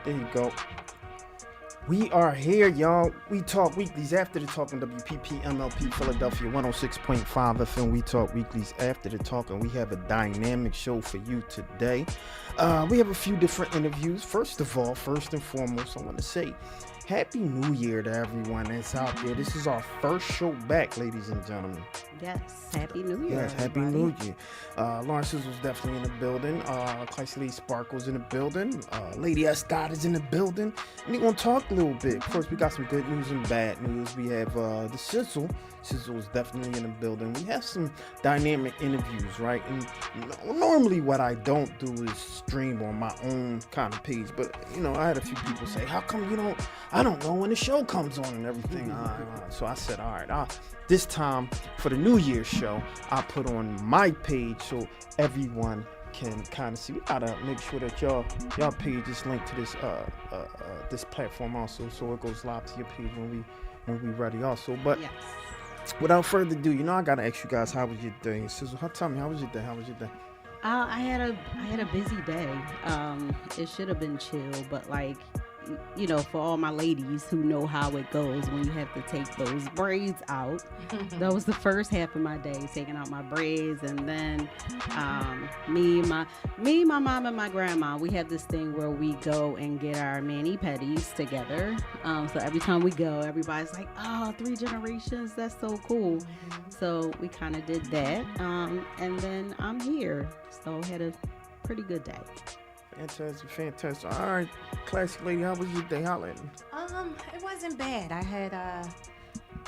There you go. We are here, y'all. We talk weeklies after the talk on WPP MLP Philadelphia 106.5 FM. We talk weeklies after the talk, and we have a dynamic show for you today. We have a few different interviews. First of all, first and foremost, I want to say Happy New Year to everyone that's out there. This is our first show back, ladies and gentlemen. Yes, Happy New Year. Yes, Happy New Year. Lawrence Sizzle's definitely in the building. Classy Lady Sparkle's in the building. Lady S. Dot is in the building. And we're going to talk a little bit. Of course, we got some good news and bad news. We have the Sizzle. Sizzle is definitely in the building. We have some dynamic interviews, right? And normally what I don't do is stream on my own kind of page. But, I had a few people say, how come I don't know when the show comes on and everything. So I said, all right, this time for the New Year's show, I put on my page so everyone can kind of see. We gotta make sure that y'all page is linked to this platform also, so it goes live to your page when we ready also. But yes. Without further ado, I gotta ask you guys, how was your day? Sizzle, tell me, how was your day? I had a busy day. It should have been chill, but for all my ladies who know how it goes when you have to take those braids out. That was the first half of my day, taking out my braids, and then me, my mom, and my grandma, we have this thing where we go and get our mani-pedis together. So every time we go, everybody's like, "Oh, 3 generations, that's so cool." So we kind of did that, and then I'm here. So had a pretty good day. Fantastic. All right, Classy Lady, how was your day? Holla at me. It wasn't bad. I had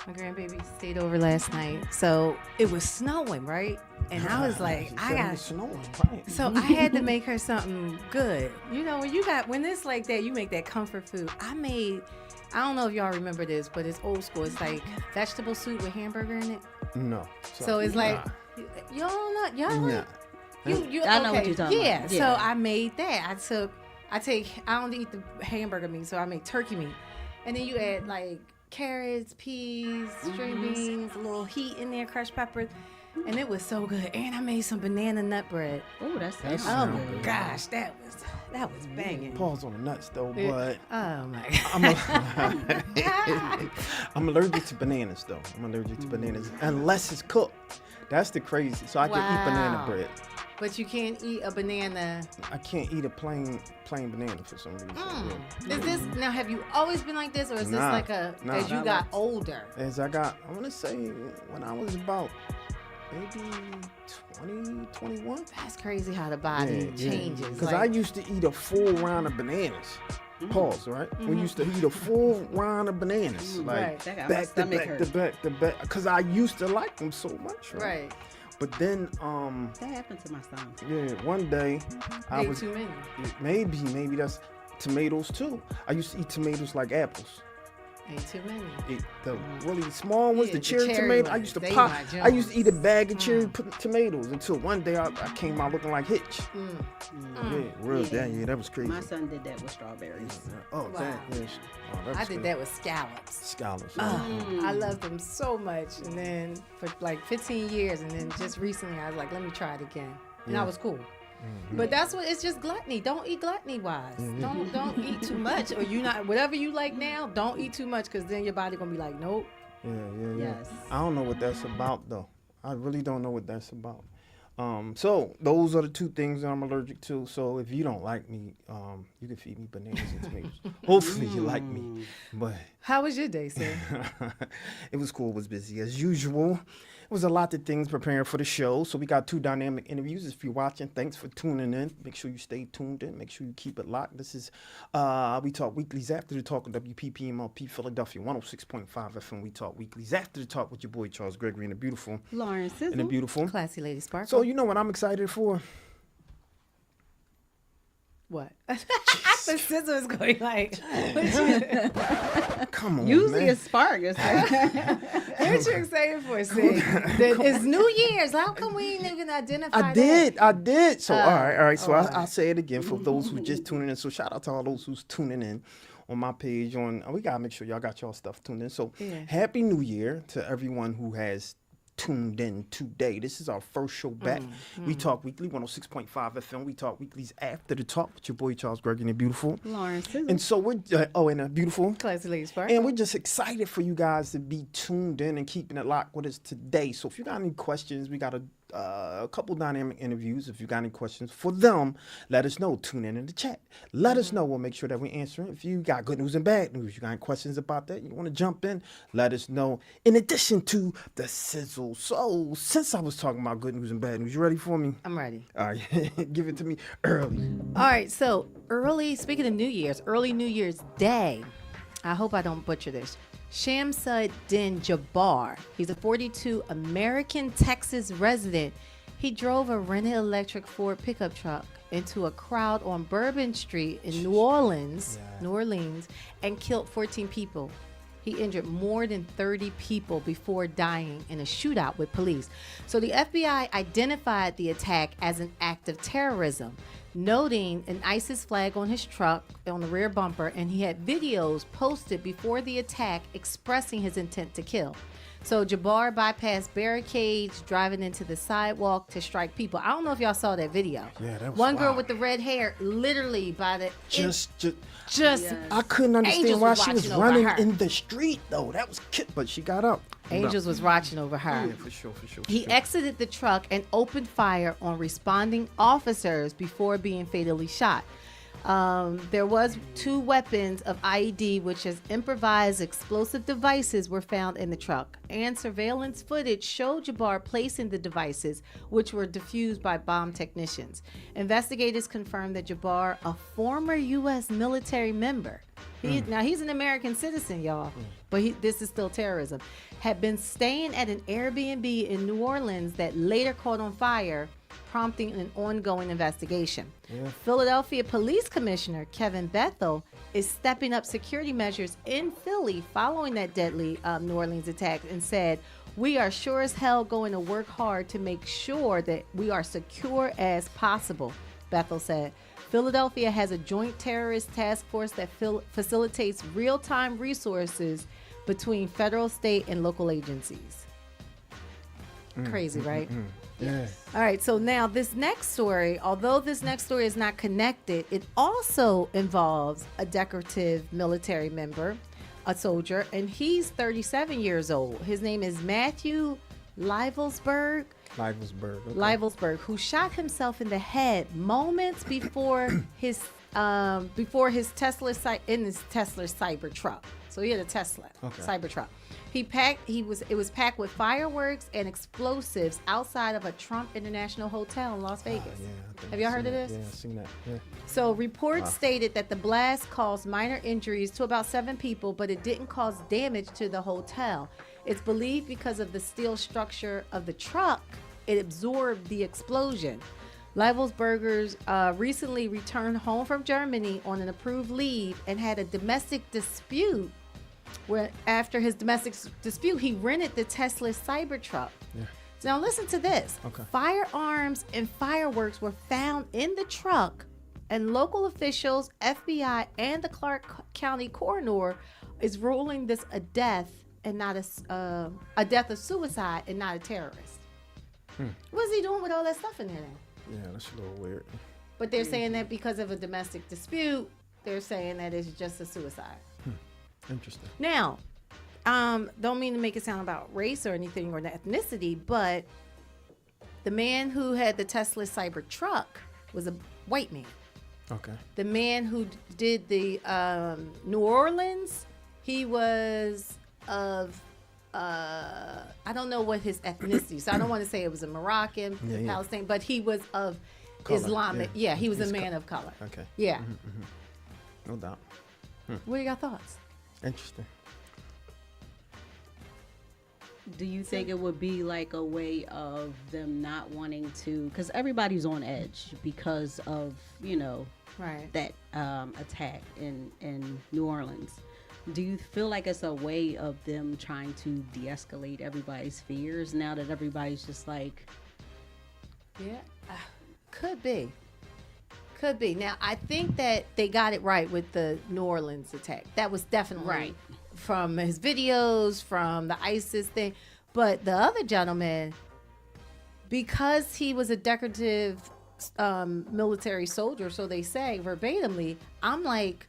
my grandbaby stayed over last night, so it was snowing, right? And I was like, snowing, right? So I had to make her something good. When it's like that, you make that comfort food. I don't know if y'all remember this, but it's old school. It's like vegetable soup with hamburger in it. No. So it's like, y'all don't know. I know what you're talking about. Yeah, so I made that. I don't eat the hamburger meat, so I make turkey meat. And then you add like carrots, peas, string beans, a little heat in there, crushed peppers. And it was so good. And I made some banana nut bread. Oh, that's Oh my gosh, that was banging. Pause on the nuts though, but oh my god. I'm allergic to bananas though. Unless it's cooked. That's the crazy. So I can eat banana bread. But you can't eat a banana. I can't eat a plain banana for some reason. Yeah. Is this now? Have you always been like this, or is this like as you got older? I want to say when I was about maybe 20, 21. That's crazy how the body changes. Because I used to eat a full round of bananas. Pause, right? We used to eat a full round of bananas, back to back, because I used to like them so much, right? But then, that happened to my son. Yeah, one day I was too many. Maybe that's tomatoes too. I used to eat tomatoes like apples. Ain't too many. The really small ones, the cherry tomato. I used to eat a bag of cherry tomatoes until one day I came out looking like Hitch. That was crazy. My son did that with strawberries. Oh, wow. I did that with scallops. I loved them so much. And then for like 15 years, and then just recently I was like, let me try it again. And I was cool. Mm-hmm. But that's it's just gluttony. Don't eat gluttony wise. Mm-hmm. Don't eat too much, or whatever you like now. Don't eat too much, because then your body gonna be like, nope. Yeah. Yes. I don't know what that's about though. I really don't know what that's about. So those are the 2 things that I'm allergic to. So if you don't like me, you can feed me bananas and tomatoes. Hopefully you like me. But how was your day, sir? It was cool. It was busy as usual. It was a lot of things preparing for the show. So we got 2 dynamic interviews. If you're watching, thanks for tuning in. Make sure you stay tuned in. Make sure you keep it locked. This is We Talk Weeklies After the Talk on WPP MLP Philadelphia 106.5 FM. We Talk Weeklies After the Talk with your boy Charles Gregory and the beautiful Lawrence Sizzle. and the beautiful Classy Lady Sparkle. So you know what I'm excited for? What? The Sizzle is going like. Come on, usually man. it's Spargus. What you excited for, Sid? It's New Year's. How come we ain't even identify I did. So all right. So I'll say it again for those who just tuning in. So shout out to all those who's tuning in on my page. We gotta make sure y'all got y'all stuff tuned in. So Happy New Year to everyone who has tuned in today. This is our first show back. We talk weekly, 106.5 FM. We talk weeklies after the talk with your boy Charles Gregory and the beautiful Lawrence. And so we're and beautiful. Classy Lady Sparkle. And we're just excited for you guys to be tuned in and keeping it locked with us today. So if you got any questions, we got a couple dynamic interviews. If you got any questions for them, let us know. Tune in the chat. Let us know. We'll make sure that we answer it. If you got good news and bad news, you got any questions about that, you want to jump in, let us know. In addition to the sizzle. So since I was talking about good news and bad news, you ready for me? I'm ready. All right. Give it to me early. All right, so speaking of New Year's, early New Year's Day, I hope I don't butcher this. Shamsuddin Jabbar, he's a 42 American Texas resident. He drove a rented electric Ford pickup truck into a crowd on Bourbon Street in New Orleans, and killed 14 people. He injured more than 30 people before dying in a shootout with police. So the FBI identified the attack as an act of terrorism, noting an ISIS flag on his truck on the rear bumper, and he had videos posted before the attack expressing his intent to kill. So Jabbar bypassed barricades, driving into the sidewalk to strike people. I don't know if y'all saw that video. Yeah, that was one girl wild. with the red hair, literally by the Just just I couldn't understand Angels why was she was watching over running her. in the street though. That was but she got up. Angels was watching over her. Yeah, for sure. He exited the truck and opened fire on responding officers before being fatally shot. There was 2 weapons of IED, which is improvised explosive devices, were found in the truck. And surveillance footage showed Jabbar placing the devices, which were defused by bomb technicians. Investigators confirmed that Jabbar, a former U.S. military member, now he's an American citizen, y'all, but this is still terrorism, had been staying at an Airbnb in New Orleans that later caught on fire, prompting an ongoing investigation. Philadelphia Police Commissioner Kevin Bethel is stepping up security measures in Philly following that deadly New Orleans attack and said, "We are sure as hell going to work hard to make sure that we are secure as possible," Bethel said. Philadelphia has a joint terrorist task force that facilitates real-time resources between federal, state, and local agencies. Crazy, right? Yeah. All right, so now this next story, although this next story is not connected, it also involves a decorative military member, a soldier, and he's 37 years old. His name is Matthew Livelsberg. Okay. Who shot himself in the head moments before his Tesla Cyber truck. So he had a Tesla Cyber truck. It was packed with fireworks and explosives outside of a Trump International Hotel in Las Vegas. Have y'all heard of this? Yeah, I've seen that. Yeah. So reports stated that the blast caused minor injuries to about 7 people, but it didn't cause damage to the hotel. It's believed because of the steel structure of the truck, it absorbed the explosion. Livelsbergers recently returned home from Germany on an approved leave and had a domestic dispute. Where after his domestic dispute, he rented the Tesla Cybertruck. Yeah. So now listen to this. Okay. Firearms and fireworks were found in the truck, and local officials, FBI, and the Clark County coroner is ruling this a death and not a death of suicide and not a terrorist. What's he doing with all that stuff in there now? Yeah, that's a little weird. But they're saying that because of a domestic dispute, they're saying that it's just a suicide. Interesting. Now, don't mean to make it sound about race or anything or ethnicity, but the man who had the Tesla Cyber truck was a white man. Okay. The man who did the New Orleans, he was of I don't know what his ethnicity. So I don't want to say it was a Moroccan, Palestinian, but he was of Color, Islamic. Yeah, he was a man of color. Okay. Yeah. No doubt. What are your thoughts? Interesting. Do you think it would be like a way of them not wanting to, because everybody's on edge because of, Right. that attack in New Orleans. Do you feel like it's a way of them trying to de-escalate everybody's fears now that everybody's just like... Yeah, could be. Now, I think that they got it right with the New Orleans attack. That was definitely Right. from his videos, from the ISIS thing. But the other gentleman, because he was a decorative military soldier, so they say verbatimly, I'm like,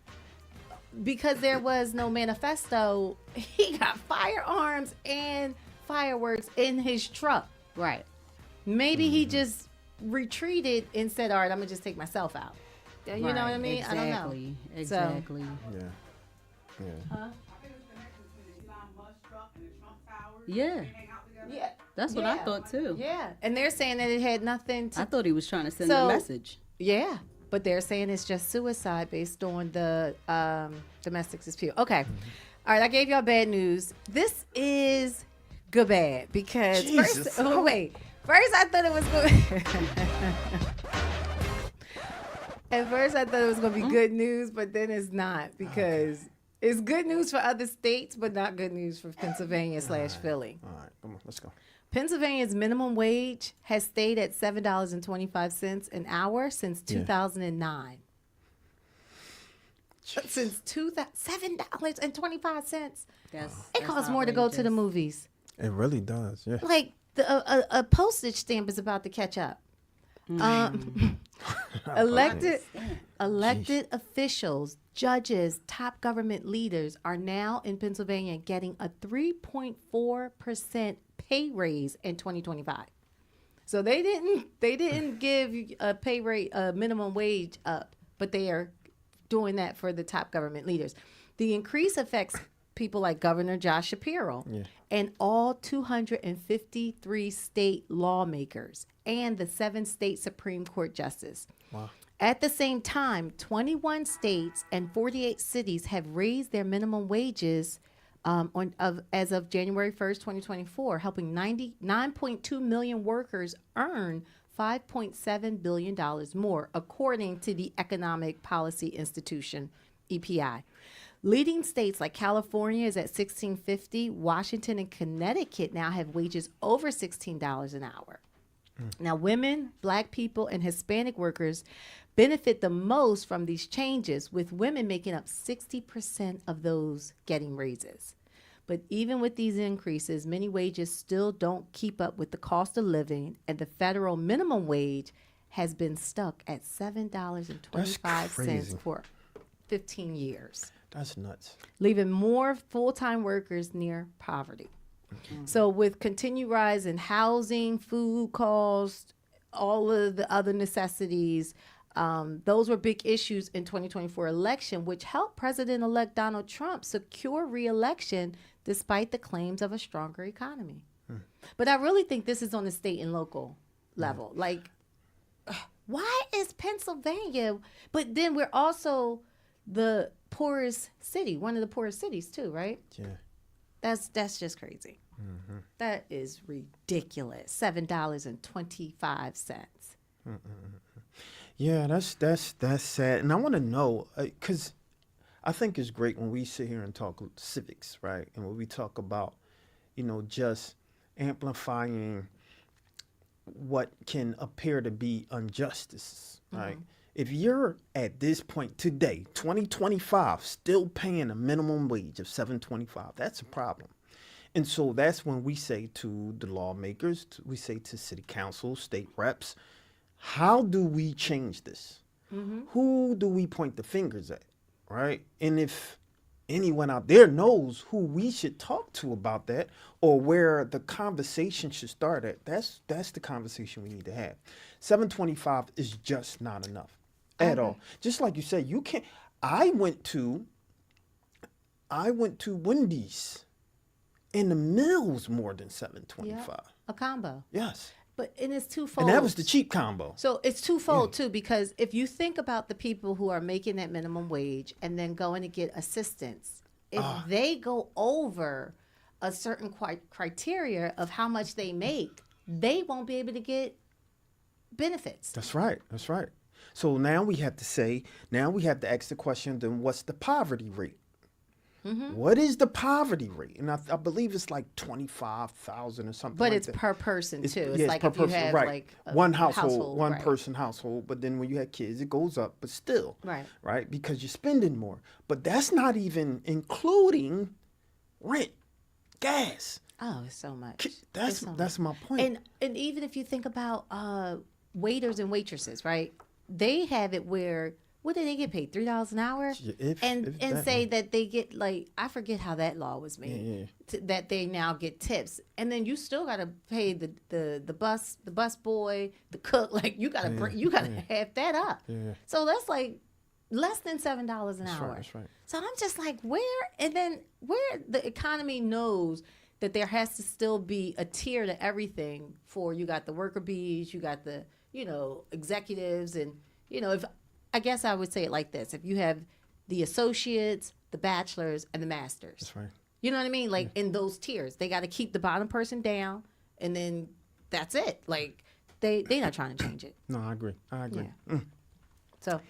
because there was no manifesto, he got firearms and fireworks in his truck. Right. Maybe he just retreated and said, all right, I'm going to just take myself out. You know what I mean? Exactly. I don't know. Exactly. Yeah. Yeah. Yeah. That's what I thought too. Yeah. And they're saying that it had nothing to I thought he was trying to send So- a message. Yeah, but they're saying it's just suicide based on the domestic dispute. Okay. All right, I gave y'all bad news. This is good bad because Jesus. first I thought it was good. At first I thought it was going to be good news, but then it's not because it's good news for other states, but not good news for Pennsylvania / Philly. All right, come on, let's go. Pennsylvania's minimum wage has stayed at $7.25 an hour since 2009. Since $7.25. It costs more to go to the movies. It really does, yeah. Like a postage stamp is about to catch up. Elected officials, judges, top government leaders are now in Pennsylvania getting a 3.4% pay raise in 2025. So they didn't give a pay rate, a minimum wage up, but they are doing that for the top government leaders. The increase affects people like Governor Josh Shapiro and all 253 state lawmakers and the 7 state Supreme Court justices. Wow. At the same time, 21 states and 48 cities have raised their minimum wages as of January 1st, 2024, helping 9.2 million workers earn $5.7 billion more, according to the Economic Policy Institution, EPI. Leading states like California is at $16.50. Washington and Connecticut now have wages over $16 an hour. Now, women, Black people, and Hispanic workers benefit the most from these changes, with women making up 60% of those getting raises. But even with these increases, many wages still don't keep up with the cost of living, and the federal minimum wage has been stuck at $7.25 for 15 years. That's nuts. Leaving more full-time workers near poverty. So with continued rise in housing, food costs, all of the other necessities, those were big issues in 2024 election, which helped President-elect Donald Trump secure re-election despite the claims of a stronger economy. But I really think this is on the state and local level. Like, why is Pennsylvania? But then we're also the poorest city, one of the poorest cities too, right? Yeah. That's just crazy. That is ridiculous. $7.25. Yeah, that's sad. And I want to know, because I think it's great when we sit here and talk civics, right? And when we talk about, just amplifying what can appear to be injustices, right? If you're at this point today, 2025, still paying a minimum wage of $7.25, that's a problem. And so that's when we say to the lawmakers, we say to city council, state reps, how do we change this? Who do we point the fingers at, right? And if anyone out there knows who we should talk to about that or where the conversation should start at, that's the conversation we need to have. $7.25 is just not enough at all. Just like you said, you can't. I went to Wendy's, and the meal's more than $7.25. A combo. Yes. And it's twofold. And that was the cheap combo. So it's twofold too, because if you think about the people who are making that minimum wage and then going to get assistance, if they go over a certain criteria of how much they make, they won't be able to get benefits. That's right. So now we have to ask the question, then what's the poverty rate? What is the poverty rate? And I believe it's like 25,000 or something. But like it's that. per person too. It's Yes, like per if you person, have right. like a one household, one right. person household. But then when you have kids, it goes up. But still, right, because you're spending more. But that's not even including rent, gas, Oh, it's so much. That's It's so that's much. my point. And even if you think about waiters and waitresses, right? They have it where what do they get paid? $3 an hour, If and that, say that they get like I forget how that law was made. yeah. That they now get tips, and then you still gotta pay the bus boy, the cook. Like you gotta you gotta have that up. Yeah. So that's like less than $7 an That's hour. right. That's right. So I'm just like, where the economy knows that there has to still be a tier to everything for you got the worker bees, you got the, executives, and, if I guess I would say it like this. If you have the associates, the bachelors, and the masters. That's right. You know what I mean? Like in those tiers, they got to keep the bottom person down, and then that's it. Like they not trying to change it. No, I agree. Yeah. So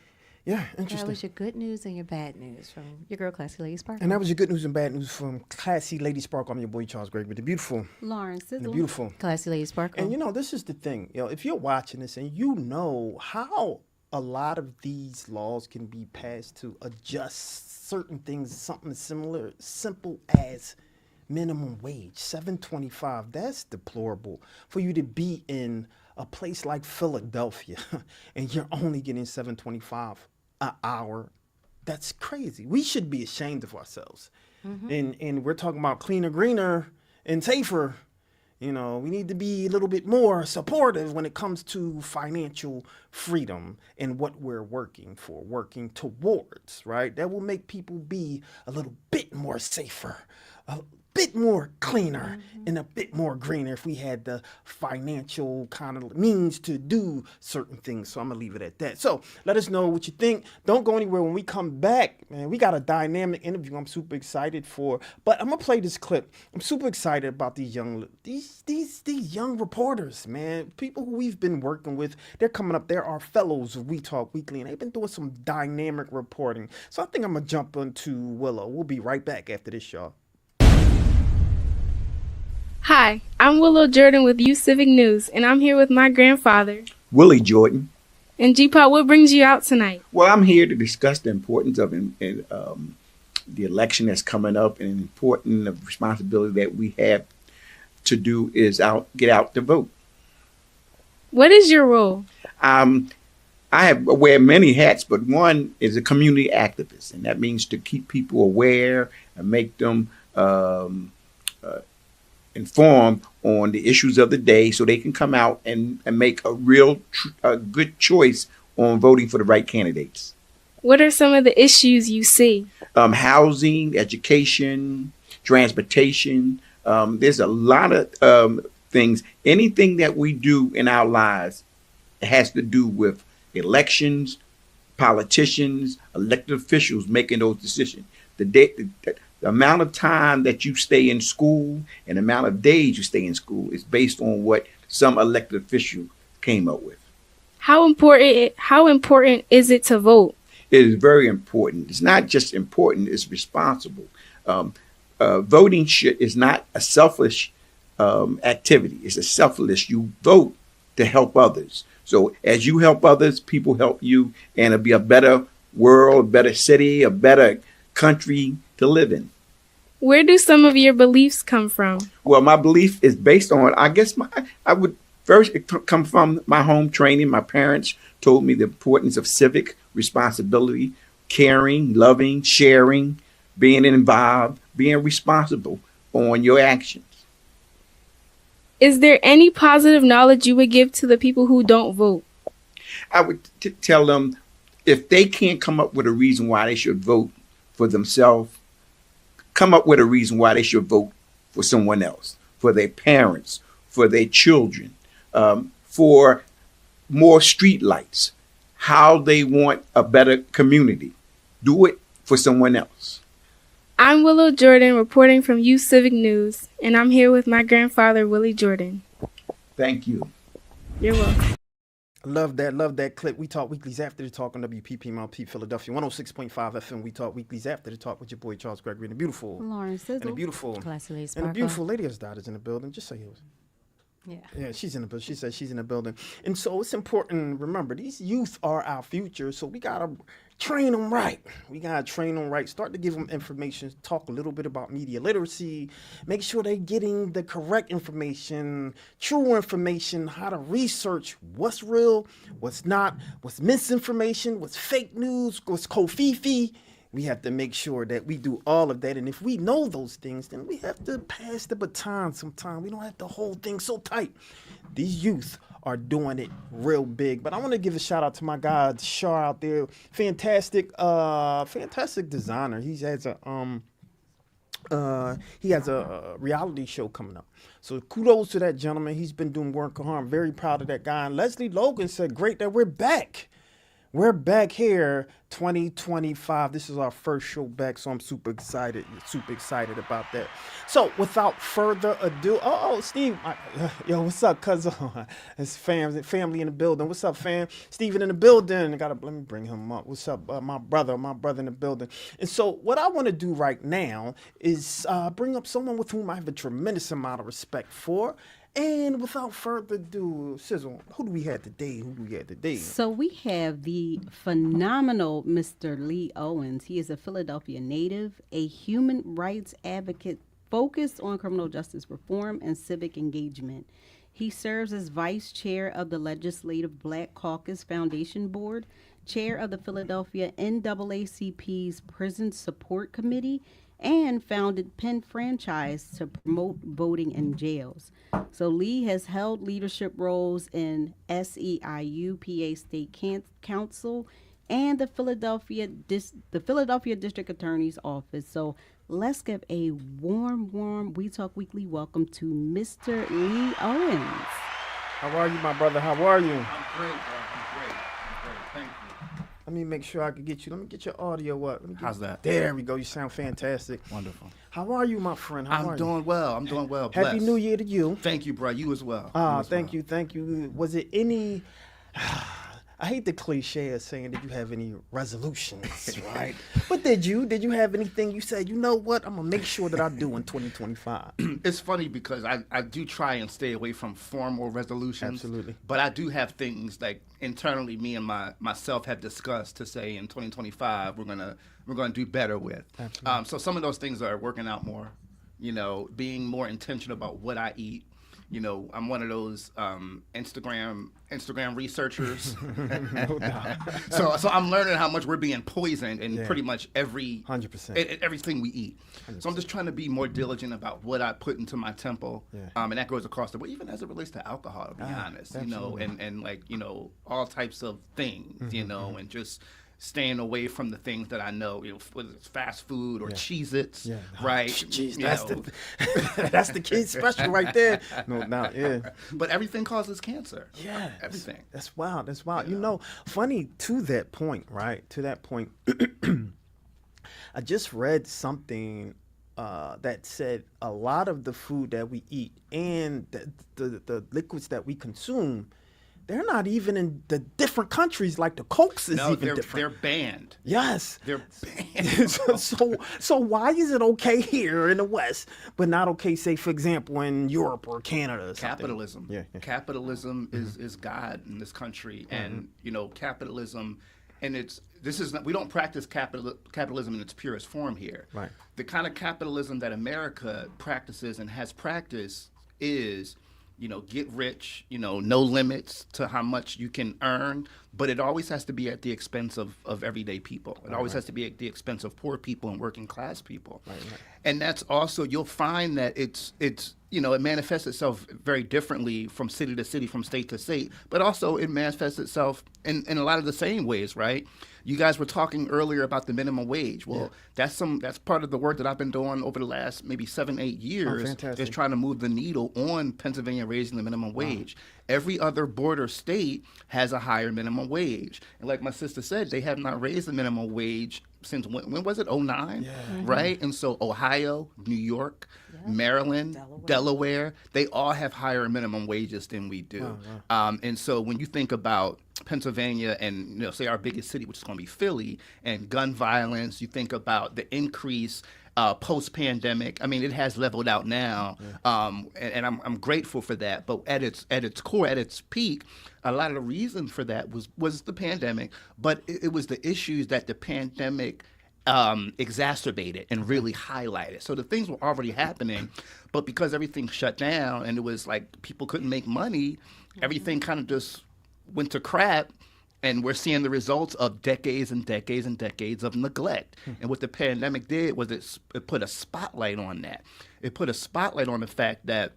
Yeah, that interesting. was your good news and your bad news from your girl, Classy Lady Sparkle. And that was your good news and bad news from Classy Lady Sparkle. I'm your boy Charles Gregg with the beautiful Lauren and the Sizzle. beautiful. Classy Lady Sparkle. And this is the thing. If you're watching this and you know how a lot of these laws can be passed to adjust certain things, something similar, simple as minimum wage, $7.25. That's deplorable for you to be in a place like Philadelphia and you're only getting $7.25 an hour. That's crazy. We should be ashamed of ourselves. And we're talking about cleaner, greener, and safer. We need to be a little bit more supportive when it comes to financial freedom and what we're working towards, right? That will make people be a little bit more safer, a bit more cleaner, and a bit more greener if we had the financial kind of means to do certain things. So I'm gonna leave it at that. So let us know what you think. Don't go anywhere. When we come back, man, we got a dynamic interview I'm super excited for. But I'm gonna play this clip. I'm super excited about these young reporters, man. People who we've been working with. They're coming up. They're our fellows of We Talk Weekly, and they've been doing some dynamic reporting. So I think I'm gonna jump into Willow. We'll be right back after this, y'all. Hi, I'm Willow Jordan with U Civic News, and I'm here with my grandfather. Willie Jordan. And G-Pop, what brings you out tonight? Well, I'm here to discuss the importance of the election that's coming up, and important of responsibility that we have to do is get out to vote. What is your role? I wear many hats, but one is a community activist, and that means to keep people aware and make them informed on the issues of the day so they can come out and make a good choice on voting for the right candidates. What are some of the issues you see? Housing, education, transportation. There's a lot of things. Anything that we do in our lives has to do with elections, politicians, elected officials making those decisions. The amount of time that you stay in school and the amount of days you stay in school is based on what some elected official came up with. How important is it to vote? It is very important. It's not just important, it's responsible. Voting is not a selfish activity. It's a selfless. You vote to help others. So as you help others, people help you, and it'll be a better world, a better city, a better country to live in. Where do some of your beliefs come from? Well, my belief is based on, I would first come from my home training. My parents told me the importance of civic responsibility, caring, loving, sharing, being involved, being responsible on your actions. Is there any positive knowledge you would give to the people who don't vote? I would tell them if they can't come up with a reason why they should vote for themselves, come up with a reason why they should vote for someone else, for their parents, for their children, for more street lights, how they want a better community. Do it for someone else. I'm Willow Jordan reporting from U Civic News, and I'm here with my grandfather, Willie Jordan. Thank you. You're welcome. Love that clip. We Talk Weeklies After the Talk on WPPMLP Philadelphia 106.5 FM. We Talk Weeklies After the Talk with your boy Charles Gregory and the beautiful Lauren and Sizzle. the beautiful Classy Lady and the Sparkle. beautiful Lady Has Daughters in the building. Just say it. Yeah. She's in the building. She said she's in the building. And so it's important, remember, these youth are our future. So we got to train them right. We gotta train them right. Start to give them information. Talk a little bit about media literacy. Make sure they're getting the correct information, true information, how to research what's real, what's not, what's misinformation, what's fake news, what's kofifi. We have to make sure that we do all of that. And if we know those things, then we have to pass the baton sometime. We don't have to hold things so tight. These youth are doing it real big. But I want to give a shout out to my guy, Shar out there. Fantastic designer. He has a reality show coming up. So kudos to that gentleman. He's been doing work hard. I'm very proud of that guy. And Leslie Logan said, great that we're back. We're back here, 2025. This is our first show back, so I'm super excited about that. So, without further ado, Steve, yo, what's up, cuz? It's family in the building. What's up, fam? Steven in the building. Let me bring him up. What's up, my brother in the building. And so, what I want to do right now is bring up someone with whom I have a tremendous amount of respect for. And without further ado, Sizzle, who do we have today? So we have the phenomenal Mr. Lee Owens. He is a Philadelphia native, a human rights advocate focused on criminal justice reform and civic engagement. He serves as vice chair of the Legislative Black Caucus Foundation Board, chair of the Philadelphia NAACP's Prison Support Committee, and founded Penn Franchise to promote voting in jails. So Lee has held leadership roles in SEIU, PA State Council, and the Philadelphia District Attorney's Office. So let's give a warm We Talk Weekly welcome to Mr. Lee Owens. How are you, my brother? How are you? I'm great, bro. I'm great. Thank you. Let me make sure I can get you. Let me get your audio up. How's that? There we go. You sound fantastic. Wonderful. How are you, my friend? How are I'm you? doing well. Blessed. Happy New Year to you. Thank you, bro. You as well. Thank you. Was it any... I hate the cliche of saying that you have any resolutions, right? But did you have anything you said, you know what, I'm going to make sure that I do in 2025? It's funny because I do try and stay away from formal resolutions. Absolutely. But I do have things like internally me and myself have discussed to say in 2025 we're gonna do better with. Absolutely. So some of those things are working out more, being more intentional about what I eat. I'm one of those Instagram researchers. No doubt. So I'm learning how much we're being poisoned in Yeah. pretty much 100%. everything we eat. 100%. So I'm just trying to be more diligent about what I put into my temple. Yeah. And that goes across the board, even as it relates to alcohol, to be honest. absolutely. And like, all types of things, and just staying away from the things that I know, whether it's fast food or Yeah. Cheez-Its, Yeah. right? Jeez, You that's know. that's the kid special right there. No doubt, yeah. But everything causes cancer. Yeah. Everything. That's wild. Funny to that point, right? To that point, I just read something that said a lot of the food that we eat and the liquids that we consume, they're not even in the different countries. Like the Cokes is No, even they're different. banned. Yes. They're banned. so why is it okay here in the West, but not okay, say, for example, in Europe or Canada or something? Capitalism. Yeah. Capitalism is God in this country, and capitalism, and we don't practice capitalism in its purest form here. Right. The kind of capitalism that America practices and has practiced is, get rich, no limits to how much you can earn, but it always has to be at the expense of everyday people. It always has to be at the expense of poor people and working class people. Right. And that's also, you'll find that it's it manifests itself very differently from city to city, from state to state, but also it manifests itself in a lot of the same ways, right? You guys were talking earlier about the minimum wage. Well, that's part of the work that I've been doing over the last maybe 7-8 years, fantastic. is trying to move the needle on Pennsylvania raising the minimum wage. Every other border state has a higher minimum wage. And like my sister said, they have not raised the minimum wage since when was it? 2009? Yeah. Right? And so Ohio, New York, Maryland, Delaware, they all have higher minimum wages than we do. Wow. And so when you think about Pennsylvania and say our biggest city, which is going to be Philly, and gun violence. You think about the increase post-pandemic. I mean, it has leveled out now, and I'm grateful for that. But at its core, at its peak, a lot of the reason for that was the pandemic, but it was the issues that the pandemic exacerbated and really highlighted. So the things were already happening, but because everything shut down and it was like people couldn't make money, everything kind of just went to crap. And we're seeing the results of decades and decades and decades of neglect. And what the pandemic did was it put a spotlight on that. It put a spotlight on the fact that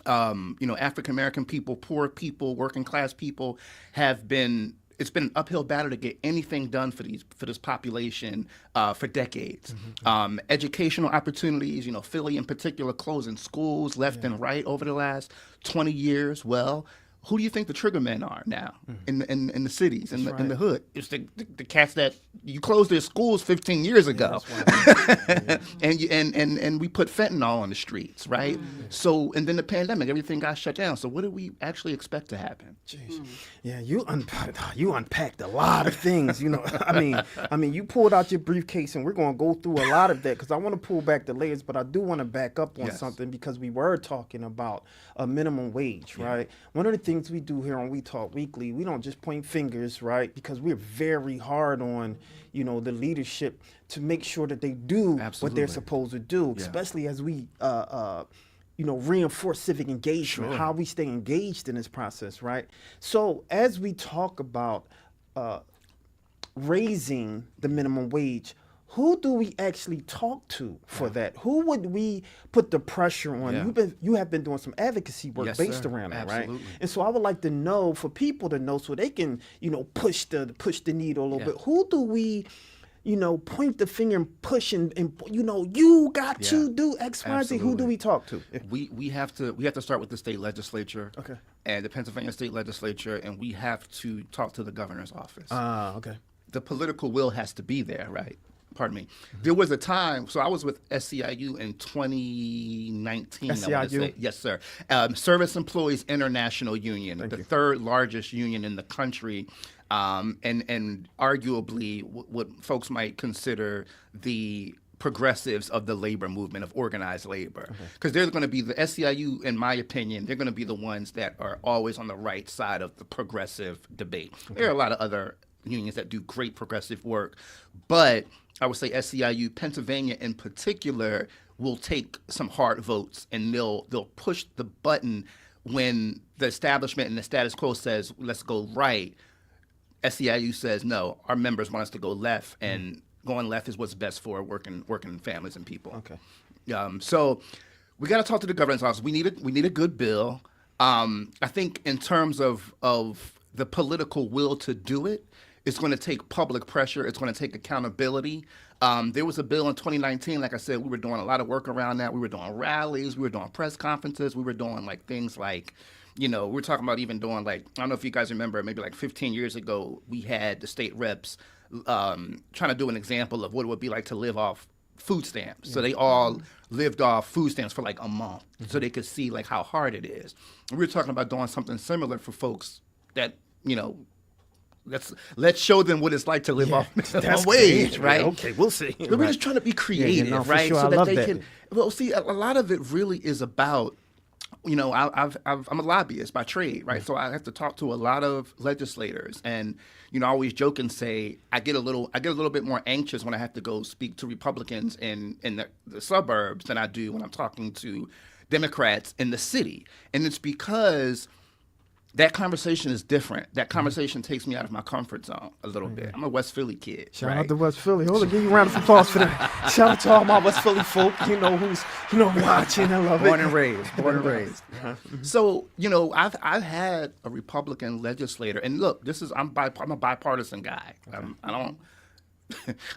African American people, poor people, working class people it's been an uphill battle to get anything done for this population for decades. Educational opportunities, Philly in particular closing schools left and right over the last 20 years. Well, who do you think the trigger men are now in the cities, in the hood? It's the cats that you closed their schools 15 years ago, and we put fentanyl on the streets, right? So, and then the pandemic, everything got shut down. So, what do we actually expect to happen? Jeez. Yeah, you unpacked a lot of things. I mean, you pulled out your briefcase, and we're going to go through a lot of that because I want to pull back the layers, but I do want to back up on something because we were talking about a minimum wage, right? One of the things we do here on We Talk Weekly, we don't just point fingers, right? Because we're very hard on, the leadership to make sure that they do what they're supposed to do, especially as we, reinforce civic engagement, how we stay engaged in this process, right? So as we talk about raising the minimum wage, who do we actually talk to for that? Who would we put the pressure on? You have been doing some advocacy work based around that, right? And so I would like to know, for people to know, so they can, push the needle a little bit. Who do we, point the finger and push and you got to do X, Y, Z. Who do we talk to? We have to start with the state legislature, and the Pennsylvania state legislature, and we have to talk to the governor's office. The political will has to be there, right? Pardon me. There was a time, so I was with SEIU in 2019. SEIU? I want to say. Yes, sir. Service Employees International Union, the third largest union in the country, and arguably what folks might consider the progressives of the labor movement, of organized labor. Because they're going to be the SEIU, in my opinion, they're going to be the ones that are always on the right side of the progressive debate. There are a lot of other unions that do great progressive work, but I would say SEIU, Pennsylvania in particular, will take some hard votes, and they'll push the button when the establishment and the status quo says, let's go right. SEIU says, no, our members want us to go left, and going left is what's best for working families and people. So we got to talk to the governor's office. We need a good bill. I think in terms of the political will to do it, it's going to take public pressure. It's going to take accountability. There was a bill in 2019. Like I said, we were doing a lot of work around that. We were doing rallies. We were doing press conferences. We were doing things like, we were talking about even doing I don't know if you guys remember, maybe 15 years ago, we had the state reps trying to do an example of what it would be like to live off food stamps. So they all lived off food stamps for a month so they could see how hard it is. We were talking about doing something similar for folks that, let's show them what it's like to live off minimum wage, right? Yeah, okay, we'll see. But we're just trying to be creative, right? Sure. So that they can. Well, see, a lot of it really is about, I'm a lobbyist by trade, right? So I have to talk to a lot of legislators, and I always joke and say I get a little bit more anxious when I have to go speak to Republicans in the suburbs than I do when I'm talking to Democrats in the city, and it's because that conversation is different. That conversation takes me out of my comfort zone a little bit. I'm a West Philly kid. Shout out to West Philly. Hold on, give you a round of applause for that. Shout out to all my West Philly folk, who's watching. I love it. Born and raised. So, I've had a Republican legislator, and look, I'm a bipartisan guy. I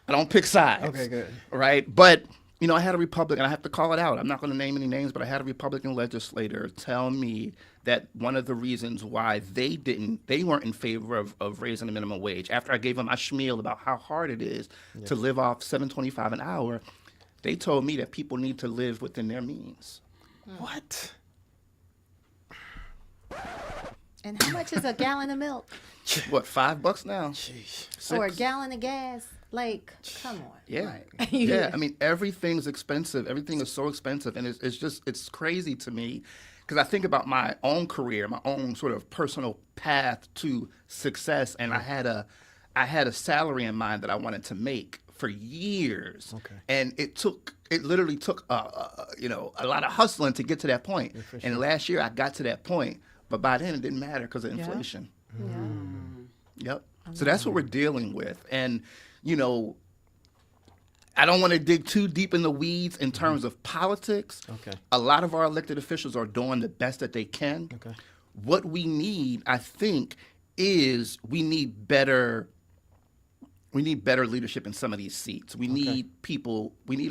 don't pick sides. Okay, good. Right? But I had a Republican, I have to call it out. I'm not going to name any names, but I had a Republican legislator tell me that one of the reasons why they weren't in favor of raising the minimum wage, after I gave them my spiel about how hard it is to live off $7.25 an hour, they told me that people need to live within their means. What? And how much is a gallon of milk What, $5 now? Jeez. or a gallon of gas? Like, come on. Yeah. Right. Yeah. I mean, everything's expensive. Everything is so expensive. And it's crazy to me because I think about my own career, my own sort of personal path to success. And I had a salary in mind that I wanted to make for years. Okay. And it literally took, a lot of hustling to get to that point. And last year I got to that point, but by then it didn't matter because of inflation. Yep. So that's what we're dealing with. And, I don't want to dig too deep in the weeds in terms of politics. Okay. A lot of our elected officials are doing the best that they can. Okay. What we need, I think, is we need better leadership in some of these seats. We need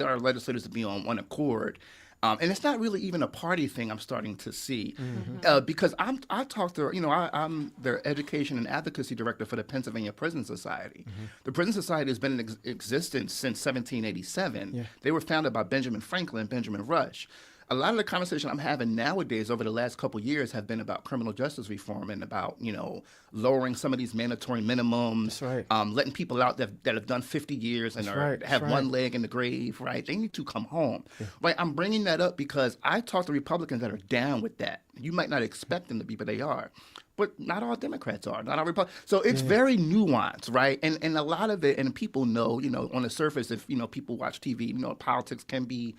our legislators to be on one accord. And it's not really even a party thing I'm starting to see because I talked to, I'm their education and advocacy director for the Pennsylvania Prison Society. The Prison Society has been in existence since 1787. Yeah. They were founded by Benjamin Franklin and Benjamin Rush. A lot of the conversation I'm having nowadays over the last couple of years have been about criminal justice reform and about, lowering some of these mandatory minimums, That's right. letting people out that have done 50 years and have one leg in the grave, right? They need to come home, right? I'm bringing that up because I talk to Republicans that are down with that. You might not expect them to be, but they are. But not all Democrats are, not all Republicans. So it's very nuanced, right? And a lot of it, and people know, on the surface, if, people watch TV, politics can be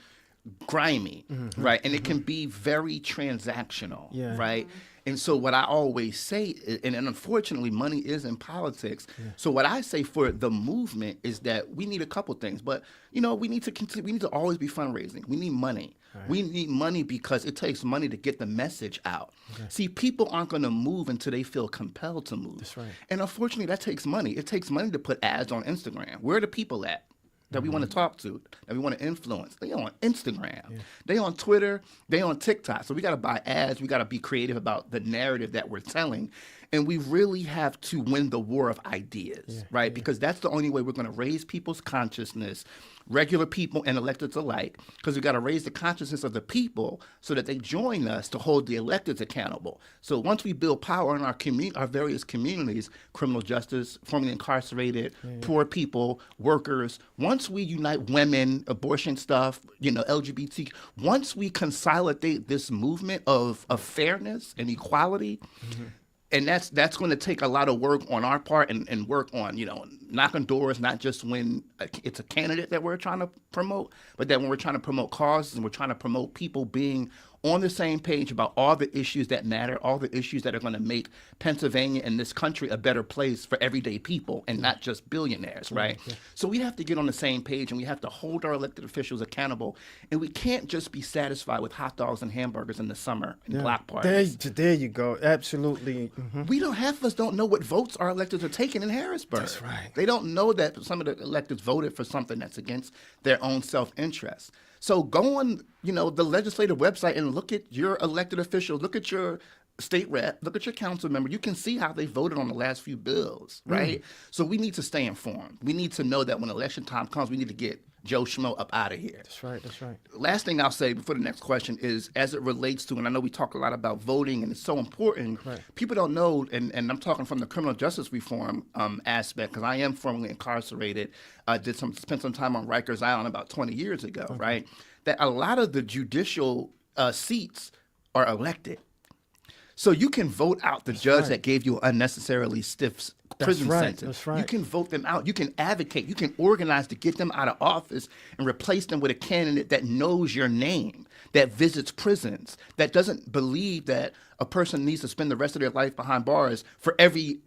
grimy, right? And it can be very transactional, right? And so what I always say, and unfortunately money is in politics. So what I say for the movement is that we need a couple things, but we need to always be fundraising. We need money. Right. We need money because it takes money to get the message out. Okay. See, people aren't going to move until they feel compelled to move. That's right. And unfortunately, that takes money. It takes money to put ads on Instagram. Where are the people at that we want to talk to, that we want to influence? They on Instagram. Yeah. They on Twitter. They on TikTok. So we got to buy ads. We got to be creative about the narrative that we're telling. And we really have to win the war of ideas, right? Because that's the only way we're going to raise people's consciousness, regular people and electeds alike, because we got to raise the consciousness of the people so that they join us to hold the electeds accountable. So once we build power in our various communities, criminal justice, formerly incarcerated, poor people, workers, once we unite women, abortion stuff, LGBT, once we consolidate this movement of fairness and equality, and that's going to take a lot of work on our part and work on, knocking doors, not just when it's a candidate that we're trying to promote, but that when we're trying to promote causes and we're trying to promote people being on the same page about all the issues that matter, all the issues that are going to make Pennsylvania and this country a better place for everyday people and not just billionaires, right? Yeah. So we have to get on the same page and we have to hold our elected officials accountable. And we can't just be satisfied with hot dogs and hamburgers in the summer and block parties. There you go. Absolutely. Half of us don't know what votes our electeds are taking in Harrisburg. That's right. They don't know that some of the electeds voted for something that's against their own self-interest. So go on, the legislative website and look at your elected officials, look at your state rep, look at your council member. You can see how they voted on the last few bills, right? So we need to stay informed. We need to know that when election time comes, we need to get Joe Schmo up out of here. That's right. That's right. Last thing I'll say before the next question is, as it relates to, and I know we talk a lot about voting and it's so important, people don't know, and I'm talking from the criminal justice reform aspect, because I am formerly incarcerated, spent some time on Rikers Island about 20 years ago, right? That a lot of the judicial seats are elected. So you can vote out the judge that gave you unnecessarily stiff prison sentence. That's right. You can vote them out. You can advocate. You can organize to get them out of office and replace them with a candidate that knows your name, that visits prisons, that doesn't believe that a person needs to spend the rest of their life behind bars for every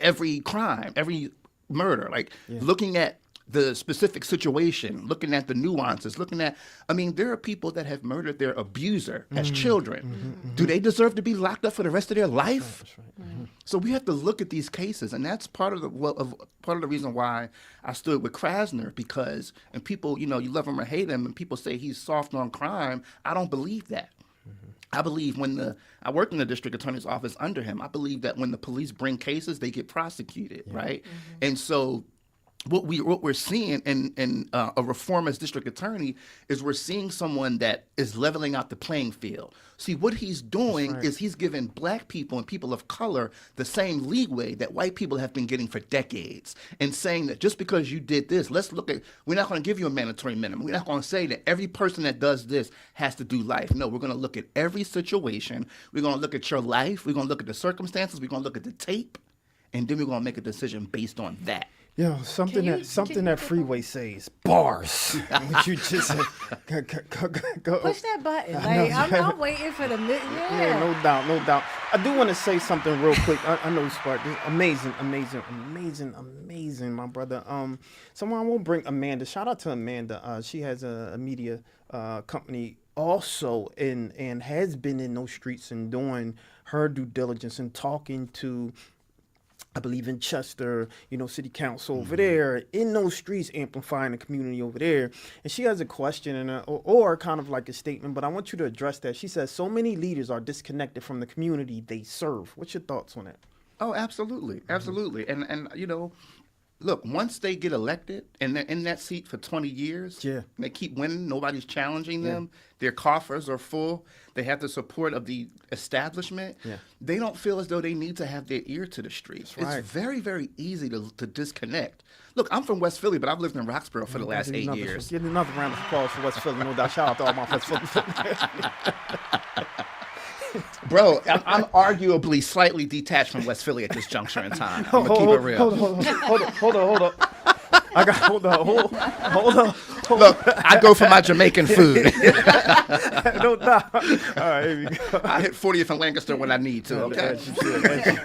crime, every murder. Looking at the specific situation, looking at the nuances, there are people that have murdered their abuser as children. Do they deserve to be locked up for the rest of their life? That's right. So we have to look at these cases, and that's part of the reason why I stood with Krasner, because, and people, you love him or hate him, and people say he's soft on crime. I don't believe that. I believe I worked in the district attorney's office under him. I believe that when the police bring cases, they get prosecuted, right? And so what we're seeing in a reformist district attorney is we're seeing someone that is leveling out the playing field. See, what he's doing is he's giving black people and people of color the same leeway that white people have been getting for decades, and saying that just because you did this, let's look at, we're not going to give you a mandatory minimum. We're not going to say that every person that does this has to do life. No, we're going to look at every situation. We're going to look at your life. We're going to look at the circumstances. We're going to look at the tape, and then we're going to make a decision based on that. Yo, something that Freeway says, bars. What you just said. Go. Push that button. Like, I'm waiting for the Yeah, no doubt. I do want to say something real quick. I know Spark. This amazing, my brother. Someone won't bring Amanda. Shout out to Amanda. She has a media company also, and has been in those streets and doing her due diligence and talking to, I believe, in Chester, city council over there, in those streets, amplifying the community over there. And she has a question or kind of like a statement, but I want you to address that. She says, so many leaders are disconnected from the community they serve. What's your thoughts on that? Oh, absolutely. And look, once they get elected and they're in that seat for 20 years, and they keep winning, nobody's challenging them, their coffers are full, they have the support of the establishment, they don't feel as though they need to have their ear to the streets. Right. It's very, very easy to disconnect. Look, I'm from West Philly, but I've lived in Roxborough for the last 8 years. Give another round of applause for West Philly, no doubt. Shout out to all my West Philly. Bro, I'm arguably slightly detached from West Philly at this juncture in time. I'm gonna keep it real. Hold on. Hold on. Look, I go for my Jamaican food. No doubt. All right, here we go. I hit 40th and Lancaster when I need to, okay?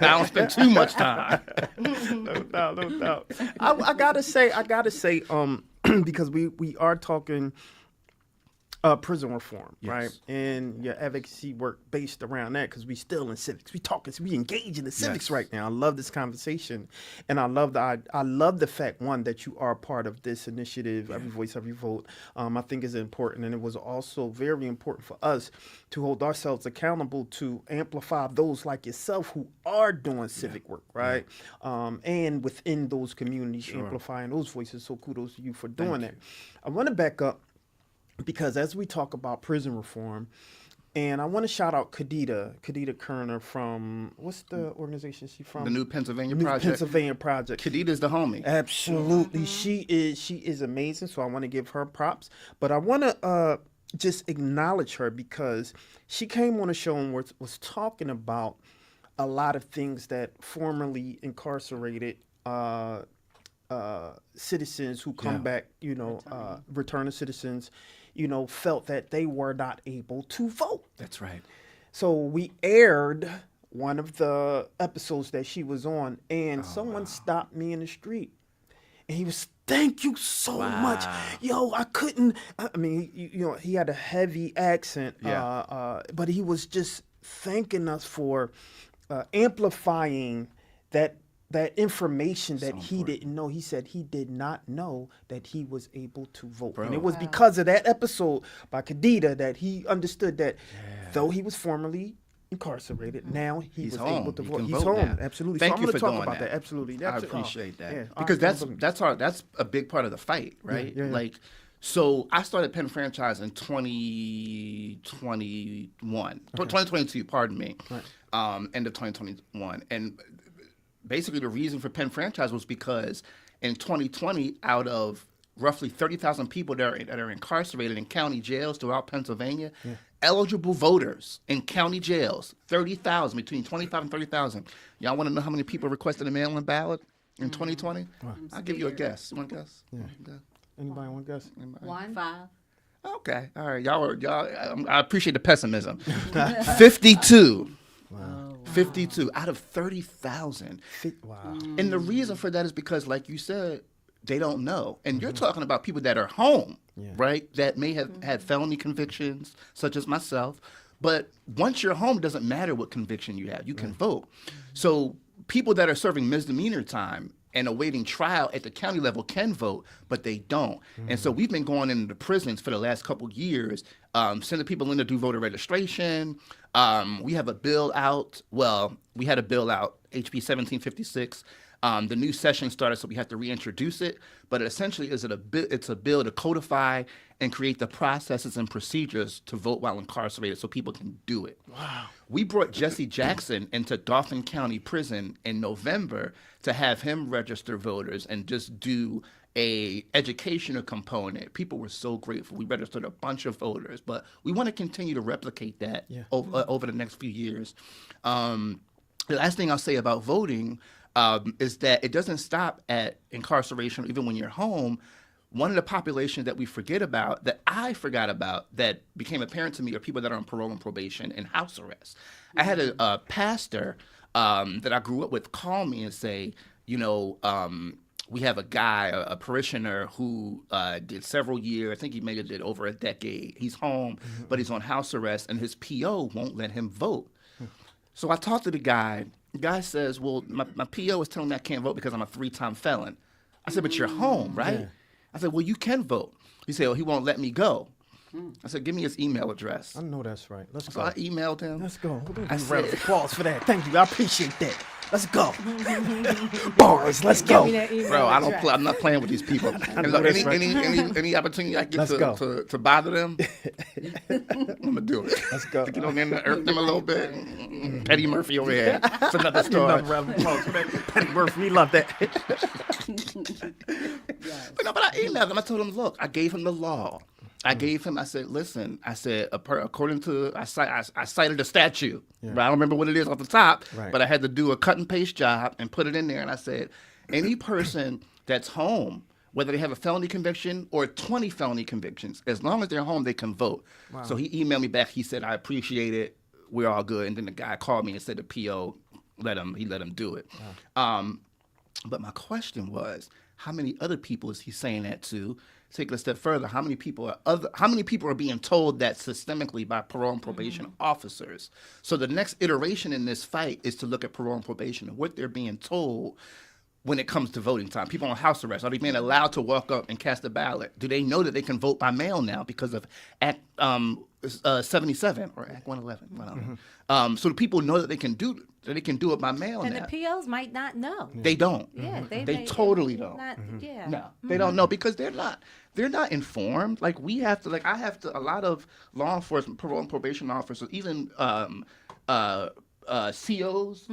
I don't spend too much time. No doubt. I gotta say, because we are talking prison reform, right? And your advocacy work based around that, because we still in civics. We engage in the civics right now. I love this conversation, and I love the fact, one, that you are part of this initiative, Every Voice, Every Vote. I think is important, and it was also very important for us to hold ourselves accountable to amplify those like yourself who are doing civic work, right? And within those communities, amplifying those voices. So kudos to you for doing that. I want to back up, because as we talk about prison reform, and I want to shout out Khadida Kerner from, what's the organization she from? The New Pennsylvania Project. Khadida's the homie. Absolutely. She is amazing, so I want to give her props. But I want to just acknowledge her, because she came on a show and was talking about a lot of things that formerly incarcerated citizens who come back, returning citizens, felt that they were not able to vote. That's right. So we aired one of the episodes that she was on, and someone stopped me in the street, and he was, thank you so much. Yo, I couldn't, he had a heavy accent, but he was just thanking us for amplifying that information that he didn't know. He said he did not know that he was able to vote. And it was because of that episode by Khadida that he understood that though he was formerly incarcerated, now he was able to vote. He's home. Now. Absolutely. Thank so you I'm for talk doing about that. Absolutely. I appreciate that. Yeah. Because that's a big part of the fight, right? Yeah. Like, so I started Penn Franchise in 2022, pardon me, end of 2021. And basically the reason for Penn Franchise was because in 2020, out of roughly 30,000 people that are incarcerated in county jails throughout Pennsylvania, eligible voters in county jails, 30,000, between 25 and 30,000. Y'all want to know how many people requested a mail-in ballot in 2020? I'll give you a guess. You want to guess? Yeah. Anybody want to guess? 1, 5. Okay. All right. Y'all. I appreciate the pessimism. 52. Wow. 52 out of 30,000. Wow. And the reason for that is because, like you said, they don't know. And you're talking about people that are home, right? That may have had felony convictions, such as myself. But once you're home, it doesn't matter what conviction you have. You can vote. So people that are serving misdemeanor time and awaiting trial at the county level can vote, but they don't. And so we've been going into the prisons for the last couple years, sending people in to do voter registration. We have a bill out. Well, we had a bill out, HB 1756, The new session started, so we have to reintroduce it. But essentially, it's a bill to codify and create the processes and procedures to vote while incarcerated, so people can do it. Wow. We brought Jesse Jackson into Dauphin County Prison in November to have him register voters and just do a educational component. People were so grateful. We registered a bunch of voters, but we want to continue to replicate that over the next few years. The last thing I'll say about voting is that it doesn't stop at incarceration, even when you're home. One of the populations that we forget about, that I forgot about, that became apparent to me, are people that are on parole and probation and house arrest. I had a pastor that I grew up with call me and say, we have a guy, a parishioner who did several years. I think he maybe did over a decade. He's home, but he's on house arrest, and his PO won't let him vote. So I talked to the guy. The guy says, well, my PO is telling me I can't vote because I'm a 3-time felon. I said, but you're home, right? Yeah. I said, well, you can vote. He said, well, he won't let me go. I said, give me his email address. I know that's right. Let's go. So I emailed him. Let's go. I said, applause for that. Thank you. I appreciate that. Let's go. Bars. Let's go. Bro, I'm not playing with these people. Any opportunity I get to bother them, I'm gonna do it. Let's go. Get on there and irk them a little bit. Eddie Murphy over here. It's another story. Eddie Murphy, we love that. But I emailed him. I told him, look, I gave him the law. I said, listen, according to, I cited a statute, but I don't remember what it is off the top, but I had to do a cut and paste job and put it in there. And I said, any person that's home, whether they have a felony conviction or 20 felony convictions, as long as they're home, they can vote. Wow. So he emailed me back. He said, I appreciate it. We're all good. And then the guy called me and said the PO let him do it. Wow. But my question was, how many other people is he saying that to? Take it a step further. How many people are being told that systemically by parole and probation officers? So the next iteration in this fight is to look at parole and probation and what they're being told when it comes to voting time. People on house arrest, are they being allowed to walk up and cast a ballot? Do they know that they can vote by mail now because of Act 77 or Act 111? I don't know. So the people know that they can do it by mail and now. And the POs might not know. They don't. Yeah, they totally don't. Yeah. No, they don't know because they're not informed. Like a lot of law enforcement, parole and probation officers, even COs,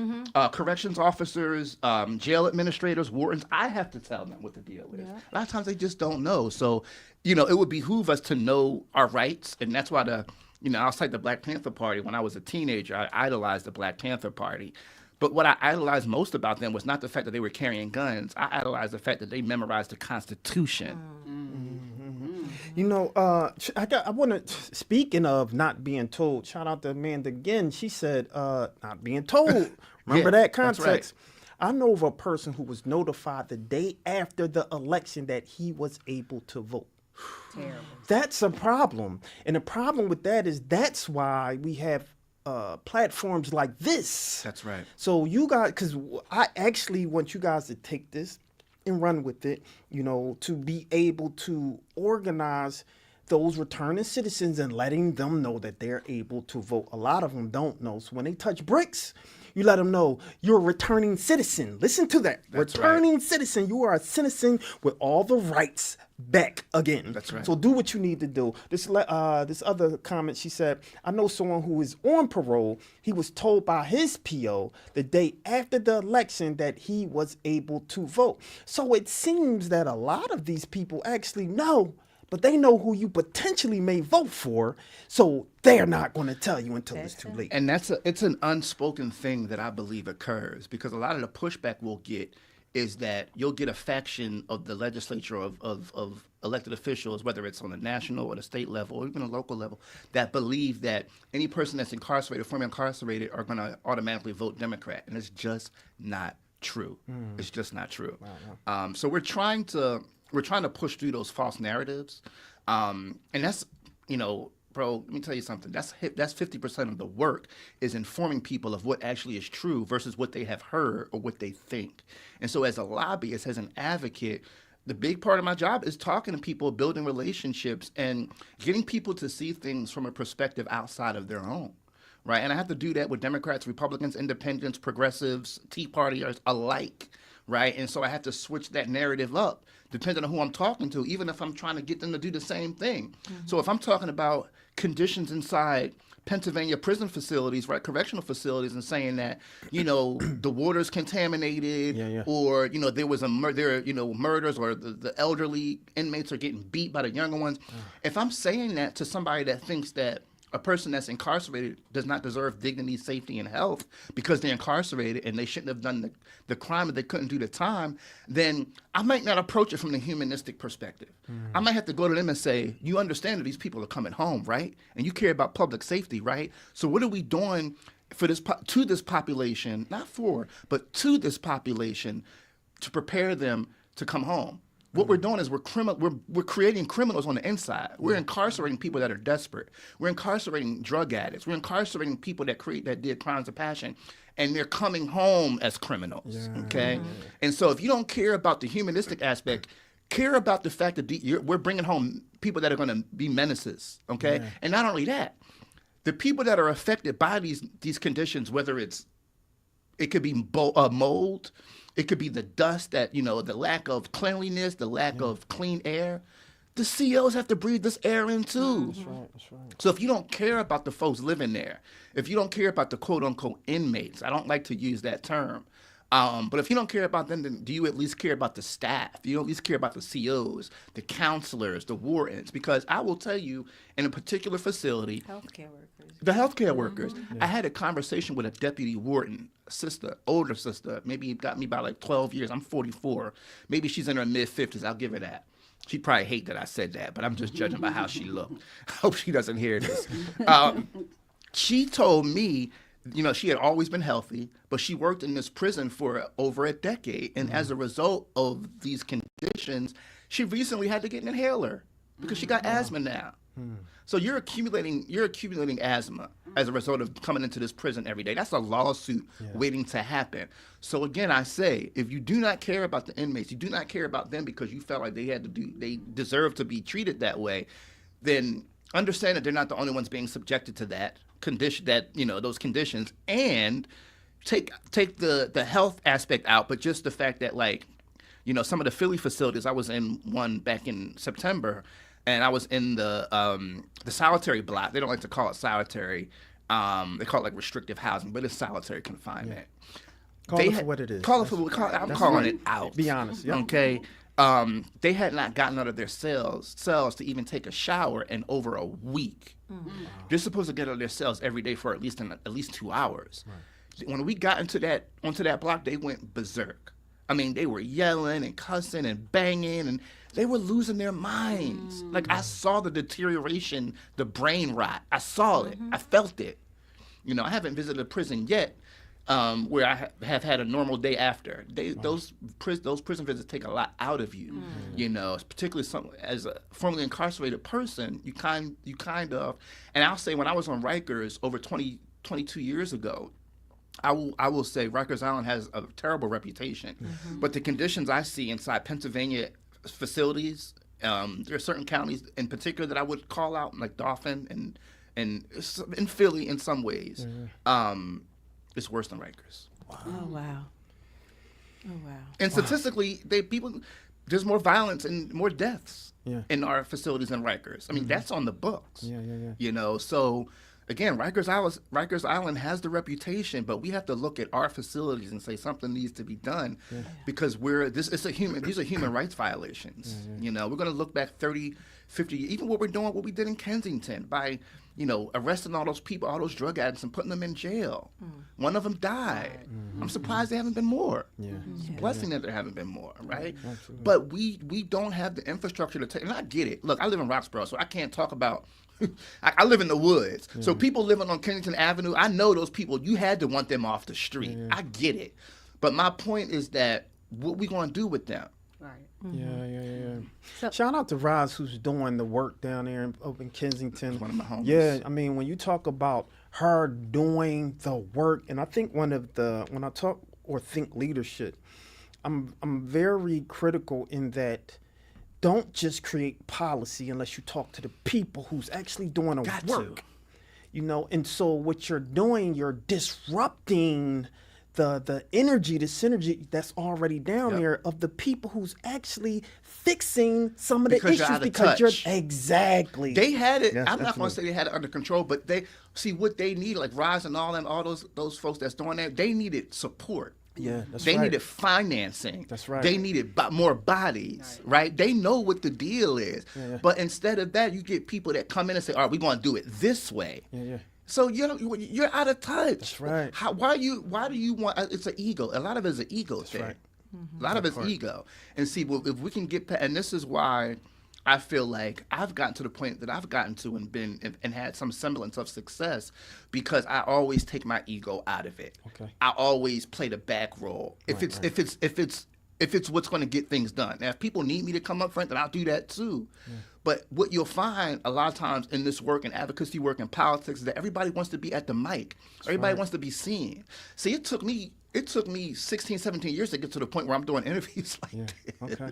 corrections officers, jail administrators, wardens, I have to tell them what the deal is. Yeah. A lot of times they just don't know. So, it would behoove us to know our rights. And that's why I'll cite the Black Panther Party. When I was a teenager, I idolized the Black Panther Party. But what I idolized most about them was not the fact that they were carrying guns. I idolized the fact that they memorized the Constitution. I want to, speaking of not being told, shout out to Amanda again. She said, not being told. Remember that context? Right. I know of a person who was notified the day after the election that he was able to vote. Terrible. That's a problem. And the problem with that is that's why we have platforms like this. That's right. So you guys, because I actually want you guys to take this and run with it, to be able to organize those returning citizens and letting them know that they're able to vote. A lot of them don't know. So when they touch bricks, you let them know you're a returning citizen. Listen to that. That's returning right. citizen. You are a citizen with all the rights back again. That's right. So do what you need to do. This other comment, she said, I know someone who is on parole. He was told by his PO the day after the election that he was able to vote. So it seems that a lot of these people actually know, but they know who you potentially may vote for, so they're not going to tell you until it's too late. And it's an unspoken thing that I believe occurs, because a lot of the pushback we'll get is that you'll get a faction of the legislature of elected officials, whether it's on the national or the state level or even a local level, that believe that any person that's incarcerated, formerly incarcerated, are going to automatically vote Democrat. And it's just not true. It's just not true. Wow. So we're trying to push through those false narratives. And that's, bro, let me tell you something. That's 50% of the work, is informing people of what actually is true versus what they have heard or what they think. And so as a lobbyist, as an advocate, the big part of my job is talking to people, building relationships, and getting people to see things from a perspective outside of their own. Right. And I have to do that with Democrats, Republicans, independents, progressives, Tea Partiers alike. right? And so I have to switch that narrative up depending on who I'm talking to, even if I'm trying to get them to do the same thing. So if I'm talking about conditions inside Pennsylvania prison facilities, right, correctional facilities, and saying that, the water's contaminated, or, there was murders, or the elderly inmates are getting beat by the younger ones. If I'm saying that to somebody that thinks that a person that's incarcerated does not deserve dignity, safety, and health because they're incarcerated and they shouldn't have done the crime and they couldn't do the time, then I might not approach it from the humanistic perspective. I might have to go to them and say, you understand that these people are coming home, right? And you care about public safety, right? So what are we doing for to this population, not for, but to this population to prepare them to come home? What we're doing is we're creating criminals on the inside. We're incarcerating people that are desperate. We're incarcerating drug addicts. We're incarcerating people that did crimes of passion, and they're coming home as criminals. Okay, and so if you don't care about the humanistic aspect, care about the fact that we're bringing home people that are going to be menaces. Okay, and not only that, the people that are affected by these conditions, whether it could be mold. It could be the dust that, the lack of cleanliness, the lack of clean air. The COs have to breathe this air in too. That's right. So if you don't care about the folks living there, if you don't care about the quote unquote inmates, I don't like to use that term, but if you don't care about them, then do you at least care about the staff? Do you at least care about the COs, the counselors, the wardens? Because I will tell you, in a particular facility, the healthcare workers. I had a conversation with a deputy warden, older sister, maybe got me by like 12 years. I'm 44. Maybe she's in her mid-50s. I'll give her that. She'd probably hate that I said that, but I'm just judging by how she looked. I hope she doesn't hear this. She told me, she had always been healthy, but she worked in this prison for over a decade. And as a result of these conditions, she recently had to get an inhaler because she got asthma now. So you're accumulating asthma as a result of coming into this prison every day. That's a lawsuit waiting to happen. So again, I say, if you do not care about the inmates, you do not care about them because you felt like they deserve to be treated that way, then understand that they're not the only ones being subjected to that condition, those conditions, and take the health aspect out, but just the fact that some of the Philly facilities, I was in one back in September. And I was in the solitary block. They don't like to call it solitary. They call it restrictive housing, but it's solitary confinement. Call it for what it is. I'm calling it out. Be honest. Yep. Okay. They had not gotten out of their cells to even take a shower in over a week. They're supposed to get out of their cells every day for at least 2 hours. Right. When we got onto that block, they went berserk. I mean, they were yelling and cussing and banging, and they were losing their minds. I saw the deterioration, the brain rot. I saw it. I felt it. I haven't visited a prison yet where I have had a normal day after. Those prison visits take a lot out of you. Particularly as a formerly incarcerated person, you kind of, and I'll say when I was on Rikers over 22 years ago, I will say Rikers Island has a terrible reputation, but the conditions I see inside Pennsylvania facilities, there are certain counties in particular that I would call out, like Dauphin and in Philly in some ways. It's worse than Rikers. Wow. Oh wow. And statistically, there's more violence and more deaths in our facilities than Rikers. I mean, that's on the books. So. Again, Rikers Island has the reputation, but we have to look at our facilities and say something needs to be done because these are human rights violations. We're going to look back 30, 50, even what we did in Kensington by, arresting all those people, all those drug addicts and putting them in jail. One of them died. I'm surprised there haven't been more. It's a blessing that there haven't been more, right? But we don't have the infrastructure to take, and I get it. Look, I live in Roxborough, so I can't talk about I live in the woods. So people living on Kensington Avenue, I know those people, you had to want them off the street. I get it. But my point is that what we going to do with them? Right. So, shout out to Roz, who's doing the work down there up in Kensington. One of my homies. Yeah, I mean, when you talk about her doing the work, and I think when I talk or think leadership, I'm very critical in that. Don't just create policy unless you talk to the people who's actually doing the work. And so what you're doing, you're disrupting the energy, the synergy that's already down Yep. there of the people who's actually fixing some of the Because you're issues out of because touch. you're exactly. They had it. Yes, I'm not going to absolutely. say they had it under control, but they see what they need, like Rise and all them, all those folks that's doing that. They needed support. Yeah, that's They right. needed financing. That's right. They needed more bodies, right? They know what the deal is. Yeah. But instead of that, you get people that come in and say, "All right, we're going to do it this way." Yeah. So you're out of touch. That's right. Why do you want? It's an ego. A lot of it is an ego thing. right. A lot of it's ego. And see, well, if we can get, and this is why I feel like I've gotten to the point that I've gotten to and had some semblance of success because I always take my ego out of it. Okay. I always play the back role. If it's what's going to get things done. Now, if people need me to come up front, then I'll do that too. But what you'll find a lot of times in this work, in advocacy work, in politics, is that everybody wants to be at the mic. Everybody wants to be seen. See, it took me 16, 17 years to get to the point where I'm doing interviews like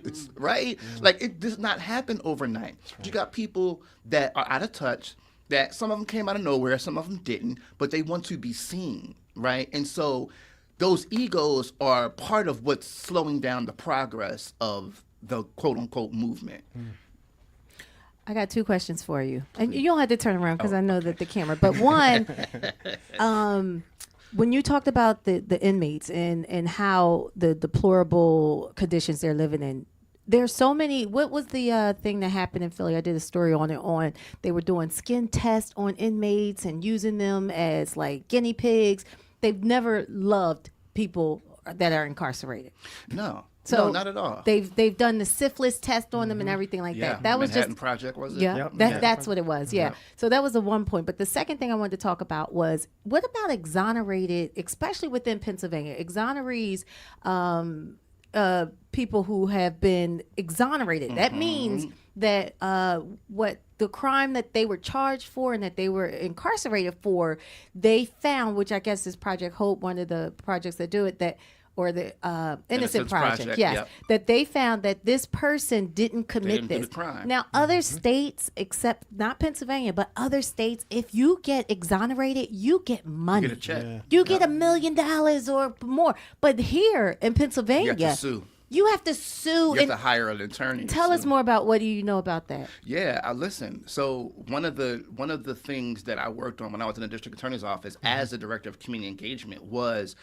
this, right? Like, it does not happen overnight. You got people that are out of touch, that some of them came out of nowhere, some of them didn't, but they want to be seen, right? And so those egos are part of what's slowing down the progress of the quote-unquote movement. I got 2 questions for you, and you don't have to turn around because I know that the camera. But one, when you talked about the inmates and how the deplorable conditions they're living in, there's so many. What was the thing that happened in Philly? I did a story on it. They were doing skin tests on inmates and using them as like guinea pigs. They've never loved people that are incarcerated. No, So not at all. They've done the syphilis test on them and everything like Yeah, that. That was Manhattan just Project, was it? yeah. Yep. That's what it was. Yeah. So that was the one point. But the second thing I wanted to talk about was what about exonerated, especially within Pennsylvania, exonerees, people who have been exonerated. That means that what the crime that they were charged for and that they were incarcerated for, they found, which I guess is Project Hope, one of the projects that do it, that or the Innocent Project, yes, yep. that they found that this person didn't commit didn't do this the crime. Now, other states, except not Pennsylvania, but other states, if you get exonerated, you get money. Get a check. You get $1 million or more. But here in Pennsylvania, You have to sue. you have to sue. You have And to hire an attorney. to tell us sue. more about what do you know about that? Yeah, listen. So one of the things that I worked on when I was in the district attorney's office as the director of community engagement was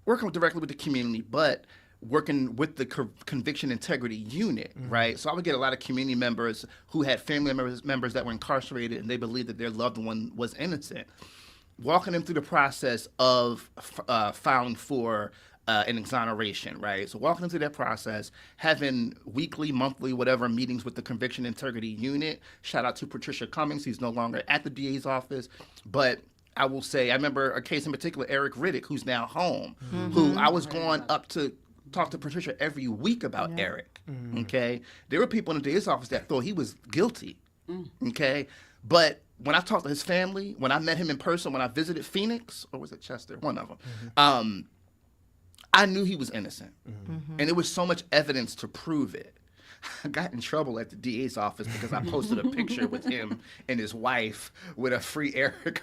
working directly with the community, but working with the conviction integrity unit, right? So I would get a lot of community members who had family members that were incarcerated and they believed that their loved one was innocent. Walking them through the process of filing for an exoneration, right? So walking them through that process, having weekly, monthly, whatever meetings with the conviction integrity unit. Shout out to Patricia Cummings. He's no longer at the DA's office, but I will say, I remember a case in particular, Eric Riddick, who's now home, who I was going up to talk to Patricia every week about Eric, okay? There were people in the DA's office that thought he was guilty, okay? But when I talked to his family, when I met him in person, when I visited Phoenix, or was it Chester? One of them. I knew he was innocent. And there was so much evidence to prove it. I got in trouble at the DA's office because I posted a picture with him and his wife with a free Eric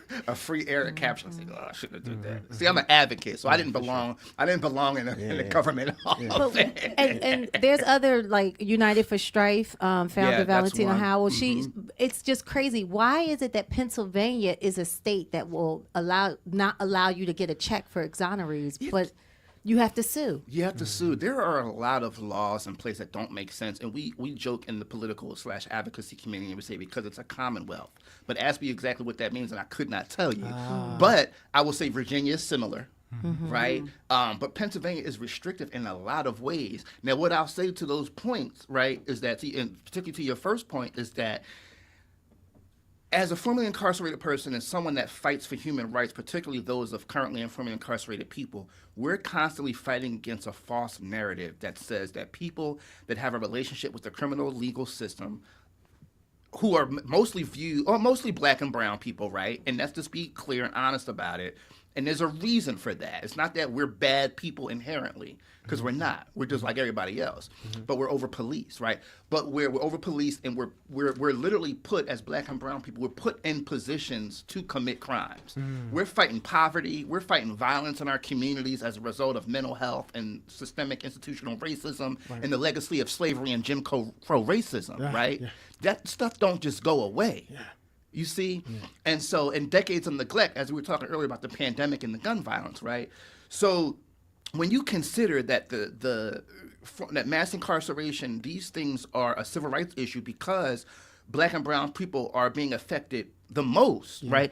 caption. I was like, oh, I shouldn't have did that. See, I'm an advocate, so I didn't belong. I didn't belong in the government office. And there's other like United for Strife, founder that's Valentina one. Howell. It's just crazy. Why is it that Pennsylvania is a state that will not allow you to get a check for exonerees, but you have to sue? You have to sue. There are a lot of laws in place that don't make sense. And we joke in the political / advocacy community and we say because it's a commonwealth. But ask me exactly what that means and I could not tell you. But I will say Virginia is similar. Right? But Pennsylvania is restrictive in a lot of ways. Now, what I'll say to those points, right, is that, and particularly to your first point, is that as a formerly incarcerated person and someone that fights for human rights, particularly those of currently and formerly incarcerated people, we're constantly fighting against a false narrative that says that people that have a relationship with the criminal legal system who are mostly black and brown people, right? And let's just be clear and honest about it. And there's a reason for that. It's not that we're bad people inherently, because we're not. We're just like everybody else. But we're over-policed, right? But we're over-policed, and we're literally put, as black and brown people, we're put in positions to commit crimes. We're fighting poverty. We're fighting violence in our communities as a result of mental health and systemic institutional racism and the legacy of slavery and Jim Crow racism, right? Yeah. That stuff don't just go away. Yeah. You see? And so, in decades of neglect, as we were talking earlier about the pandemic and the gun violence, right? So, when you consider that that mass incarceration, these things are a civil rights issue because black and brown people are being affected the most, right?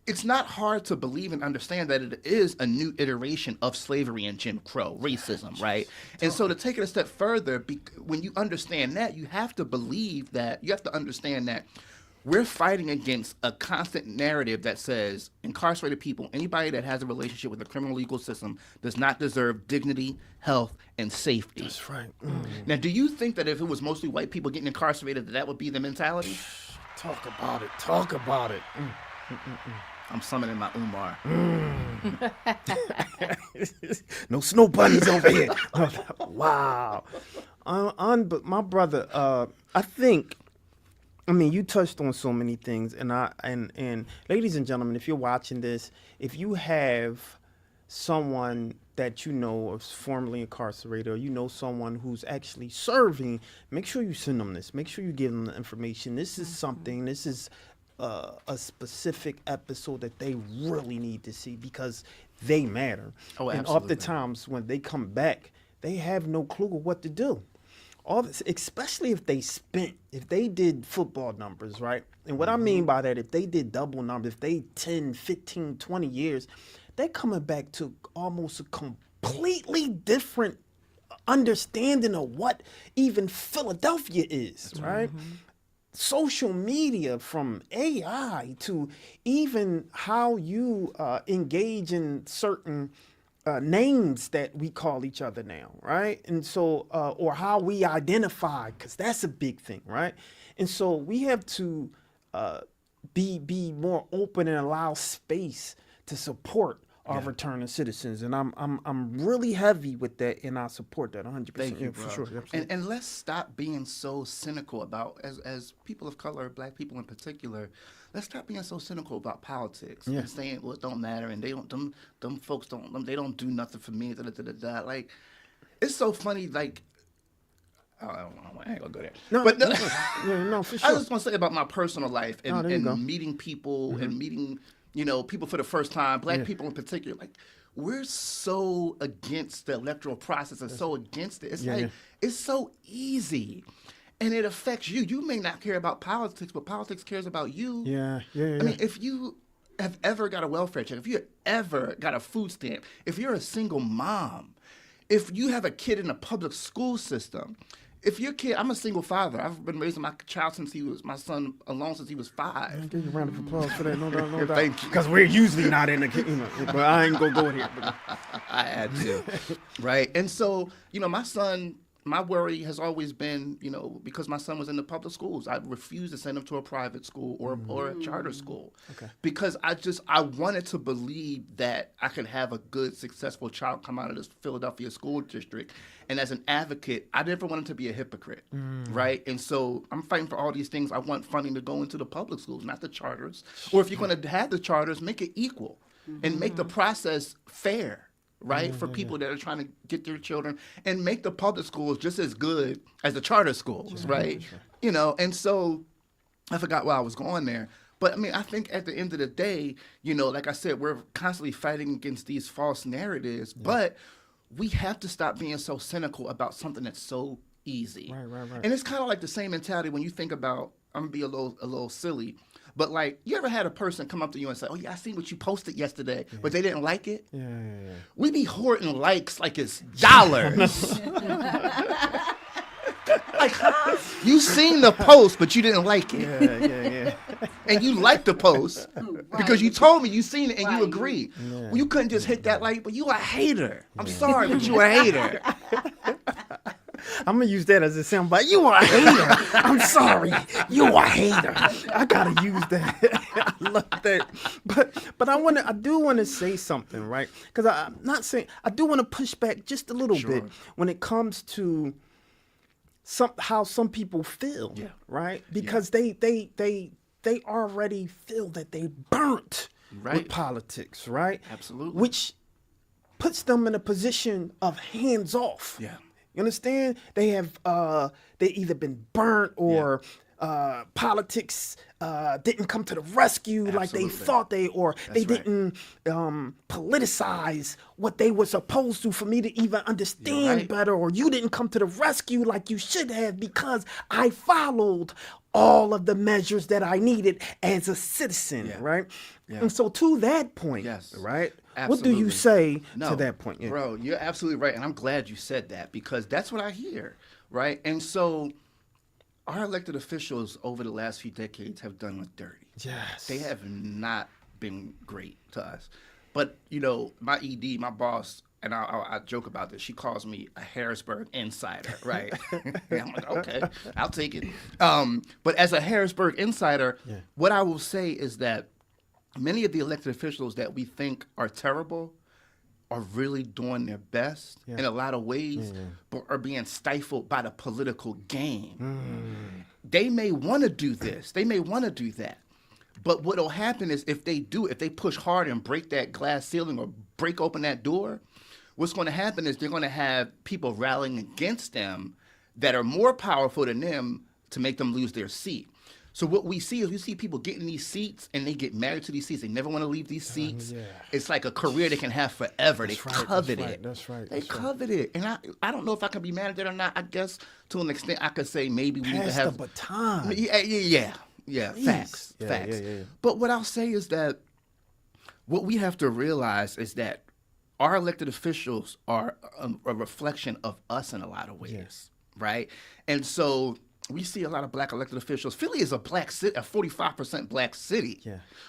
It's not hard to believe and understand that it is a new iteration of slavery and Jim Crow racism, right? And so to take it a step further, when you understand that, you have to believe that, you have to understand that we're fighting against a constant narrative that says incarcerated people, anybody that has a relationship with the criminal legal system, does not deserve dignity, health, and safety. That's right. Now, do you think that if it was mostly white people getting incarcerated, that would be the mentality? Talk about it. Talk about it. I'm summoning my Umar. No snow bunnies over here. Wow. But my brother, I think, I mean, you touched on so many things, and ladies and gentlemen, if you're watching this, if you have someone that you know is formerly incarcerated, or you know someone who's actually serving, make sure you send them this. Make sure you give them the information. This is something. This is a specific episode that they really need to see because they matter. Oh, and absolutely. oftentimes when they come back, they have no clue of what to do. All this, especially if they did football numbers, right? And what I mean by that, if they did double numbers, if they 10, 15, 20 years, they're coming back to almost a completely different understanding of what even Philadelphia is, right? Social media, from AI to even how you engage in certain names that we call each other now, right? And so, or how we identify, because that's a big thing, right? And so we have to be more open and allow space to support our returning citizens, and I'm really heavy with that, and I support that 100%. Thank you, for bro. sure. Absolutely. And let's stop being so cynical about, as people of color, black people in particular, let's stop being so cynical about politics and saying, well, it don't matter, and they don't, them folks don't, they don't do nothing for me. Like, it's so funny. Like, I ain't gonna go there. No, but no, for sure. I just want to say about my personal life and, there you go. meeting people and meeting, people for the first time, black people in particular. Like, we're so against the electoral process and so against it. It's it's so easy. And it affects you. You may not care about politics, but politics cares about you. Yeah. I mean, if you have ever got a welfare check, if you ever got a food stamp, if you're a single mom, if you have a kid in a public school system, if your kid, I'm a single father. I've been raising my child my son alone since he was 5. I'll give you a round of applause for that. No doubt. Thank you. Because we're usually not in the, but I ain't gonna go here. I had to, right? And so, my son, my worry has always been, because my son was in the public schools, I refused to send him to a private school or a charter school. Okay. Because I wanted to believe that I could have a good, successful child come out of this Philadelphia school district. And as an advocate, I never wanted to be a hypocrite, right? And so I'm fighting for all these things. I want funding to go into the public schools, not the charters. Or if you're going to have the charters, make it equal and make the process fair. Right, for people that are trying to get their children, and make the public schools just as good as the charter schools, right? And so I forgot why I was going there. But I mean, I think at the end of the day, like I said, we're constantly fighting against these false narratives, but we have to stop being so cynical about something that's so easy. Right. And it's kind of like the same mentality when you think about, I'm gonna be a little silly, but like, you ever had a person come up to you and say, "Oh yeah, I seen what you posted yesterday," but they didn't like it? Yeah. We be hoarding likes like it's dollars. Like, you seen the post, but you didn't like it. Yeah. And you liked the post because you told me you seen it and you agreed. Yeah. Well, you couldn't just hit that like, but you a hater. I'm sorry, but you a hater. I'm gonna use that as a soundbite. You are a hater. I'm sorry. You are a hater. I gotta use that. I love that. But I do want to say something, right? Because I'm not saying I do want to push back just a little bit when it comes to how some people feel, right? Because they already feel that they burnt with politics, right? Absolutely. Which puts them in a position of hands off. Yeah. You understand? They have they either been burnt or politics didn't come to the rescue like they thought they didn't politicize what they were supposed to for me to even understand better, or you didn't come to the rescue like you should have because I followed all of the measures that I needed as a citizen, right? Yeah. And so to that point, right? Absolutely. What do you say to that point? Yeah. Bro, you're absolutely right. And I'm glad you said that because that's what I hear, right? And so our elected officials over the last few decades have done us dirty. Yes. They have not been great to us. But, you know, my ED, my boss, and I joke about this. She calls me a Harrisburg insider, right? I'm like, okay, I'll take it. But as a Harrisburg insider, what I will say is that many of the elected officials that we think are terrible are really doing their best in a lot of ways, but are being stifled by the political game. They may want to do this. They may want to do that. But what will happen is if they push hard and break that glass ceiling or break open that door, what's going to happen is they're going to have people rallying against them that are more powerful than them to make them lose their seat. So what we see is we see people getting these seats and they get married to these seats. They never want to leave these seats. It's like a career they can have forever. They covet it. That's right. They covet it. And I don't know if I can be mad at that or not. I guess to an extent I could say maybe we need to have the baton. Yeah. Facts. But what I'll say is that what we have to realize is that our elected officials are a reflection of us in a lot of ways, right? And so we see a lot of black elected officials. Philly is a black city, a 45% black city,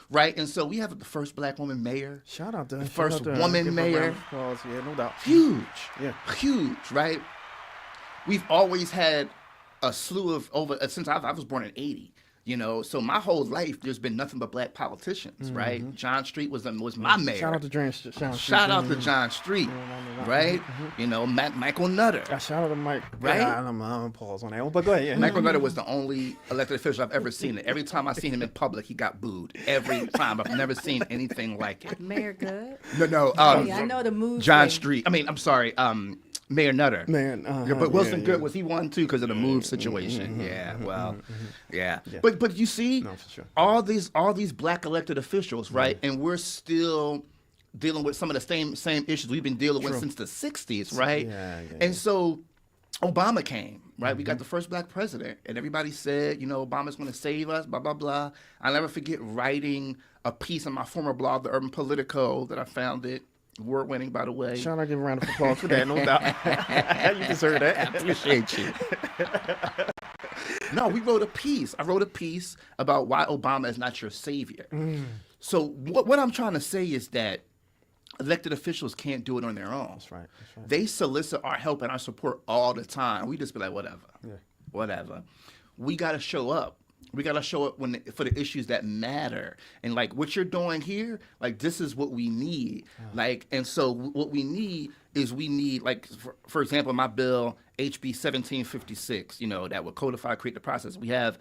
right? And so we have the first black woman mayor. Shout out to the first woman mayor. Yeah, no doubt. Huge, right? We've always had a slew of since I was born in '80. You know, so my whole life there's been nothing but black politicians, right? John Street was my mayor. Shout out to John Street. Shout out to John Street, right? You know, Michael Nutter. Shout out to Mike. Right? I'm gonna pause on that one, but go ahead. Michael Nutter was the only elected official I've ever seen. Every time I seen him in public, he got booed. Every time. I've never seen anything like it. Mayor Good. No. I know the mood. John Street. I mean, I'm sorry. Mayor Nutter. But Wilson Good, was he one too because of the move situation? But you see, all these black elected officials, right? And we're still dealing with some of the same issues we've been dealing with since the 60s, right? And so Obama came, right? We got the first black president, and everybody said, you know, Obama's going to save us, blah, blah, blah. I'll never forget writing a piece on my former blog, the Urban Politico, that I founded. Award-winning, by the way. Sean, I'll give a round of applause for that, no doubt. You deserve that. I appreciate you. No, we wrote a piece. I wrote a piece about why Obama is not your savior. So what I'm trying to say is that elected officials can't do it on their own. That's right. They solicit our help and our support all the time. We just be like, whatever. We got to show up. We got to show up for the issues that matter. And like what you're doing here, like this is what we need. Like, and so what we need is like, for example, my bill, HB 1756, you know, that would codify, create the process. We have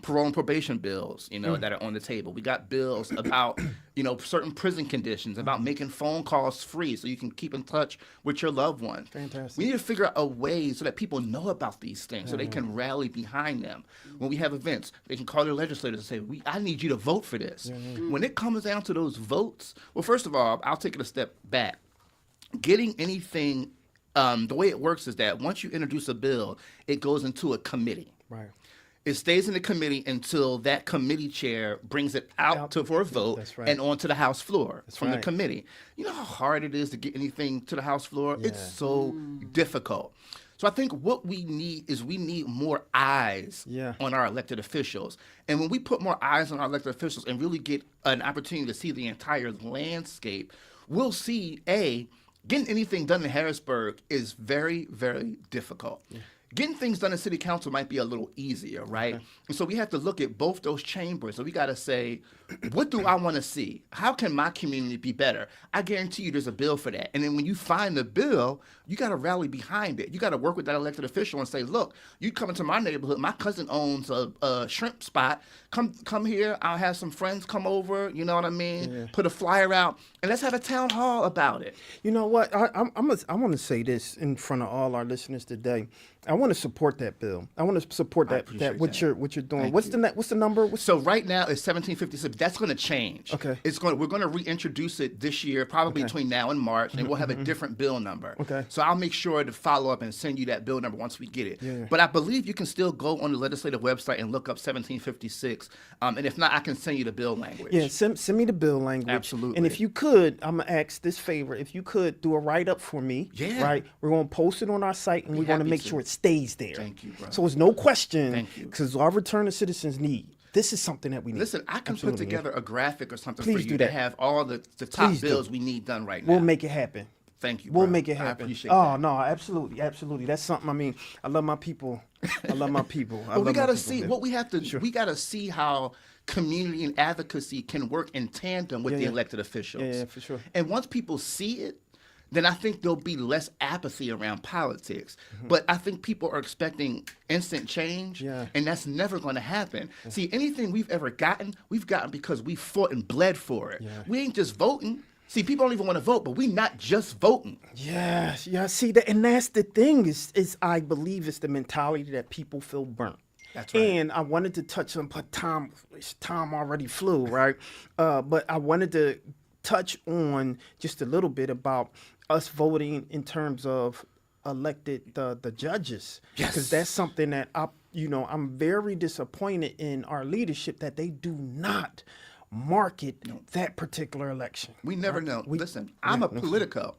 parole and probation bills, you know, that are on the table. We got bills about, you know, certain prison conditions, about making phone calls free so you can keep in touch with your loved ones. Fantastic. We need to figure out a way so that people know about these things, so they can rally behind them. When we have events, they can call their legislators and say, I need you to vote for this. When it comes down to those votes, well, first of all, I'll take it a step back. Getting anything, the way it works is that once you introduce a bill, it goes into a committee. Right. It stays in the committee until that committee chair brings it out for a vote and onto the House floor from the committee. You know how hard it is to get anything to the House floor? Yeah. It's so difficult. So I think what we need is more eyes on our elected officials. And when we put more eyes on our elected officials and really get an opportunity to see the entire landscape, we'll see, getting anything done in Harrisburg is very, very difficult. Getting things done in city council might be a little easier, right? And so we have to look at both those chambers. So we got to say, what do I want to see? How can my community be better? I guarantee you there's a bill for that. And then when you find the bill, you got to rally behind it. You got to work with that elected official and say, look, you come into my neighborhood. My cousin owns a shrimp spot. Come here. I'll have some friends come over. You know what I mean? Yeah. Put a flyer out and let's have a town hall about it. You know what? I want to say this in front of all our listeners today. I want to support that bill. I want to support that what you're doing. What's the number? So right now it's 1756. That's going to change. Okay. We're going to reintroduce it this year, probably between now and March, and we'll have a different bill number. Okay. So I'll make sure to follow up and send you that bill number once we get it. Yeah. But I believe you can still go on the legislative website and look up 1756. And if not, I can send you the bill language. Yeah, send me the bill language. Absolutely. And if you could, I'm gonna ask this favor. If you could do a write up for me. Yeah. Right. We're gonna post it on our site, and we're gonna make sure it stays there. Thank you, bro. So it's no question. Thank you. Because our return to citizens need. This is something that we need. Listen, I can put together a graphic or something Please for you do to that. have all the top Please do. bills we need done right now. We'll make it happen. Thank you, We'll bro. make it happen. I appreciate Oh, that. no, absolutely. That's something. I mean, I love my people. I love my people. But we gotta see what we have to. We gotta see how community and advocacy can work in tandem with the elected officials. Yeah, for sure. And once people see it, then I think there'll be less apathy around politics. But I think people are expecting instant change, and that's never going to happen. See, anything we've ever gotten, we've gotten because we fought and bled for it. We ain't just voting. See, people don't even want to vote, but we not just voting. Yeah. See that, and that's the thing. Is I believe it's the mentality that people feel burnt. That's right. And I wanted to touch on, but Tom already flew, right? But I wanted to touch on just a little bit about us voting in terms of elected the judges. Yes. Because that's something that I'm very disappointed in our leadership that they do not market that particular election. We never know. Listen, I'm a Politico.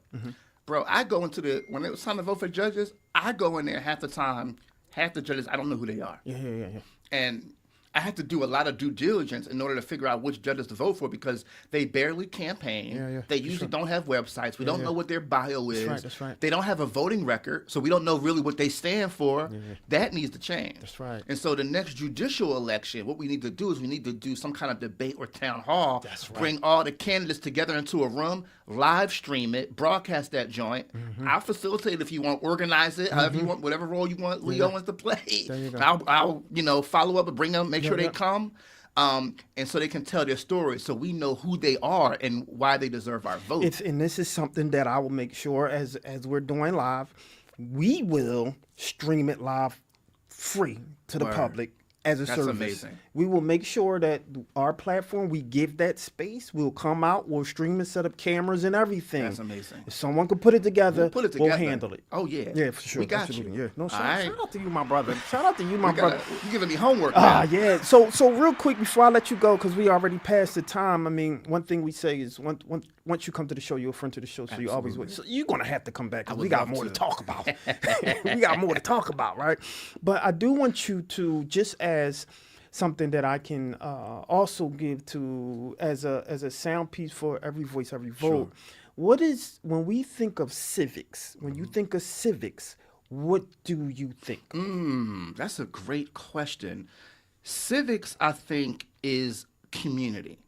Bro, I go when it was time to vote for judges, I go in there half the time, half the judges, I don't know who they are. Yeah. And I had to do a lot of due diligence in order to figure out which judges to vote for because they barely campaign. They usually don't have websites. We don't know what their bio is. That's right. They don't have a voting record, so we don't know really what they stand for. That needs to change. That's right. And so the next judicial election, what we need to do is we need to do some kind of debate or town hall. That's right. Bring all the candidates together into a room, live stream it, broadcast that joint. I'll facilitate it if you want, organize it, however you want, whatever role you want Leo wants to play. There you go. I'll follow up and bring them, make sure they come, and so they can tell their story, so we know who they are and why they deserve our vote. And this is something that I will make sure as we're doing live, we will stream it live free to the public as a service. Amazing. We will make sure that our platform, we give that space. We'll come out, we'll stream it, set up cameras and everything. That's amazing. If someone can put it together, we'll handle it. Oh, yeah. Yeah, for sure. We got Absolutely. you. Yeah. No, shout right. out to you, my brother. Shout out to you, my brother. You're giving me homework now. Yeah. So real quick before I let you go, because we already passed the time. I mean, one thing we say is once you come to the show, you're a friend to the show, so you always would. So you're gonna have to come back because we got more to talk about. We got more to talk about, right? But I do want you to, just as something that I can also give to as a sound piece for every voice, every vote. What is, when we think of civics, when you think of civics, what do you think? That's a great question. Civics, I think, is community.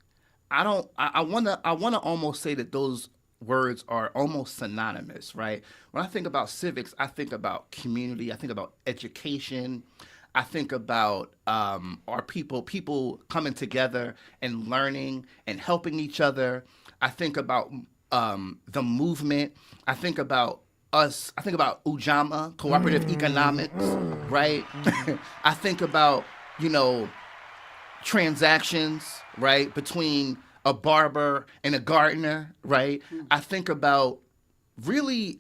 I want to almost say that those words are almost synonymous, right? When I think about civics, I think about community. I think about education. I think about our people coming together and learning and helping each other. I think about the movement. I think about us. I think about Ujamaa, cooperative economics, right? I think about, transactions, right, between a barber and a gardener, right? I think about really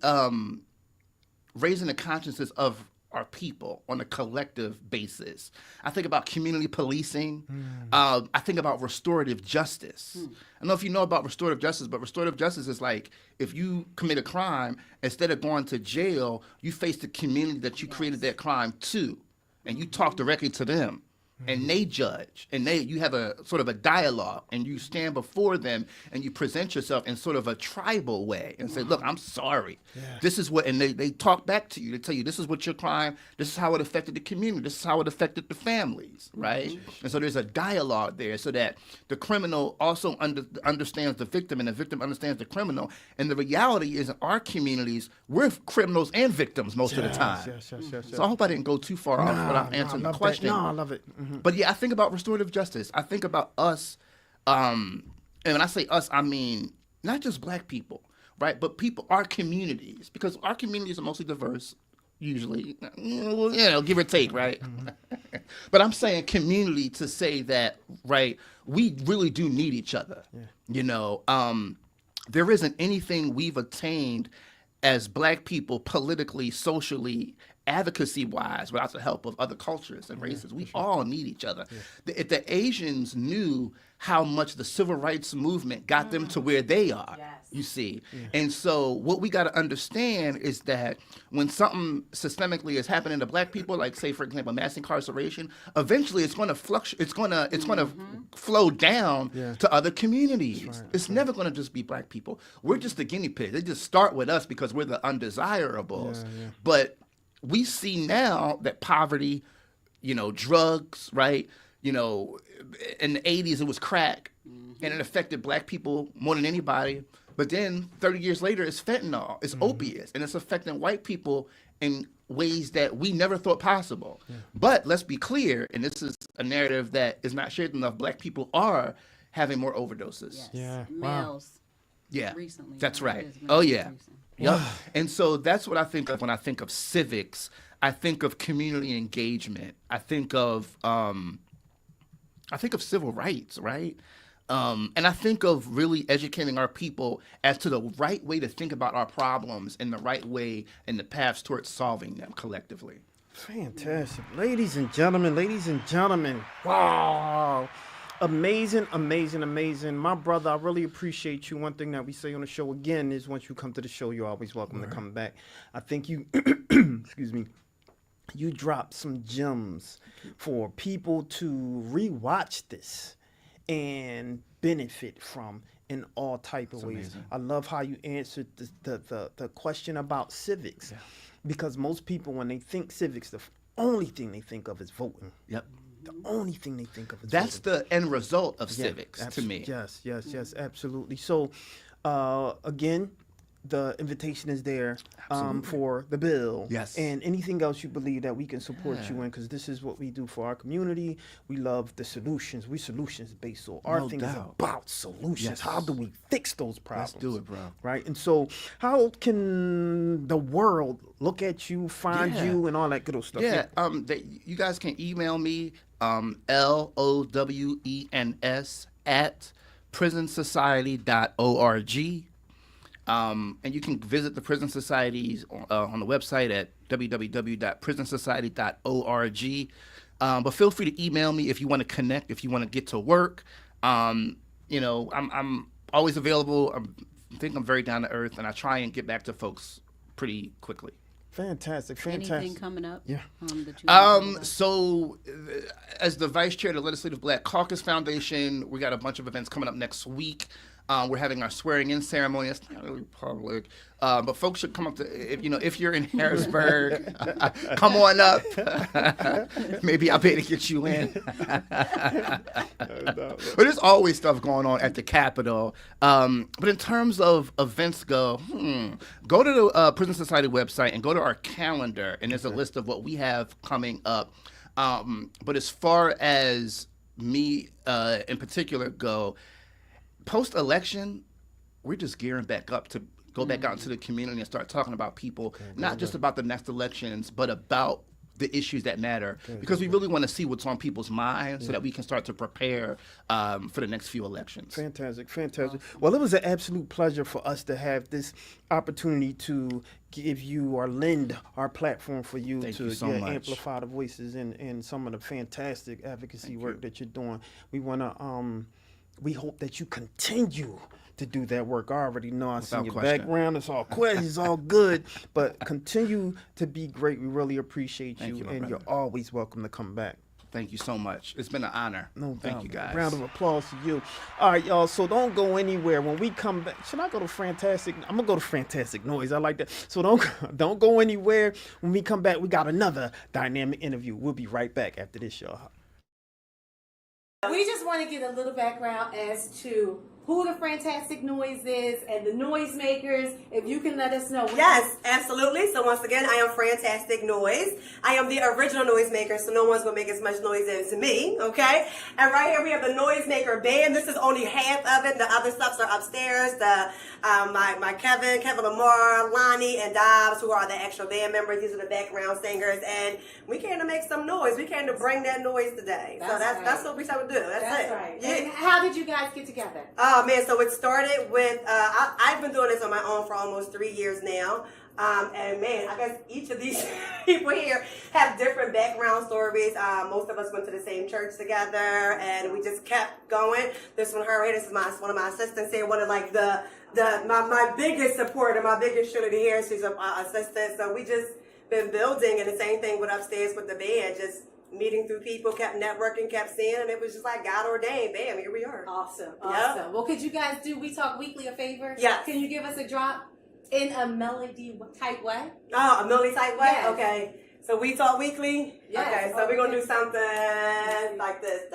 raising the consciousness of our people on a collective basis. I think about community policing. I think about restorative justice. I don't know if you know about restorative justice, but restorative justice is like if you commit a crime, instead of going to jail, you face the community that you created that crime to, and you talk directly to them. and they judge, and you have a sort of a dialogue, and you stand before them and you present yourself in sort of a tribal way and say, look, I'm sorry. This is what, and they talk back to you. They tell you, this is what your crime, this is how it affected the community, this is how it affected the families, right? And so there's a dialogue there so that the criminal also understands the victim and the victim understands the criminal. And the reality is in our communities, we're criminals and victims most of the time. Yes. So I hope I didn't go too far off without answering the question. No, I love it. But yeah, I think about restorative justice. I think about us, and when I say us, I mean not just black people, right? But people, our communities, because our communities are mostly diverse, usually, give or take, right? But I'm saying community to say that, right, we really do need each other. There isn't anything we've attained as black people politically, socially, advocacy-wise, without the help of other cultures and races. We all need each other. If the Asians knew how much the civil rights movement got them to where they are, you see. And so what we got to understand is that when something systemically is happening to black people, like say, for example, mass incarceration, eventually it's going to fluctuate. It's going to flow down to other communities. It's never going to just be black people. We're just the guinea pigs. They just start with us because we're the undesirables. But we see now that poverty, drugs, right? In the 80s, it was crack, and it affected black people more than anybody. But then 30 years later, it's fentanyl, it's opiates, and it's affecting white people in ways that we never thought possible. But let's be clear, and this is a narrative that is not shared enough, black people are having more overdoses. Males. Yeah, Recently. that's right. Males Oh, yeah. recently. Yep. And so that's what I think of when I think of civics. I think of community engagement. I think of civil rights, right? And I think of really educating our people as to the right way to think about our problems and the right way and the paths towards solving them collectively. Fantastic. Ladies and gentlemen. Wow. Amazing. My brother, I really appreciate you. One thing that we say on the show again is once you come to the show, you're always welcome to come back. I think you, excuse me, you dropped some gems for people to rewatch this and benefit from in all type of ways. Amazing. I love how you answered the question about civics, because most people, when they think civics, the only thing they think of is voting. Yep. The only thing they think of is That's voting. the end result of civics to me. Yes, absolutely. So, again, the invitation is there for the bill. Yes. And anything else you believe that we can support you in, because this is what we do for our community. We love the solutions. We solutions based. So our thing is about solutions. Yes. How do we fix those problems? Let's do it, bro. Right? And so how can the world look at you, find you, and all that good old stuff? Yeah, you guys can email me, LOWENS at prisonsociety.org. And you can visit the Prison Societies on the website at www.prisonsociety.org. But feel free to email me if you want to connect, if you want to get to work. I'm always available. I think I'm very down to earth, and I try and get back to folks pretty quickly. Fantastic. Anything coming up? Yeah. That you want to So, as the vice chair of the Legislative Black Caucus Foundation, we got a bunch of events coming up next week. We're having our swearing-in ceremony. It's not really public, but folks should come up to if you're in Harrisburg, come on up. Maybe I'll be able to get you in. But there's always stuff going on at the Capitol. But in terms of events go to the Prison Society website and go to our calendar, and there's a list of what we have coming up. But as far as me in particular go, post-election, we're just gearing back up to go back out into the community and start talking about people, not just about the next elections, but about the issues that matter, because we really want to see what's on people's minds so that we can start to prepare for the next few elections. Fantastic. Well, it was an absolute pleasure for us to have this opportunity to give you or lend our platform for you Thank to you so much. amplify the voices and some of the fantastic advocacy work that you're doing. We want to, we hope that you continue to do that work. I already know I see your question. background. It's all questions, it's all good, but continue to be great. We really appreciate you, you, my and brother. you're always welcome to come back. Thank you so much. It's been an honor. No Thank doubt. you, guys. Round of applause to you. All right, y'all. So don't go anywhere. When we come back, should I go to Fantastic? I'm gonna go to Fantastic Noise. I like that. So don't go anywhere. When we come back, we got another dynamic interview. We'll be right back after this, y'all. We just want to get a little background as to who the Fantastic Noise is and the noisemakers. If you can let us know. Yes, absolutely. So once again, I am Fantastic Noise. I am the original noisemaker, so no one's going to make as much noise as me, okay? And right here we have the Noisemaker Band. This is only half of it. The other stuffs are upstairs. My Kevin Lamar, Lonnie, and Dobbs, who are the actual band members. These are the background singers. And we came to make some noise. We came to bring that noise today. That's what we said to do. That's it. Right. Yeah. And how did you guys get together? Oh man, so it started with, I've been doing this on my own for almost 3 years now. And man, I guess each of these people here have different background stories. Most of us went to the same church together and we just kept going. This one, this is one of my assistants here, one of like my biggest supporter, my biggest cheerleader here. She's an assistant. So we just been building, and the same thing with upstairs with the band, just meeting through people, kept networking, kept seeing, and it was just like God ordained. Bam, here we are. Awesome. Yep. Well, could you guys do We Talk Weekly a favor? Yes. Can you give us a drop in a melody type way? Oh, a melody type way? Yes. Okay. So We Talk Weekly? Yes. Okay, so we're going to do something like this.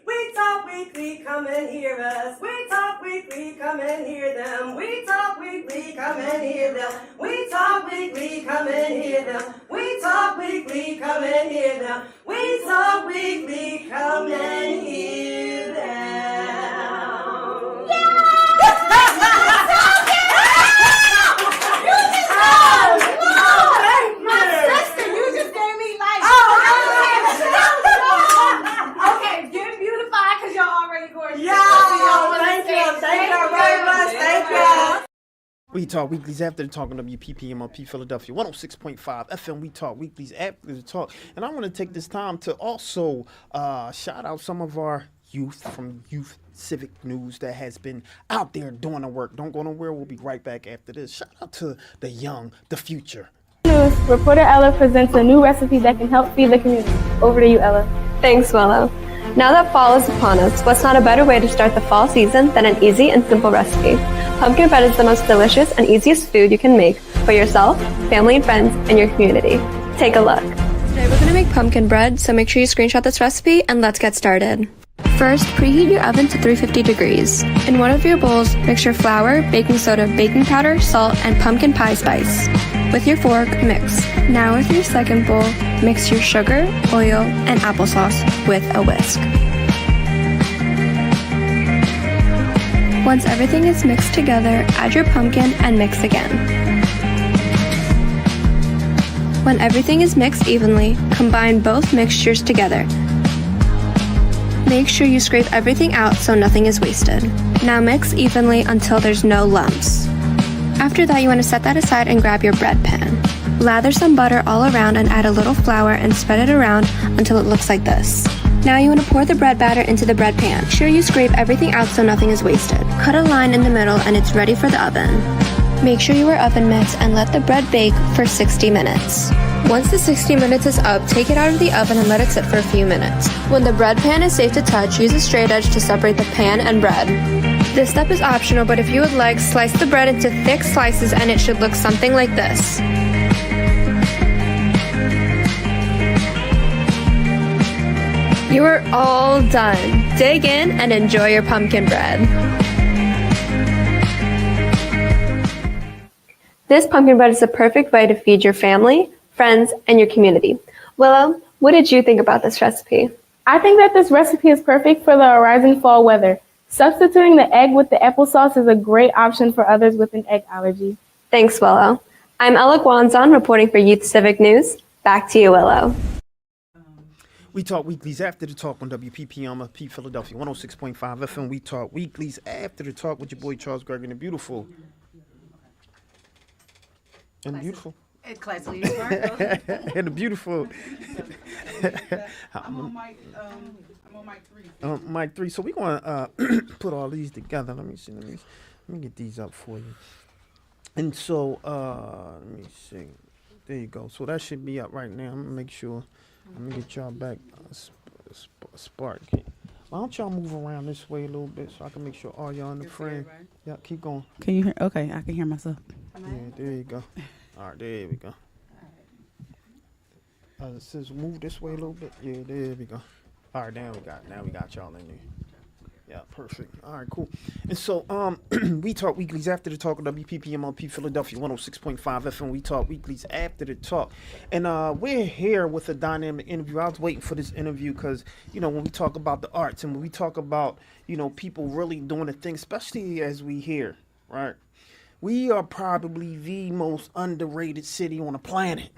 We Talk Weekly, come and hear us. We Talk Weekly, come and hear them. We Talk Weekly, come and hear them. We Talk Weekly, come and hear them. We Talk Weekly, come and hear them. We Talk Weekly, come and hear them. We Talk Weeklies after the talk on WPPMLP Philadelphia 106.5 FM. We Talk Weeklies after the talk. And I want to take this time to also shout out some of our youth from Youth Civic News that has been out there doing the work. Don't go nowhere. We'll be right back after this. Shout out to the young, the future. News, reporter Ella presents a new recipe that can help feed the community. Over to you, Ella. Thanks, Willow. Now that fall is upon us, what's not a better way to start the fall season than an easy and simple recipe? Pumpkin bread is the most delicious and easiest food you can make for yourself, family and friends, and your community. Take a look. Today we're going to make pumpkin bread, so make sure you screenshot this recipe and let's get started. First, preheat your oven to 350 degrees. In one of your bowls, mix your flour, baking soda, baking powder, salt, and pumpkin pie spice. With your fork, mix. Now with your second bowl, mix your sugar, oil, and applesauce with a whisk. Once everything is mixed together, add your pumpkin and mix again. When everything is mixed evenly, combine both mixtures together. Make sure you scrape everything out so nothing is wasted. Now mix evenly until there's no lumps. After that, you want to set that aside and grab your bread pan. Lather some butter all around and add a little flour and spread it around until it looks like this. Now you want to pour the bread batter into the bread pan. Make sure you scrape everything out so nothing is wasted. Cut a line in the middle and it's ready for the oven. Make sure you wear oven mitts and let the bread bake for 60 minutes. Once the 60 minutes is up, take it out of the oven and let it sit for a few minutes. When the bread pan is safe to touch, use a straight edge to separate the pan and bread. This step is optional, but if you would like, slice the bread into thick slices and it should look something like this. You are all done. Dig in and enjoy your pumpkin bread. This pumpkin bread is the perfect way to feed your family, friends, and your community. Willow, what did you think about this recipe? I think that this recipe is perfect for the rising fall weather. Substituting the egg with the applesauce is a great option for others with an egg allergy. Thanks, Willow. I'm Ella Guanzon reporting for Youth Civic News. Back to you, Willow. We Talk Weeklies after the talk on WPPMLP Philadelphia 106.5 FM. We Talk Weeklies after the talk with your boy Charles Gregory and the beautiful. And beautiful. Class And the beautiful. I'm on mic 3. Mic 3. So we're going to put all these together. Let me see. Let me get these up for you. And so, let me see. There you go. So that should be up right now. I'm going to make sure Let me get y'all back. Spark. Why don't y'all move around this way a little bit so I can make sure all y'all in the frame. Yeah, keep going. Can you hear? Okay, I can hear myself. Yeah, there you go. All right, there we go. Sis, move this way a little bit. Yeah, there we go. All right, now we got y'all in there. Yeah, perfect. All right, cool. And so, we talk weeklies after the talk of WPPMLP Philadelphia 106.5 FM. We talk weeklies after the talk. And we're here with a dynamic interview. I was waiting for this interview because, you know, when we talk about the arts and when we talk about, you know, people really doing the thing, especially as we hear, right? We are probably the most underrated city on the planet.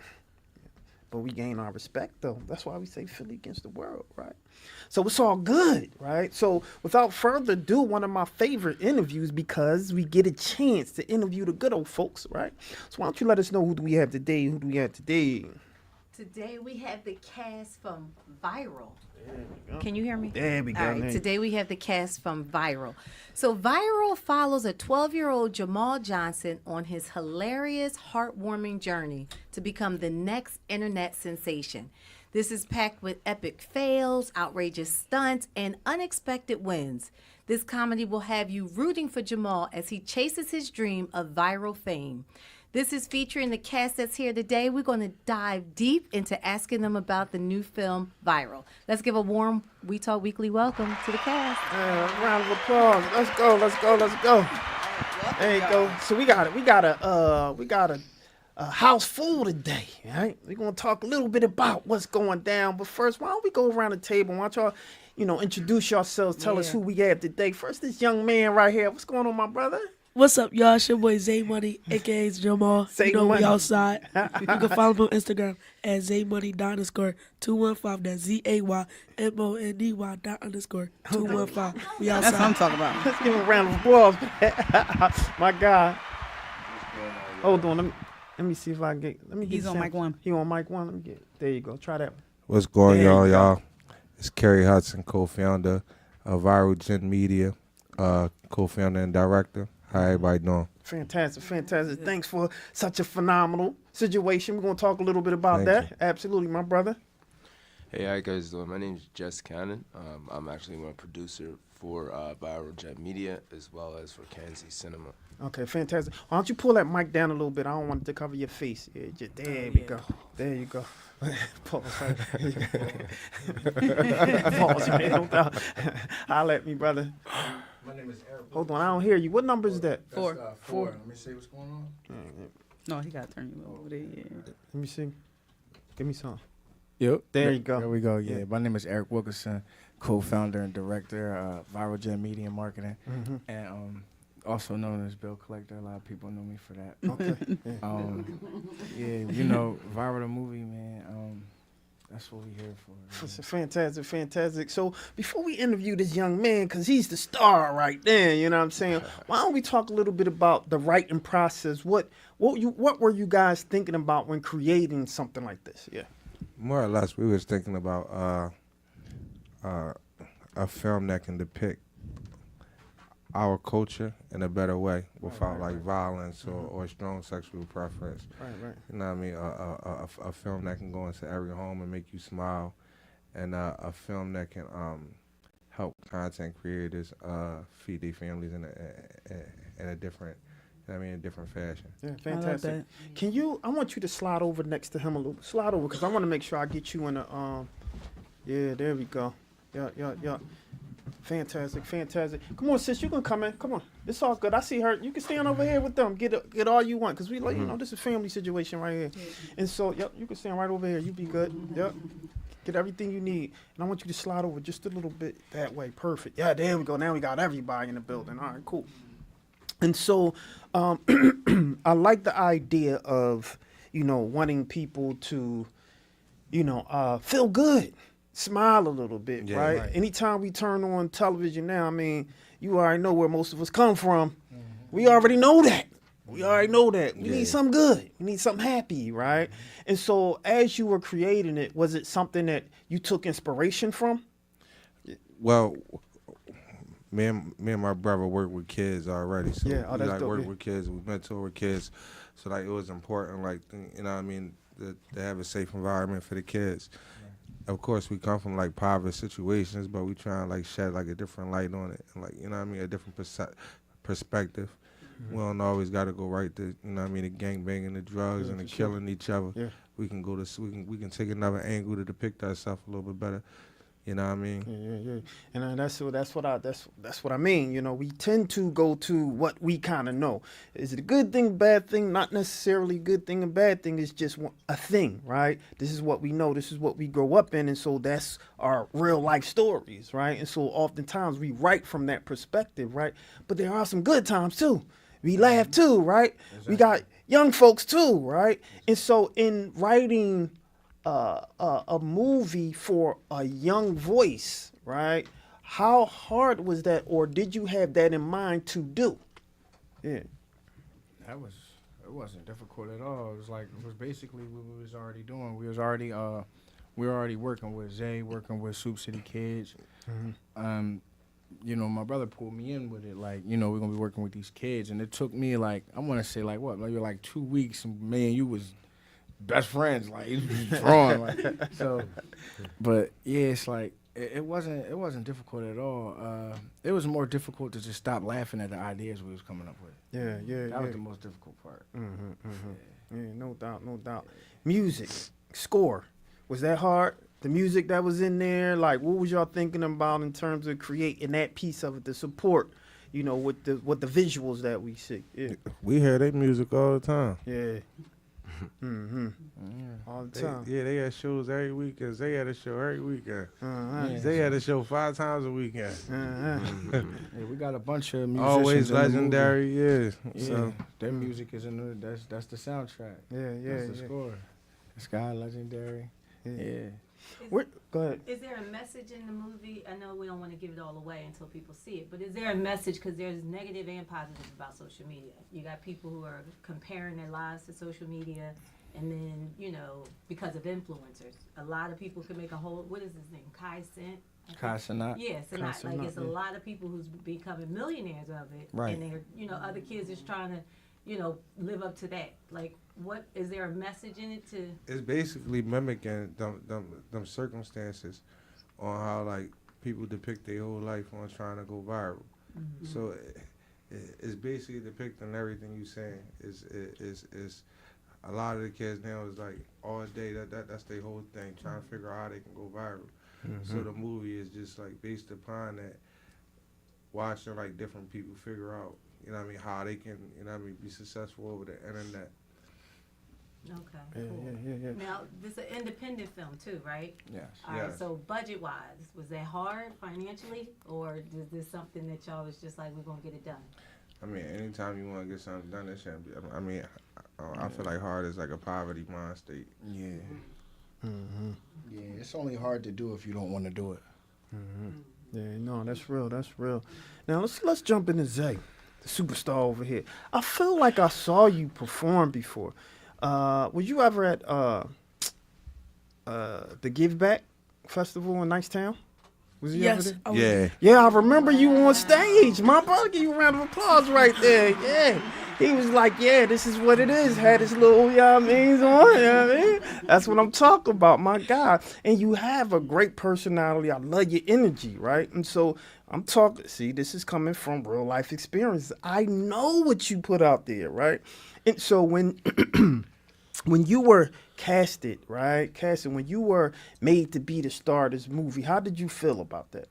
But we gain our respect, though. That's why we say Philly against the world, right? So it's all good, right? So without further ado, one of my favorite interviews because we get a chance to interview the good old folks, right? So why don't you let us know who do we have today? Today we have the cast from Viral. Can you hear me? There we go. All right, today we have the cast from Viral. So Viral follows a 12-year-old Jamal Johnson on his hilarious, heartwarming journey to become the next internet sensation. This is packed with epic fails, outrageous stunts, and unexpected wins. This comedy will have you rooting for Jamal as he chases his dream of viral fame. This is featuring the cast that's here today. We're going to dive deep into asking them about the new film, Viral. Let's give a warm We Talk Weekly welcome to the cast. Round of applause. Let's go. There you go. So we got a house full today, right? We're going to talk a little bit about what's going down. But first, why don't we go around the table? Why don't y'all, introduce yourselves. Tell us who we have today. First, this young man right here. What's going on, my brother? What's up, y'all? It's your boy Zay Money, aka Jamal. Zay we Money. outside. You can follow me on Instagram at ZayMoney_215. That's ZAYMONDY_215. We outside. That's what I'm talking about. Let's give him a round of applause. My God. Hold on. Let me see if I can get. Let me get. He's on mic one. He on mic one. Let me get. There you go. Try that. What's going on, y'all? It's Kerry Hudson, co-founder of Viral Gen Media, co-founder and director. How everybody doing? Fantastic. Thanks for such a phenomenal situation. We're gonna talk a little bit about Thank that. you. Absolutely, my brother. Hey, how you guys doing? My name is Jess Cannon. I'm actually one producer for Viral Jet Media as well as for Kansas Cinema. Okay, fantastic. Why don't you pull that mic down a little bit? I don't want it to cover your face. Yeah, there we go. There you go. Pause. Pause. Man. Don't holla at me, brother. My name is Eric. Hold on, I don't hear you. What number is that? Four. Four. Let me see what's going on. No, he got to turn you over there. Yeah. Let me see. Give me some. Yep. There you go. There we go. Yeah. My name is Eric Wilkerson, co-founder and director Viral Jet Media and Marketing, and also known as Bill Collector. A lot of people know me for that. Okay. Yeah. Viral the movie, man. That's what we here for. Fantastic. So before we interview this young man, because he's the star right there, you know what I'm saying? Why don't we talk a little bit about the writing process? What were you guys thinking about when creating something like this? Yeah. More or less, we was thinking about a film that can depict our culture in a better way without like violence or strong sexual preference. Right. You know what I mean? A film that can go into every home and make you smile, and a film that can help content creators feed their families in a different, a different fashion. Yeah, fantastic. I want you to slide over next to him a little. Slide over, because I want to make sure I get you in a, yeah, there we go. Yeah. Fantastic. Come on, sis, you can come in. Come on. It's all good. I see her. You can stand over here with them. Get all you want, because we like, this is a family situation right here. And so, you can stand right over here. You be good. Yep. Get everything you need. And I want you to slide over just a little bit that way. Perfect. Yeah, there we go. Now we got everybody in the building. All right, cool. And so I like the idea of, wanting people to, feel good, smile a little bit, right? Anytime we turn on television now, you already know where most of us come from. We already know that. We need something good. We need something happy, right? And so as you were creating it, was it something that you took inspiration from? Well, me and my brother work with kids already, so we work with kids, we mentor with kids, so it was important, to have a safe environment for the kids. of course, we come from like poverty situations, but we try and like shed like a different light on it, and like, you know what I mean, a different perspective. We don't always got to go right to, you know what I mean, the gang banging, the drugs, and the killing each other. Yeah. We can go to we can take another angle to depict ourselves a little bit better. You know what I mean? Yeah. And that's what I mean. You know, we tend to go to what we kind of know. Is it a good thing, bad thing? Not necessarily good thing and bad thing. It's just a thing, right? This is what we know. This is what we grow up in, and so that's our real life stories, right? And so oftentimes we write from that perspective, right? But there are some good times too. We laugh too, right? Exactly. We got young folks too, right? And so in writing a movie for a young voice, right? How hard was that, or did you have that in mind to do? Yeah. It wasn't difficult at all. It was basically what we was already doing. We were already working with Zay, working with Soup City Kids. Mm-hmm. You know, my brother pulled me in with it, like, you know, we're gonna be working with these kids, and it took me like, I want to say like what, maybe like 2 weeks, and me and you was best friends, like it was drawn, like, so. But yeah, it's like it wasn't difficult at all. It was more difficult to just stop laughing at the ideas we was coming up with. Yeah. That was the most difficult part. Yeah, no doubt. Yeah. Music, score, was that hard? The music that was in there, like, what was y'all thinking about in terms of creating that piece of it, the support, you know, with the visuals that we see? Yeah. We hear their music all the time. Yeah. All the time. They had shows every weekend. They had a show every weekend. They had a show 5 times a weekend. Yeah, we got a bunch of musicians. Always legendary, yeah. So their music is in the that's the soundtrack. That's the score. Sky Legendary. Yeah. Go ahead. Is there a message in the movie? I know we don't want to give it all away until people see it, but is there a message? Because there's negative and positive about social media. You got people who are comparing their lives to social media, and then, you know, because of influencers, a lot of people can make a whole, what is his name, Kai Cenat? Yeah, Cenat. Like, it's a lot of people who's becoming millionaires of it, right? And they're, you know, other kids is trying to, you know, live up to that. Like, what is there a message in it to? It's basically mimicking them circumstances on how, like, people depict their whole life on trying to go viral. Mm-hmm. So it's basically depicting everything you saying. Is a lot of the kids now is like all day that's their whole thing, trying to figure out how they can go viral. Mm-hmm. So the movie is just like based upon that, watching like different people figure out, you know what I mean, how they can, you know what I mean, be successful over the internet. Okay. Yeah. Now, this is an independent film too, right? Yes. All right. So budget-wise, was that hard financially, or is this something that y'all was just like, we're gonna get it done? I mean, anytime you want to get something done, it shouldn't be. I mean, I feel like hard is like a poverty mind state. Yeah. Mm-hmm. Yeah, it's only hard to do if you don't want to do it. Mm-hmm. Yeah, no, that's real. That's real. Now let's jump into Zay, the superstar over here. I feel like I saw you perform before. Were you ever at the Give Back Festival in Nicetown? Was he Yes. ever there? Yeah, I remember you on stage. My brother gave you a round of applause right there. Yeah. He was like, yeah, this is what it is. Had his little, you know what I mean, on, you know what I mean? That's what I'm talking about, my God. And you have a great personality. I love your energy, right? And so I'm talking, see, this is coming from real life experience. I know what you put out there, right? And so when when you were casted, right? When you were made to be the star of this movie, how did you feel about that?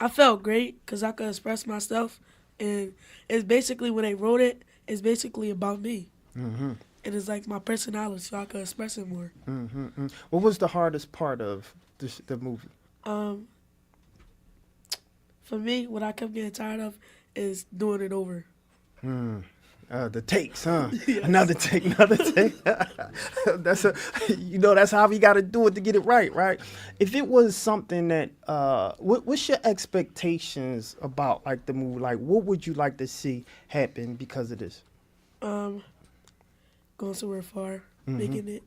I felt great because I could express myself, and it's basically when they wrote it, it's basically about me. Mm-hmm. And it's like my personality, so I could express it more. Mm-hmm. What was the hardest part of the movie? For me, what I kept getting tired of is doing it over. The takes, huh? Yes. Another take. That's how we got to do it to get it right? If it was something that, what's your expectations about like the movie? Like, what would you like to see happen because of this? Going somewhere far, making it,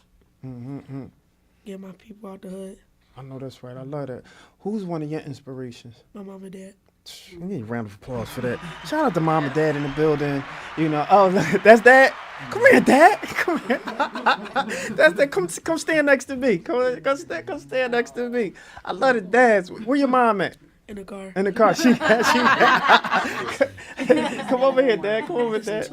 get my people out the hood. I know that's right. I love that. Who's one of your inspirations? My mom and dad. We need a round of applause for that. Shout out to mom and dad in the building. You know, oh, that's Dad. Come here, Dad. Come here. That's that. Come stand next to me. Come stand next to me. I love the dads. Where your mom at? In the car. In the car. She come over here, Dad. Come over, Dad.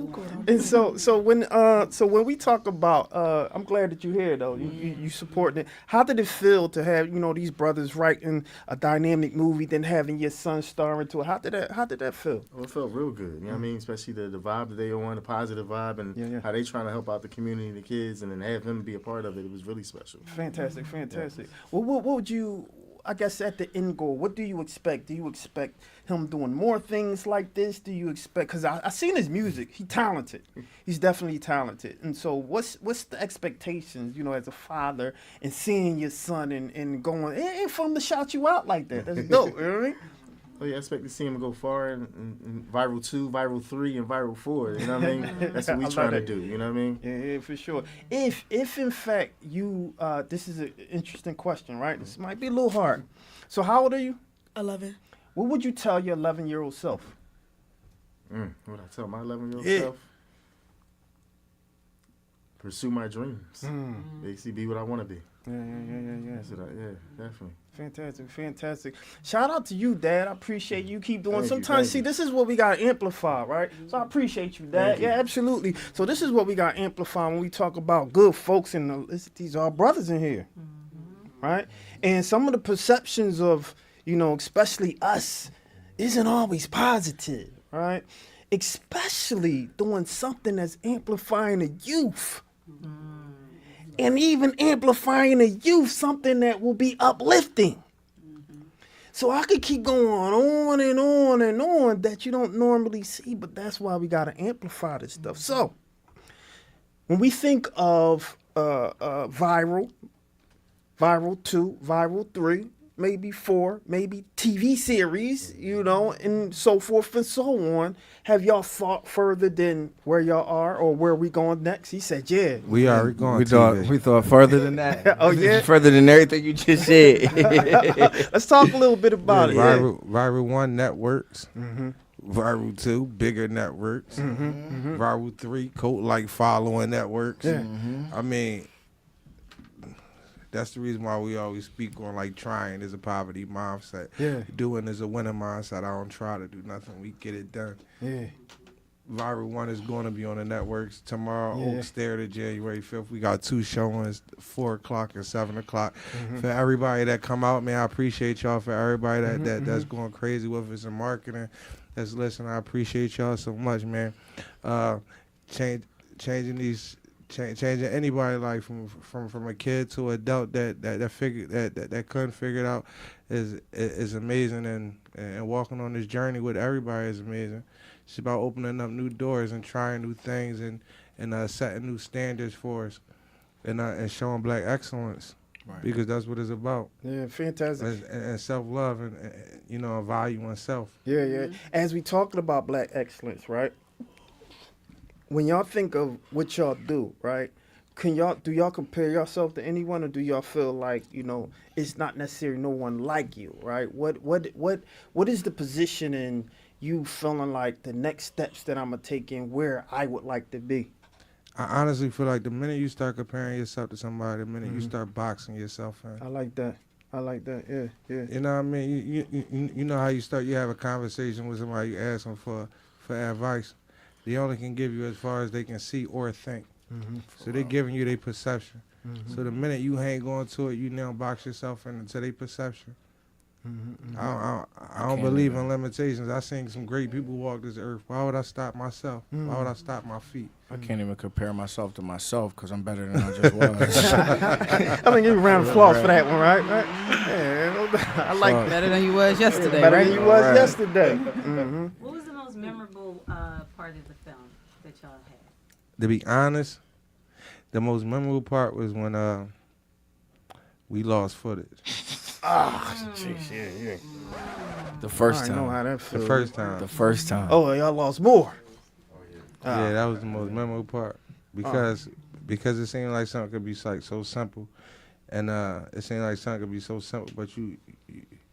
And so when we talk about, I'm glad that you're here though. You supporting it. How did it feel to have these brothers writing a dynamic movie, then having your son star into it? How did that feel? Well, it felt real good. You know what I mean? Especially the vibe that they on, the positive vibe, and how they trying to help out the community and the kids, and then have him be a part of it. It was really special. Fantastic. Well, what would you? I guess at the end goal, what do you expect? Do you expect him doing more things like this? Do you expect? Because I seen his music. He's talented. He's definitely talented. And so, what's the expectations? As a father and seeing your son and going, it ain't fun to shout you out like that. That's dope. You know what I mean? Oh yeah, I expect to see him go far in Viral 2, Viral 3, and Viral 4. You know what I mean? That's what we trying to do. You know what I mean? Yeah, for sure. If in fact you, this is an interesting question, right? This might be a little hard. So how old are you? 11. What would you tell your 11-year-old self? What would I tell my 11-year-old Yeah. self? Pursue my dreams. Basically, be what I want to be. Yeah. That's what definitely. Fantastic. Shout out to you, Dad. I appreciate you. Keep doing. Thank you, Sometimes, thank you. this is what we got to amplify, right? So I appreciate you, Dad. Thank you. Yeah, absolutely. So this is what we got to amplify when we talk about good folks, and these are our brothers in here, right? And some of the perceptions of, especially us, isn't always positive, right? Especially doing something that's amplifying the youth. And even amplifying the youth, something that will be uplifting. So I could keep going on and on and on that you don't normally see, but that's why we got to amplify this stuff. So when we think of Viral 2, Viral 3, maybe 4, maybe TV series, and so forth and so on. Have y'all thought further than where y'all are or where we going next? He said, yeah. We already going We thought further than that. Oh, yeah? Further than everything you just said. Let's talk a little bit about it. Viral 1 networks. Viral 2 bigger networks. Viral 3 cult-like following networks. Yeah. I mean, that's the reason why we always speak on trying is a poverty mindset. Yeah. Doing is a winning mindset. I don't try to do nothing. We get it done. Yeah. Viral 1 is going to be on the networks tomorrow. Yeah. Oak Stair to January 5th. We got 2 showings, 4 o'clock and 7 o'clock. For everybody that come out, man, I appreciate y'all. For everybody that's going crazy with us in marketing, that's listening, I appreciate y'all so much, man. Changing anybody's life from a kid to adult that couldn't figure it out is amazing, and walking on this journey with everybody is amazing. It's about opening up new doors and trying new things and setting new standards for us and showing black excellence. Right. Because that's what it's about. Yeah, fantastic. And self-love and value oneself. Yeah. As we talking about black excellence, right? When y'all think of what y'all do, right? Do y'all compare yourself to anyone, or do y'all feel like it's not necessarily no one like you, right? What is the position in you feeling like the next steps that I'm gonna take in where I would like to be? I honestly feel like the minute you start comparing yourself to somebody, the minute you start boxing yourself in. I like that. Yeah. You know what I mean? You know how you have a conversation with somebody, you ask them for advice. They only can give you as far as they can see or think. So they're giving you their perception. So the minute you ain't going to it, you now box yourself into their perception. I don't believe in limitations. I seen some great people walk this earth. Why would I stop myself? Why would I stop my feet? I can't even compare myself to myself because I'm better than I just was. I mean, give you a round of applause for that one, right? Yeah, I like better than you was yesterday, better right? than you was yesterday. What was the most memorable part of the film that y'all had? To be honest, the most memorable part was when we lost footage. Jeez, yeah. The first I time. know how that feels. The first time. Oh, y'all lost more. Yeah, that was the most memorable part because it seemed like something could be so simple, and it seemed like something could be so simple, but you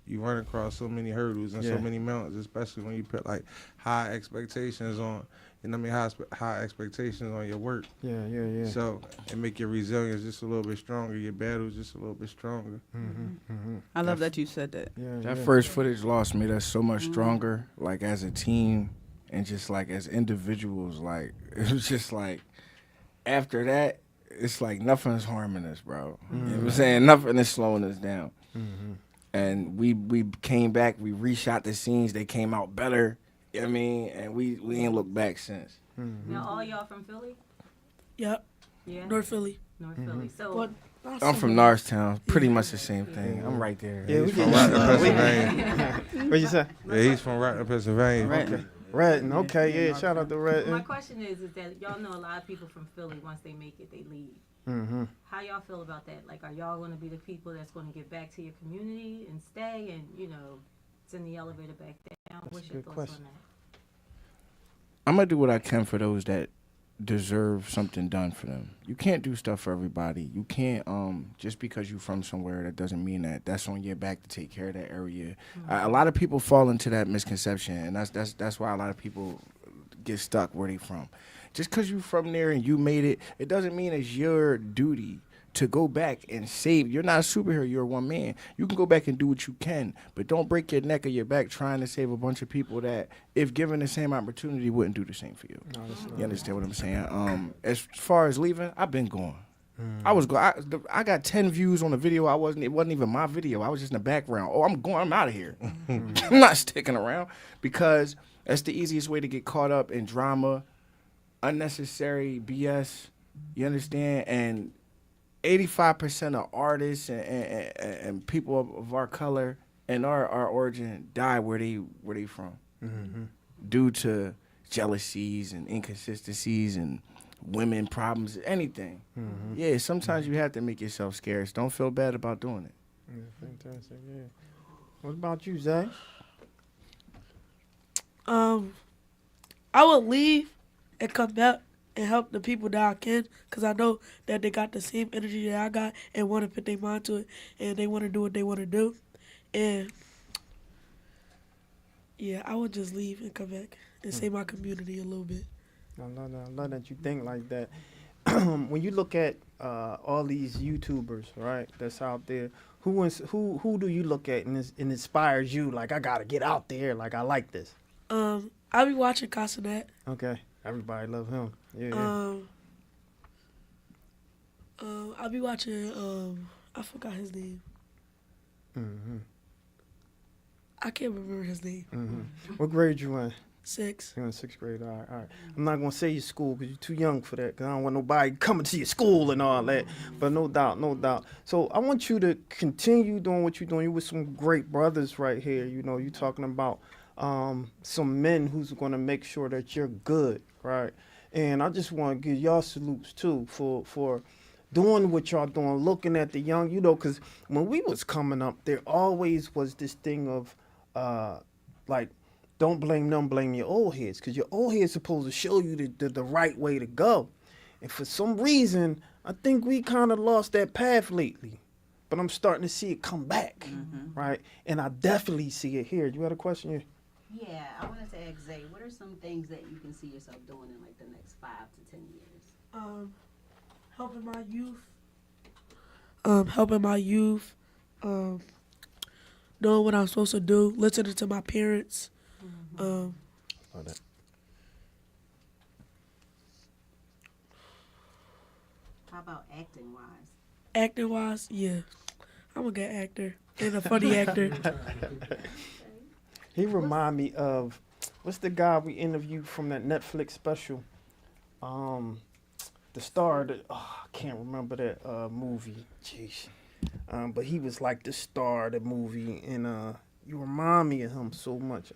you run across so many hurdles and so Yeah. many mountains, especially when you put like high expectations on, you know what I mean, high expectations on your work. Yeah. So it make your resilience just a little bit stronger, your battles just a little bit stronger. I love that you said that. That first footage lost made us so much stronger, like as a team and just like as individuals. Like it was just like after that, it's like nothing's harming us, bro. You know what I'm saying? Nothing is slowing us down. And we came back, we reshot the scenes, they came out better. You know what I mean? And we ain't looked back since. Now, all y'all from Philly? Yep. Yeah. North Philly. North Philly. So But not I'm so from much. Norristown, pretty much the same thing. I'm right there. Yeah, He's we from get Rattler, Pennsylvania. What you say? Yeah, he's from Rattler, Pennsylvania. Okay. Redden, okay, yeah. Shout out to my Redden. question is that y'all know a lot of people from Philly, once they make it, they leave. How y'all feel about that? Like, are y'all going to be the people that's going to get back to your community and stay and, you know, send the elevator back down? What's your thoughts on that? I'm gonna do what I can for those that deserve something done for them. You can't do stuff for everybody. You can't just because you're from somewhere, that doesn't mean that that's on your back to take care of that area. A lot of people fall into that misconception, and that's why a lot of people get stuck where they from. Just because you from there and you made it, it doesn't mean it's your duty to go back and save. You're not a superhero. You're one man. You can go back and do what you can, but don't break your neck or your back trying to save a bunch of people that, if given the same opportunity, wouldn't do the same for you. You understand what I'm saying? As far as leaving, I've been gone. I was going. I got 10 views on the video. It wasn't even my video. I was just in the background. Oh, I'm going. I'm out of here. I'm not sticking around because that's the easiest way to get caught up in drama, unnecessary BS. You understand? And 85% of artists and people of our color and our origin die where they from, due to jealousies and inconsistencies and women problems, anything. Yeah, sometimes you have to make yourself scarce. Don't feel bad about doing it. Yeah, fantastic. Yeah. What about you, Zay? I would leave and come back and help the people that I can, because I know that they got the same energy that I got and want to put their mind to it, and they want to do what they want to do. And, yeah, I would just leave and come back and save my community a little bit. I love that you think like that. When you look at all these YouTubers, right, that's out there, who do you look at and inspires you? Like, I gotta get out there. Like, I like this. I be watching Casanet. Okay, everybody love him. Yeah. I be watching. I forgot his name. I can't remember his name. What grade you in? 6. You're in 6th grade. All right. I'm not gonna say your school because you're too young for that. Cause I don't want nobody coming to your school and all that. But no doubt. So I want you to continue doing what you're doing. You with some great brothers right here. You know, you talking about some men who's gonna make sure that you're good, right? And I just want to give y'all salutes too for doing what y'all doing, looking at the young. You know, because when we was coming up, there always was this thing of like, don't blame them, blame your old heads, because your old heads supposed to show you the right way to go. And for some reason, I think we kind of lost that path lately. But I'm starting to see it come back, right? And I definitely see it here. You had a question here? Yeah, I wanted to ask Zay, what are some things that you can see yourself doing in like the next 5 to 10 years? Helping my youth. Knowing what I'm supposed to do, listening to my parents. Oh, that. How about acting wise? Acting wise, yeah. I'm a good actor and a funny actor. He remind me of, what's the guy we interviewed from that Netflix special? The star that, I can't remember that movie. Jeez. But he was like the star of the movie, and you remind me of him so much.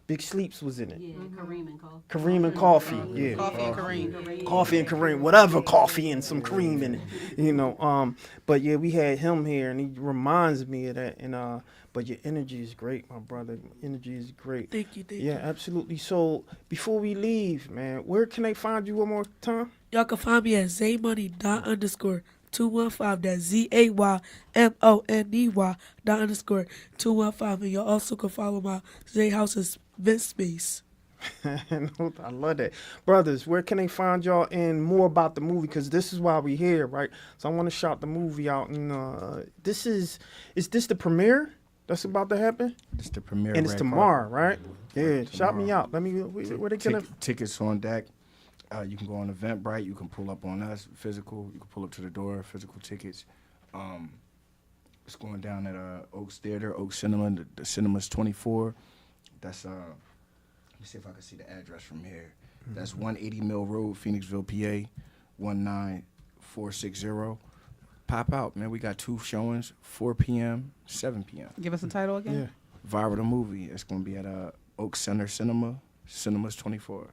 Big Sleeps was in it. Yeah, Kareem and Coffee. Kareem and Coffee, yeah. Coffee and Kareem. Coffee and Kareem, whatever, coffee and some cream in it, you know. But yeah, we had him here, and he reminds me of that. And but your energy is great, my brother. Energy is great. Thank you. Yeah, absolutely. So before we leave, man, where can they find you one more time? Y'all can find me at zaymoney._. 215. That's ZAYMONDY._215. And you also can follow my Zay House's Vent Space. I love that. Brothers, where can they find y'all and more about the movie? Because this is why we're here, right? So I want to shout the movie out. And is this the premiere that's about to happen? It's the premiere. And it's red tomorrow, carpet. right? Yeah, shout me out. Let me, where they gonna? Tickets on deck. You can go on Eventbrite. You can pull up on us, physical. You can pull up to the door, physical tickets. It's going down at Oaks Theater, Oaks Cinema. The cinema's 24. That's let me see if I can see the address from here. That's 180 Mill Road, Phoenixville, PA, 19460. Pop out, man. We got 2 showings, 4 p.m., 7 p.m. Give us the title again. Yeah. Viral the movie. It's going to be at Oak Center Cinema. Cinema's 24.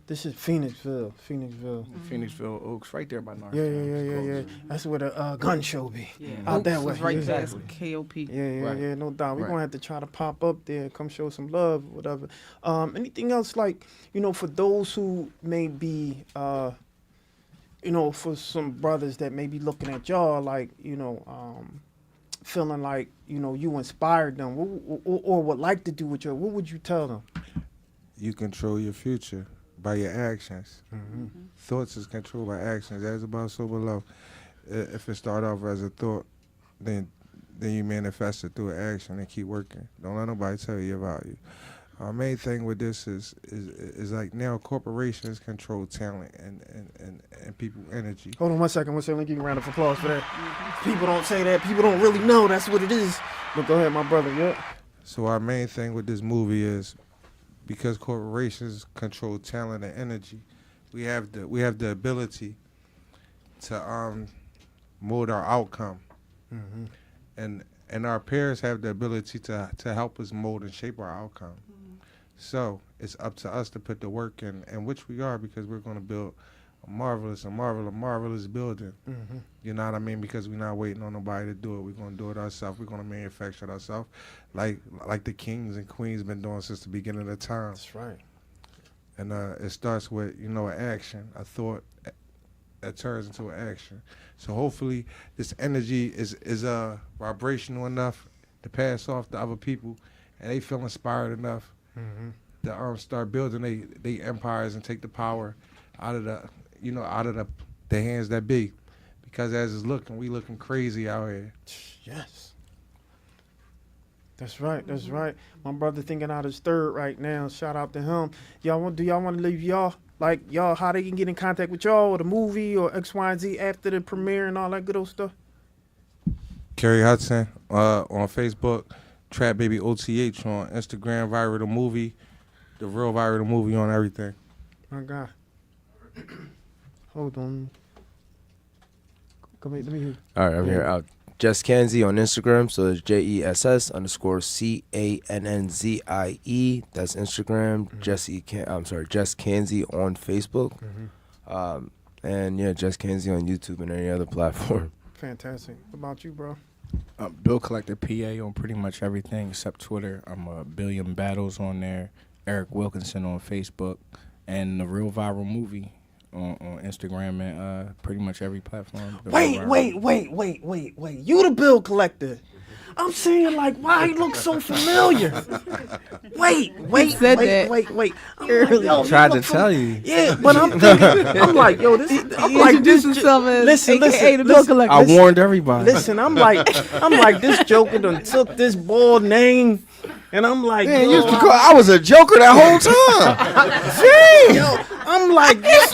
This is Phoenixville. Phoenixville, Oaks, right there by North. Yeah. That's where the gun show be. Yeah. Out that Oaks way. is right there. Exactly. KOP. Yeah, no doubt. We're Right. going to have to try to pop up there, come show some love, whatever. Anything else, like, for those who may be, for some brothers that may be looking at y'all, like, feeling like, you inspired them or would like to do with you, what would you tell them? You control your future by your actions. Mm-hmm. Thoughts is controlled by actions. As above, so below. If it start off as a thought, then you manifest it through action and keep working. Don't let nobody tell you about you. Our main thing with this is like now corporations control talent and people energy. Hold on 1 second. Let me give you a round of applause for that. People don't say that. People don't really know that's what it is. But go ahead, my brother. Yeah. So our main thing with this movie is because corporations control talent and energy, we have the ability to mold our outcome, and our peers have the ability to help us mold and shape our outcome. So it's up to us to put the work in, and which we are, because we're going to build a marvelous building. You know what I mean? Because we're not waiting on nobody to do it. We're going to do it ourselves. We're going to manufacture it ourselves, like the kings and queens been doing since the beginning of time. That's right. And it starts with an action, a thought that turns into an action. So hopefully this energy is vibrational enough to pass off to other people, and they feel inspired enough to start building they empires and take the power out of the hands that be. Because as it's looking, we looking crazy out here. Yes. That's right. My brother thinking out his third right now. Shout out to him. Do y'all want to leave y'all how they can get in contact with y'all or the movie or X, Y, and Z after the premiere and all that good old stuff? Kerry Hudson on Facebook, Trap Baby OTH on Instagram, Viral the Movie, The Real Viral the Movie on everything. My God. Hold on. Come here, let me hear. All right, I'm here. Jess Kanzi on Instagram, so it's JESS_CANNZIE. That's Instagram. Jess Kanzi on Facebook. And yeah, Jess Kanzi on YouTube and any other platform. Fantastic. What about you, bro? Bill Collector PA on pretty much everything except Twitter. I'm a Billion Battles on there. Eric Wilkinson on Facebook, and The Real Viral Movie on Instagram and pretty much every platform. Wait. You the bill collector. I'm saying, like, why he looks so familiar? Wait. I'm like, yo, Tried to tell you. Yeah, but I'm thinking, I'm like, yo, this. I'm like, this. Listen, AKA the bill collector. I warned everybody. Listen, I'm like, this Joker done took this bold name, and I'm like, Man, yo, I was a joker that whole time. Damn, yo, I'm like, this.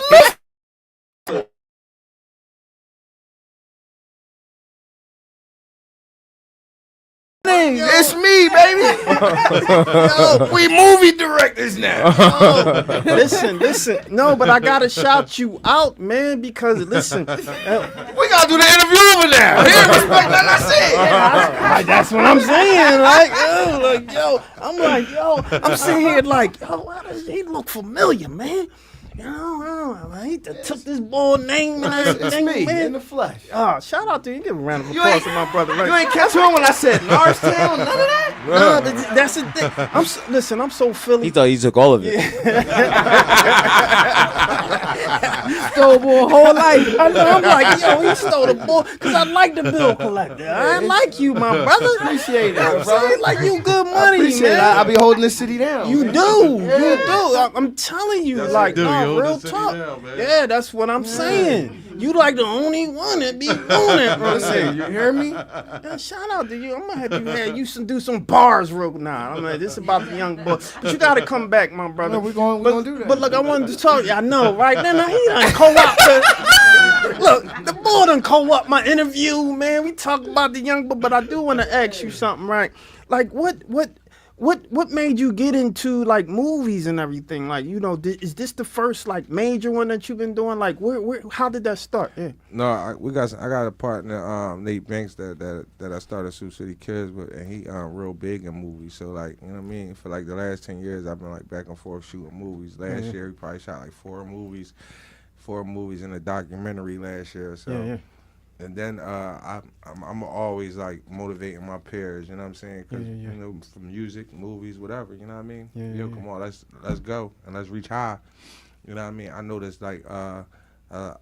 It's me, baby. Yo, we movie directors now. Listen. No, but I gotta shout you out, man, because listen. We gotta do the interview over now. Here, respect, like I said. That's what I'm saying. I'm sitting here like, yo, why does he look familiar, man? He took this boy name and everything, me, man. in the flesh. Oh, shout out to you. Give a round of applause to my brother. Right? You ain't catch on when I said Norristown, none of that? No, that's the thing. I'm so Philly. He thought he took all of it. stole boy whole life. I know, I'm like, yo, he stole the ball because I like the bill collector. I like you, my brother. Appreciate it, I'm bro. saying, like, you good money, Appreciate it. man. I be holding this city down. You man. do, you do. I'm telling you, That's like, what you do. You no, hold real the city talk. down, man. Yeah, that's what I'm saying. You like the only one that be doing it, bro. Listen, you hear me? Yeah, shout out to you. I'm gonna have you do some bars real now. I'm like, this is about the young boy, but you gotta come back, my brother. No, we're gonna do that. But look, I wanted to talk. I know, right? Then he done co-op. Look, the boy done co-op my interview, man. We talk about the young boy, but I do want to ask you something, right? Like, what made you get into like movies and everything? Like, you know, is this the first like major one that you've been doing? Like, how did that start? Yeah. No, I got a partner, Nate Banks, that I started Sioux City Kids with, and he real big in movies. So like, you know what I mean? For like the last 10 years, I've been like back and forth shooting movies. Last year, we probably shot like 4 movies in a documentary last year. So. Yeah. And then I'm always like motivating my peers, you know what I'm saying? Cause you know, from music, movies, whatever, you know what I mean? Come on, let's go and let's reach high. You know what I mean? I noticed like the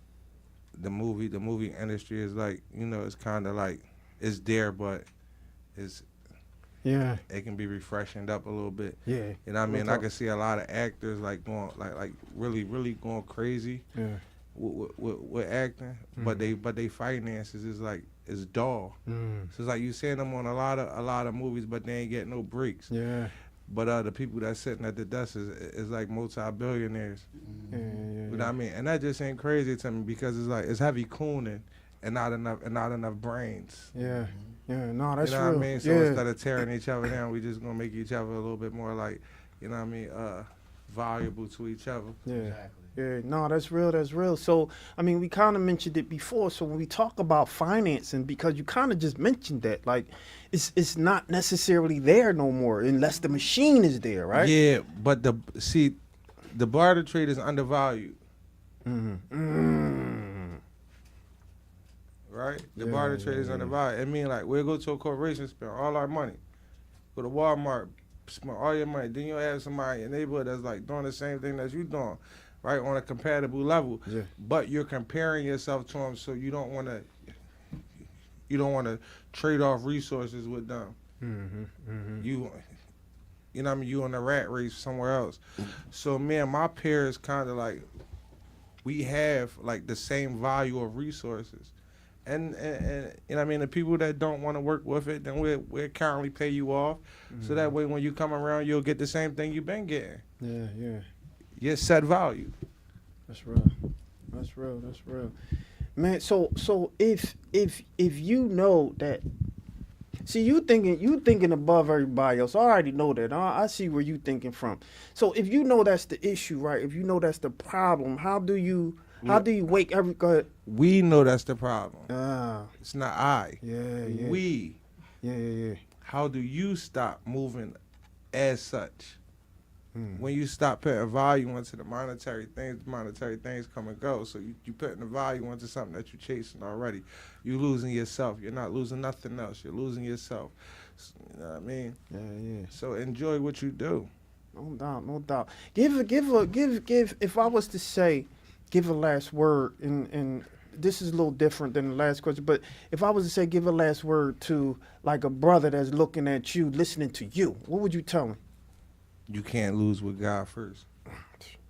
movie industry is like, you know, it's kind of like it's there, but it can be refreshened up a little bit. Yeah. You know what I mean? I can see a lot of actors like going like really going crazy. Yeah. With acting, but they finances is dull. So it's like you seeing them on a lot of movies, but they ain't getting no breaks. Yeah. But the people that's sitting at the desk is like multi-billionaires. You know what I mean? And that just ain't crazy to me because it's like it's heavy cooning and not enough brains. Yeah. Yeah. No, that's you know real. what I mean? So instead of tearing each other down, we just gonna make each other a little bit more like, you know what I mean, valuable to each other. Yeah. Exactly. Yeah, no, that's real. That's real. So, I mean, we kind of mentioned it before. So when we talk about financing, because you kind of just mentioned that, like, it's not necessarily there no more unless the machine is there, right? Yeah, but the barter trade is undervalued. Right? The barter trade is undervalued. I mean, like, we'll go to a corporation, spend all our money. Go to Walmart, spend all your money. Then you'll have somebody in your neighborhood that's like doing the same thing that you doing. Right, on a compatible level, but you're comparing yourself to them, so you don't want to trade off resources with them. You know what I mean? You in a rat race somewhere else. So me and my peers kind of like we have like the same value of resources, and you know what I mean. The people that don't want to work with it, then we'll currently pay you off, so that way when you come around, you'll get the same thing you've been getting. Yeah. Yes, set value. That's real. That's real. Man, so if you know that, see, you thinking above everybody else. I already know that. I see where you thinking from. So if you know that's the issue, right? If you know that's the problem, how do you wake every? Go ahead. We know that's the problem. It's not I. Yeah. We. Yeah. How do you stop moving as such? When you stop putting value into the monetary things come and go. So you putting the value into something that you're chasing already. You losing yourself. You're not losing nothing else. You're losing yourself. You know what I mean? Yeah. So enjoy what you do. No doubt. Give. If I was to say, give a last word, and this is a little different than the last question, but if I was to say, give a last word to like a brother that's looking at you, listening to you, what would you tell him? You can't lose with God first.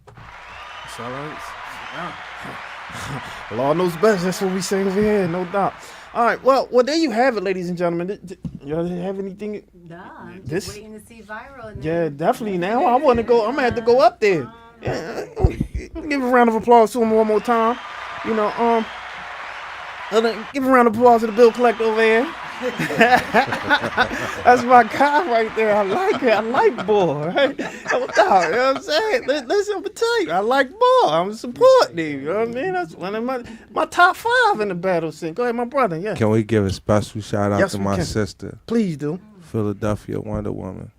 That's all right. Lord knows best. That's what we say over here, no doubt. All right. Well, there you have it, ladies and gentlemen. Y'all have anything? Nah, I'm just waiting to see Viral. Yeah, definitely. Now I want to go. I'm gonna have to go up there. Yeah. Give a round of applause to him one more time. You know, give a round of applause to the bill collector over here. That's my guy right there. I like it. I like Boy. Right? No doubt. You know what I'm saying? Listen, I'm gonna tell you, I like Boy. I'm supporting him. You know what I mean? That's one of my top 5 in the battle scene. Go ahead, my brother. Yeah. Can we give a special shout out to my sister? Please do. Philadelphia Wonder Woman.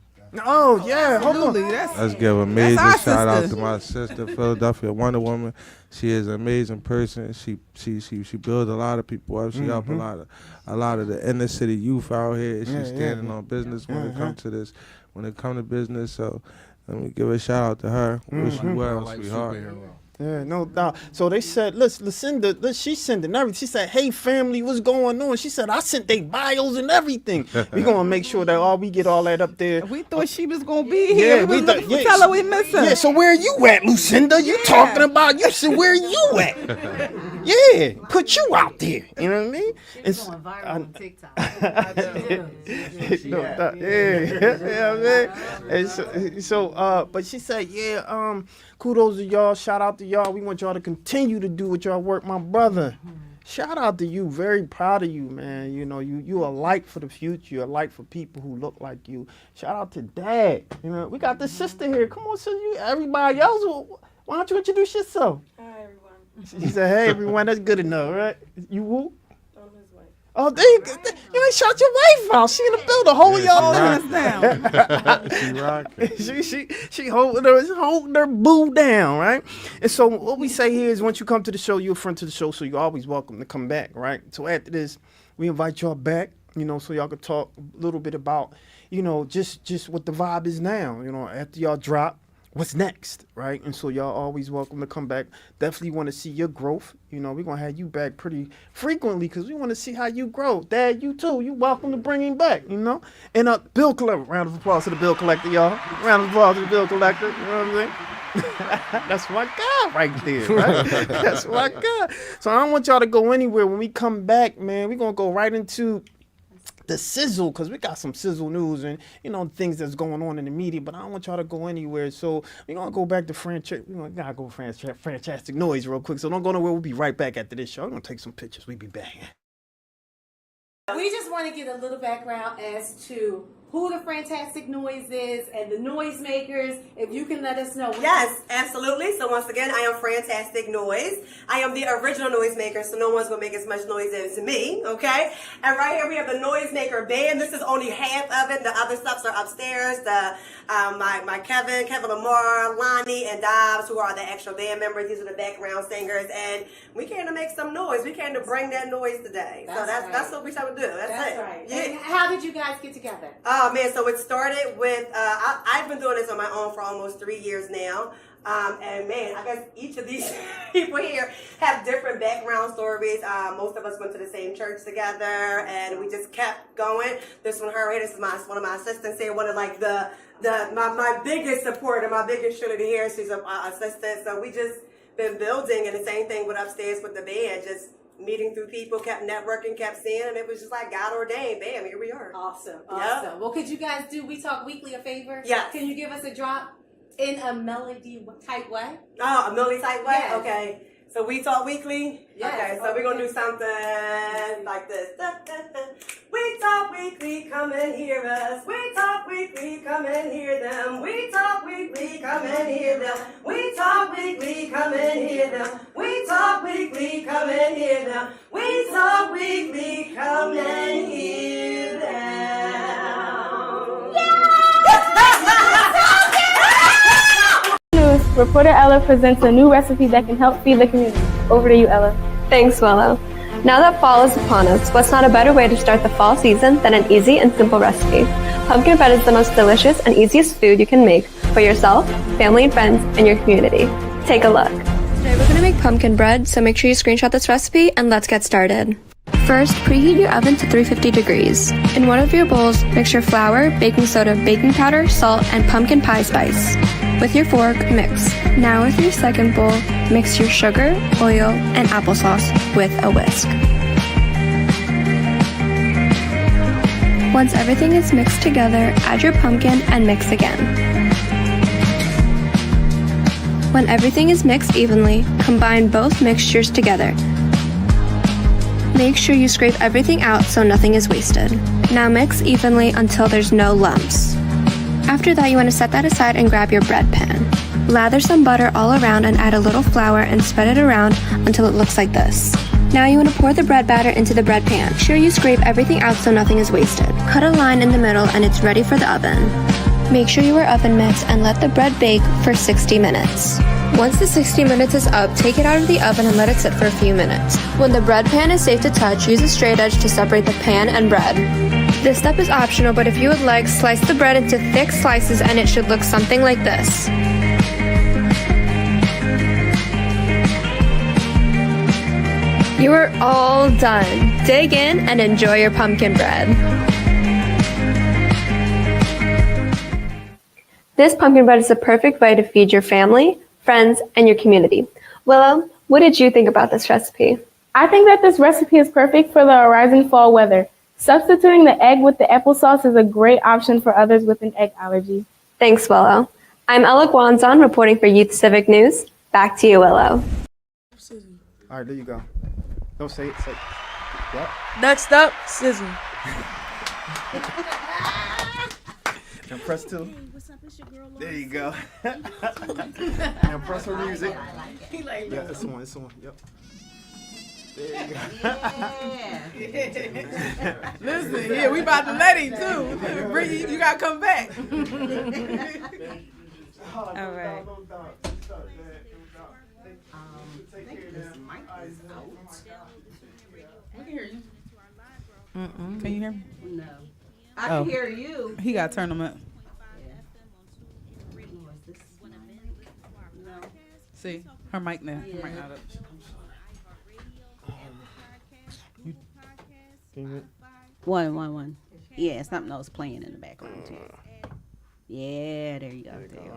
Oh yeah, hold on. Let's give a major shout out to my sister, Philadelphia Wonder Woman. She is an amazing person. She builds a lot of people up. She help a lot of the inner city youth out here. She's standing on business when it comes to this. When it comes to business, so let me give a shout out to her. Wish you well, sweetheart. Yeah, no doubt. So they said, Lucinda, she sent it and everything. She said, hey, family, what's going on? She said, I sent they bios and everything. We're going to make sure that we get all that up there. We thought she was going to be here. We was looking for tell her we miss her. Yeah, so where you at, Lucinda? You talking about, you said, where you at? Yeah, put you out there. You know what I mean? She's going viral on TikTok. But she said, yeah, kudos to y'all. Shout out to y'all. We want y'all to continue to do what y'all work, my brother. Shout out to you. Very proud of you, man. You know, you a light for the future. You're a light for people who look like you. Shout out to Dad. You know, we got the sister here. Come on, sister. You, everybody else. Why don't you introduce yourself? Hi, everyone. She said, hey, everyone. That's good enough, right? You who? Oh, there you ain't shot your wife out. She in the building, holding y'all down. She holding her boo down, right? And so what we say here is, once you come to the show, you're a friend to the show, so you're always welcome to come back, right? So after this, we invite y'all back, you know, so y'all can talk a little bit about, you know, just what the vibe is now, you know, after y'all drop. What's next, right? And so y'all always welcome to come back. Definitely want to see your growth. You know, we're going to have you back pretty frequently because we want to see how you grow. Dad, you too. You welcome to bring him back, you know? And Bill Collector. Round of applause to the Bill Collector, y'all. Round of applause to the Bill Collector. You know what I'm saying? That's my guy right there, right? That's my guy. So I don't want y'all to go anywhere. When we come back, man, we're going to go right into the sizzle, because we got some sizzle news and, you know, things that's going on in the media, but I don't want y'all to go anywhere. So we're going to go back to Fantastic Noise real quick. So don't go nowhere. We'll be right back after this show. I'm going to take some pictures. We'll be back. We just want to get a little background as to who the Fantastic Noise is and the noisemakers, if you can let us know. Yes, absolutely. So once again, I am Fantastic Noise. I am the original noisemaker, so no one's going to make as much noise as me, okay? And right here we have the Noisemaker Band. This is only half of it. The other stuffs are upstairs. My Kevin Lamar, Lonnie, and Dobbs, who are the actual band members. These are the background singers. And we came to make some noise. We came to bring that noise today. That's what we try to do. That's it. Right. Yeah. And how did you guys get together? Oh man, so it started with, I've been doing this on my own for almost 3 years now. And man, I guess each of these people here have different background stories. Most of us went to the same church together and we just kept going. This one, her, this is one of my assistants here, one of like my biggest supporter, my biggest shooter here. She's an assistant. So we just been building, and the same thing with upstairs with the band, just meeting through people, kept networking, kept seeing, and it was just like God ordained. Bam, here we are. Awesome. Yep. Well, could you guys do We Talk Weekly a favor? Yes. Can you give us a drop in a melody type way? Oh, a melody type way? Yes. Okay. So We Talk Weekly? Yes. Okay, so we're going to do something like this. We Talk Weekly, come and hear us. We Talk Weekly, come and hear them. We Talk Weekly, come and hear them. We Talk Weekly, come and hear them. We Talk Weekly, come and hear them. We Talk Weekly, come and hear them. News, reporter Ella presents a new recipe that can help feed the community. Over to you, Ella. Thanks, Willow. Now that fall is upon us, what's not a better way to start the fall season than an easy and simple recipe? Pumpkin bread is the most delicious and easiest food you can make for yourself, family and friends, and your community. Take a look. Today we're going to make pumpkin bread, so make sure you screenshot this recipe and let's get started. First, preheat your oven to 350 degrees. In one of your bowls, mix your flour, baking soda, baking powder, salt, and pumpkin pie spice. With your fork, mix. Now with your second bowl, mix your sugar, oil, and applesauce with a whisk. Once everything is mixed together, add your pumpkin and mix again. When everything is mixed evenly, combine both mixtures together. Make sure you scrape everything out so nothing is wasted. Now mix evenly until there's no lumps. After that, you want to set that aside and grab your bread pan. Lather some butter all around and add a little flour and spread it around until it looks like this. Now you want to pour the bread batter into the bread pan. Make sure you scrape everything out so nothing is wasted. Cut a line in the middle and it's ready for the oven. Make sure you wear oven mitts and let the bread bake for 60 minutes. Once the 60 minutes is up, take it out of the oven and let it sit for a few minutes. When the bread pan is safe to touch, use a straight edge to separate the pan and bread. This step is optional, but if you would like, slice the bread into thick slices and it should look something like this. You are all done. Dig in and enjoy your pumpkin bread. This pumpkin bread is the perfect way to feed your family, friends, and your community. Willow, what did you think about this recipe? I think that this recipe is perfect for the rising fall weather. Substituting the egg with the applesauce is a great option for others with an egg allergy. Thanks, Willow. I'm Ella Guanzon reporting for Youth Civic News. Back to you, Willow. All right, there you go. Don't say it. Say it. Yep. Next up, scissor. Now press two. There you go. Now press her music. Yeah, this one. Yep. There you go. Listen, yeah, we about to let him too. Bring you gotta come back. All right. We can hear you. Can you hear me? No. I can hear you. He got to turn them up. See, her mic now. Her mic not up. One. Yeah, something else playing in the background too. Yeah, there you go. There you go.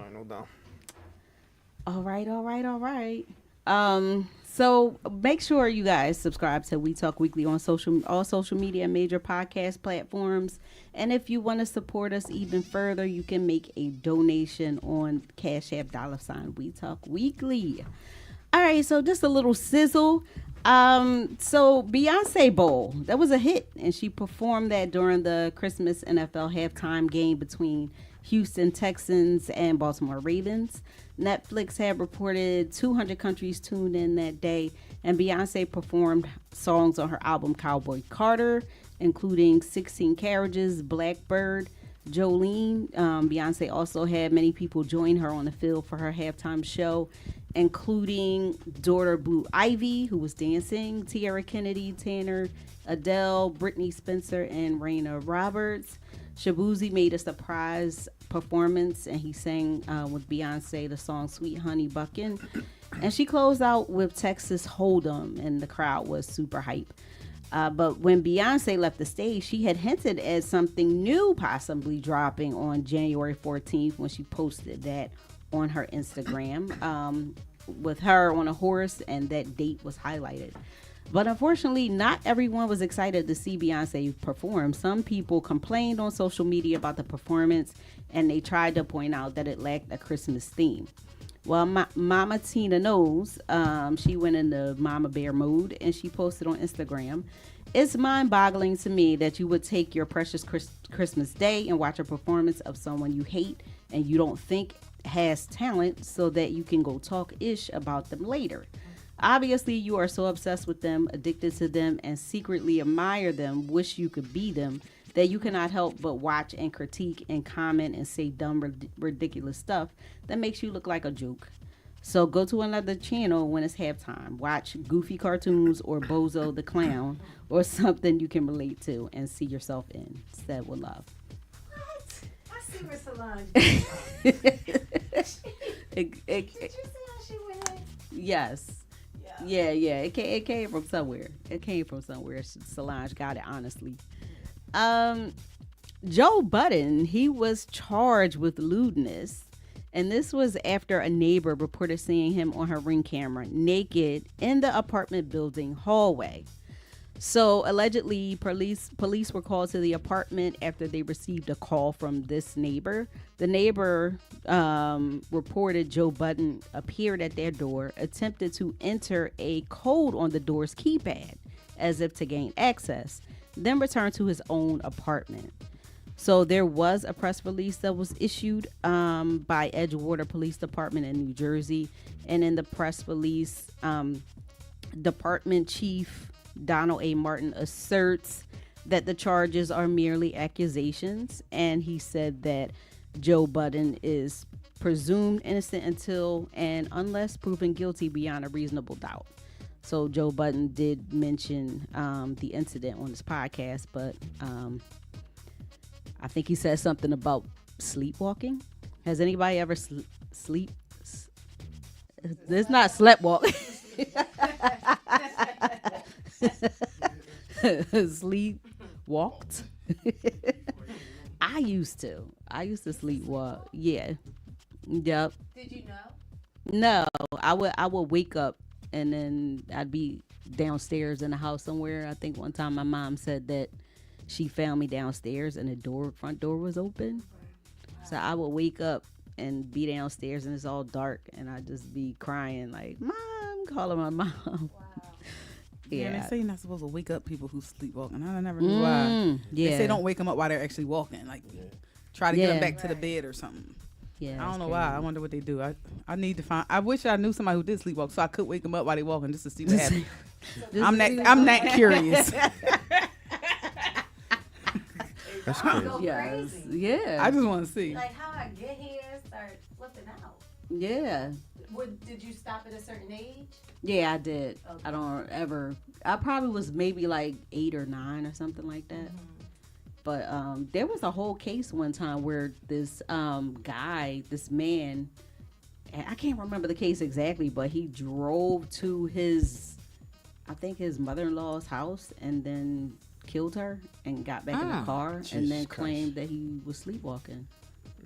All right, no doubt. All right. So make sure you guys subscribe to We Talk Weekly on all social media and major podcast platforms. And if you want to support us even further, you can make a donation on Cash App $ We Talk Weekly. All right, so just a little sizzle. So Beyonce Bowl, that was a hit, and she performed that during the Christmas NFL halftime game between Houston Texans and Baltimore Ravens. Netflix had reported 200 countries tuned in that day, and Beyonce performed songs on her album Cowboy Carter, including 16 Carriages, Blackbird, Jolene. Beyonce also had many people join her on the field for her halftime show, including daughter Blue Ivy, who was dancing, Tiara Kennedy, Tanner, Adele, Brittany Spencer, and Raina Roberts. Shabuzi made a surprise performance, and he sang with Beyonce the song Sweet Honey Buckin'. And she closed out with Texas Hold'em, and the crowd was super hype. But when Beyonce left the stage, she had hinted at something new possibly dropping on January 14th when she posted that on her Instagram with her on a horse, and that date was highlighted. But unfortunately, not everyone was excited to see Beyonce perform. Some people complained on social media about the performance, and they tried to point out that it lacked a Christmas theme. Well, Mama Tina knows. She went into Mama Bear mode, and she posted on Instagram, "It's mind-boggling to me that you would take your precious Christmas day and watch a performance of someone you hate and you don't think has talent so that you can go talk ish about them later. Obviously, you are so obsessed with them, addicted to them, and secretly admire them, wish you could be them, that you cannot help but watch and critique and comment and say dumb, ridiculous stuff that makes you look like a joke. So go to another channel when it's halftime. Watch goofy cartoons or Bozo the Clown or something you can relate to and see yourself in." Said with love. What? I see where Solange Did you see how she went? Yes. Yeah. It came from somewhere. Solange got it, honestly. Joe Budden, he was charged with lewdness. And this was after a neighbor reported seeing him on her Ring camera naked in the apartment building hallway. So allegedly, police were called to the apartment after they received a call from this neighbor. The neighbor reported Joe Budden appeared at their door, attempted to enter a code on the door's keypad as if to gain access, then returned to his own apartment. So there was a press release that was issued by Edgewater Police Department in New Jersey. And in the press release, Department Chief Donald A. Martin asserts that the charges are merely accusations. And he said that Joe Budden is presumed innocent until and unless proven guilty beyond a reasonable doubt. So Joe Budden did mention the incident on his podcast, but I think he said something about sleepwalking. Has anybody ever sleep? It's not sleptwalk. Sleepwalked. I used to sleepwalk. Yeah. Yep. Did you know? No, I would wake up and then I'd be downstairs in the house somewhere. I think one time my mom said that she found me downstairs and the front door was open. So I would wake up and be downstairs and it's all dark and I'd just be crying like, Mom, calling my mom. Yeah, they say you're not supposed to wake up people who sleepwalking. I never knew why. Yeah. They say don't wake them up while they're actually walking. Like, try to get them back to the bed or something. Yeah, I don't know why. I wonder what they do. I need to find. I wish I knew somebody who did sleepwalk so I could wake them up while they walking just to see what happens. I'm that curious. That's crazy. Yes. Yeah. I just want to see. Like how I get here, start flipping out. Yeah. Did you stop at a certain age? Yeah, I did. Okay. I don't ever. I probably was maybe like 8 or 9 or something like that. Mm-hmm. But there was a whole case one time where this this man, and I can't remember the case exactly, but he drove to his mother-in-law's house and then killed her and got back in the car and then claimed that he was sleepwalking.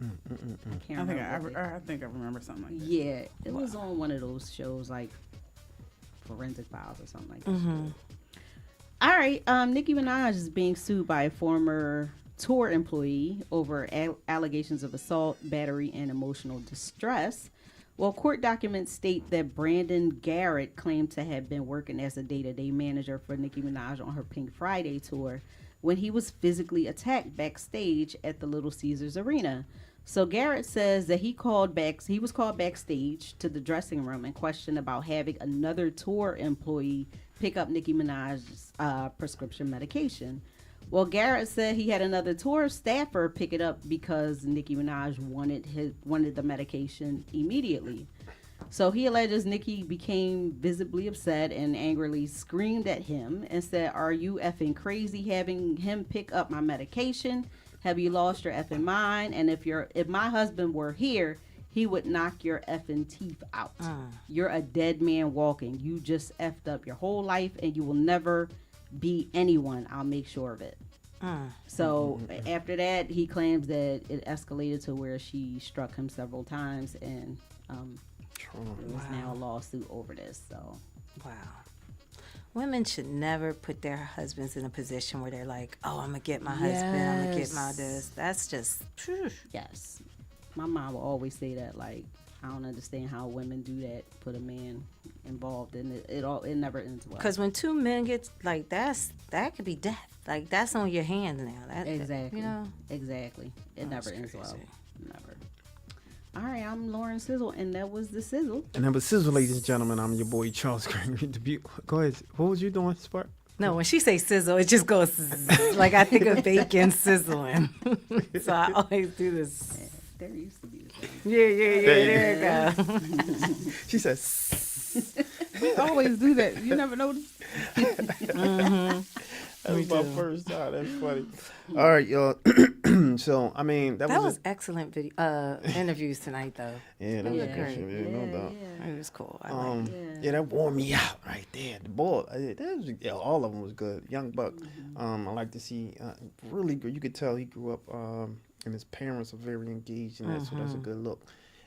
I can't remember. I think I remember something like that. Yeah, it was on one of those shows like Forensic Files or something like that. Mm-hmm. All right, Nicki Minaj is being sued by a former tour employee over allegations of assault, battery, and emotional distress. Well, court documents state that Brandon Garrett claimed to have been working as a day-to-day manager for Nicki Minaj on her Pink Friday tour when he was physically attacked backstage at the Little Caesars Arena. So Garrett says that he was called backstage to the dressing room and questioned about having another tour employee pick up Nicki Minaj's prescription medication. Well, Garrett said he had another tour staffer pick it up because Nicki Minaj wanted the medication immediately. So he alleges Nicki became visibly upset and angrily screamed at him and said, "Are you effing crazy having him pick up my medication? Have you lost your effing mind? And if my husband were here, he would knock your effing teeth out. You're a dead man walking. You just effed up your whole life and you will never be anyone. I'll make sure of it." So after that, he claims that it escalated to where she struck him several times and there was now a lawsuit over this. So wow. Women should never put their husbands in a position where they're like, "Oh, I'm gonna get my husband. I'm gonna get my this." That's just yes. My mom will always say that. Like, I don't understand how women do that. Put a man involved in it. It never ends well. Because when two men get like that could be death. Like that's on your hands now. Exactly. You know? Exactly. It never ends crazy. well. Never. All right, I'm Lauren Sizzle, and that was the Sizzle. And that was Sizzle, ladies and gentlemen. I'm your boy Charles Gregory. Go ahead. What was you doing, Spark? No, when she say sizzle, it just goes like I think of bacon sizzling. So I always do this. There used to be. Yeah. There you go. She says. We always do that. You never notice? That was my first time. That's funny. All right, y'all. So, I mean, that was excellent interviews tonight, though. Yeah, that was great. Yeah, no doubt. It was cool. Yeah, that wore me out right there. The ball, all of them was good. Young Buck, I like to see really good. You could tell he grew up, and his parents are very engaged in that, so that's a good look.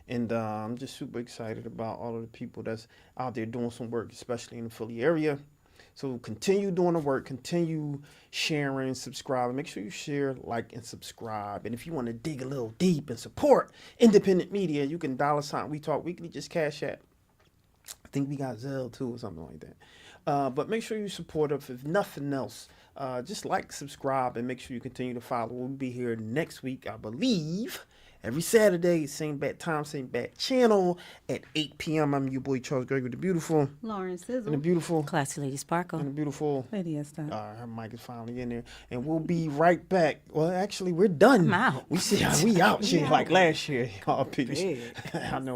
And I'm just super excited about all of the people that's out there doing some work, especially in the Philly area. So continue doing the work, continue sharing, subscribing. Make sure you share, like, and subscribe. And if you want to dig a little deep and support independent media, you can $ We Talk Weekly, just Cash App. I think we got Zelle too or something like that. But make sure you support us. If nothing else, just like, subscribe, and make sure you continue to follow. We'll be here next week, I believe. Every Saturday, same bad time, same bad channel at 8 p.m. I'm your boy Charles Gregory, the beautiful Lauren Sizzle, and the beautiful Classy Lady Sparkle, and the beautiful Lady Esther. Her mic is finally in there, and we'll be right back. Well, actually, we're done. I'm out. We out. She like last year, y'all. Peace. I know.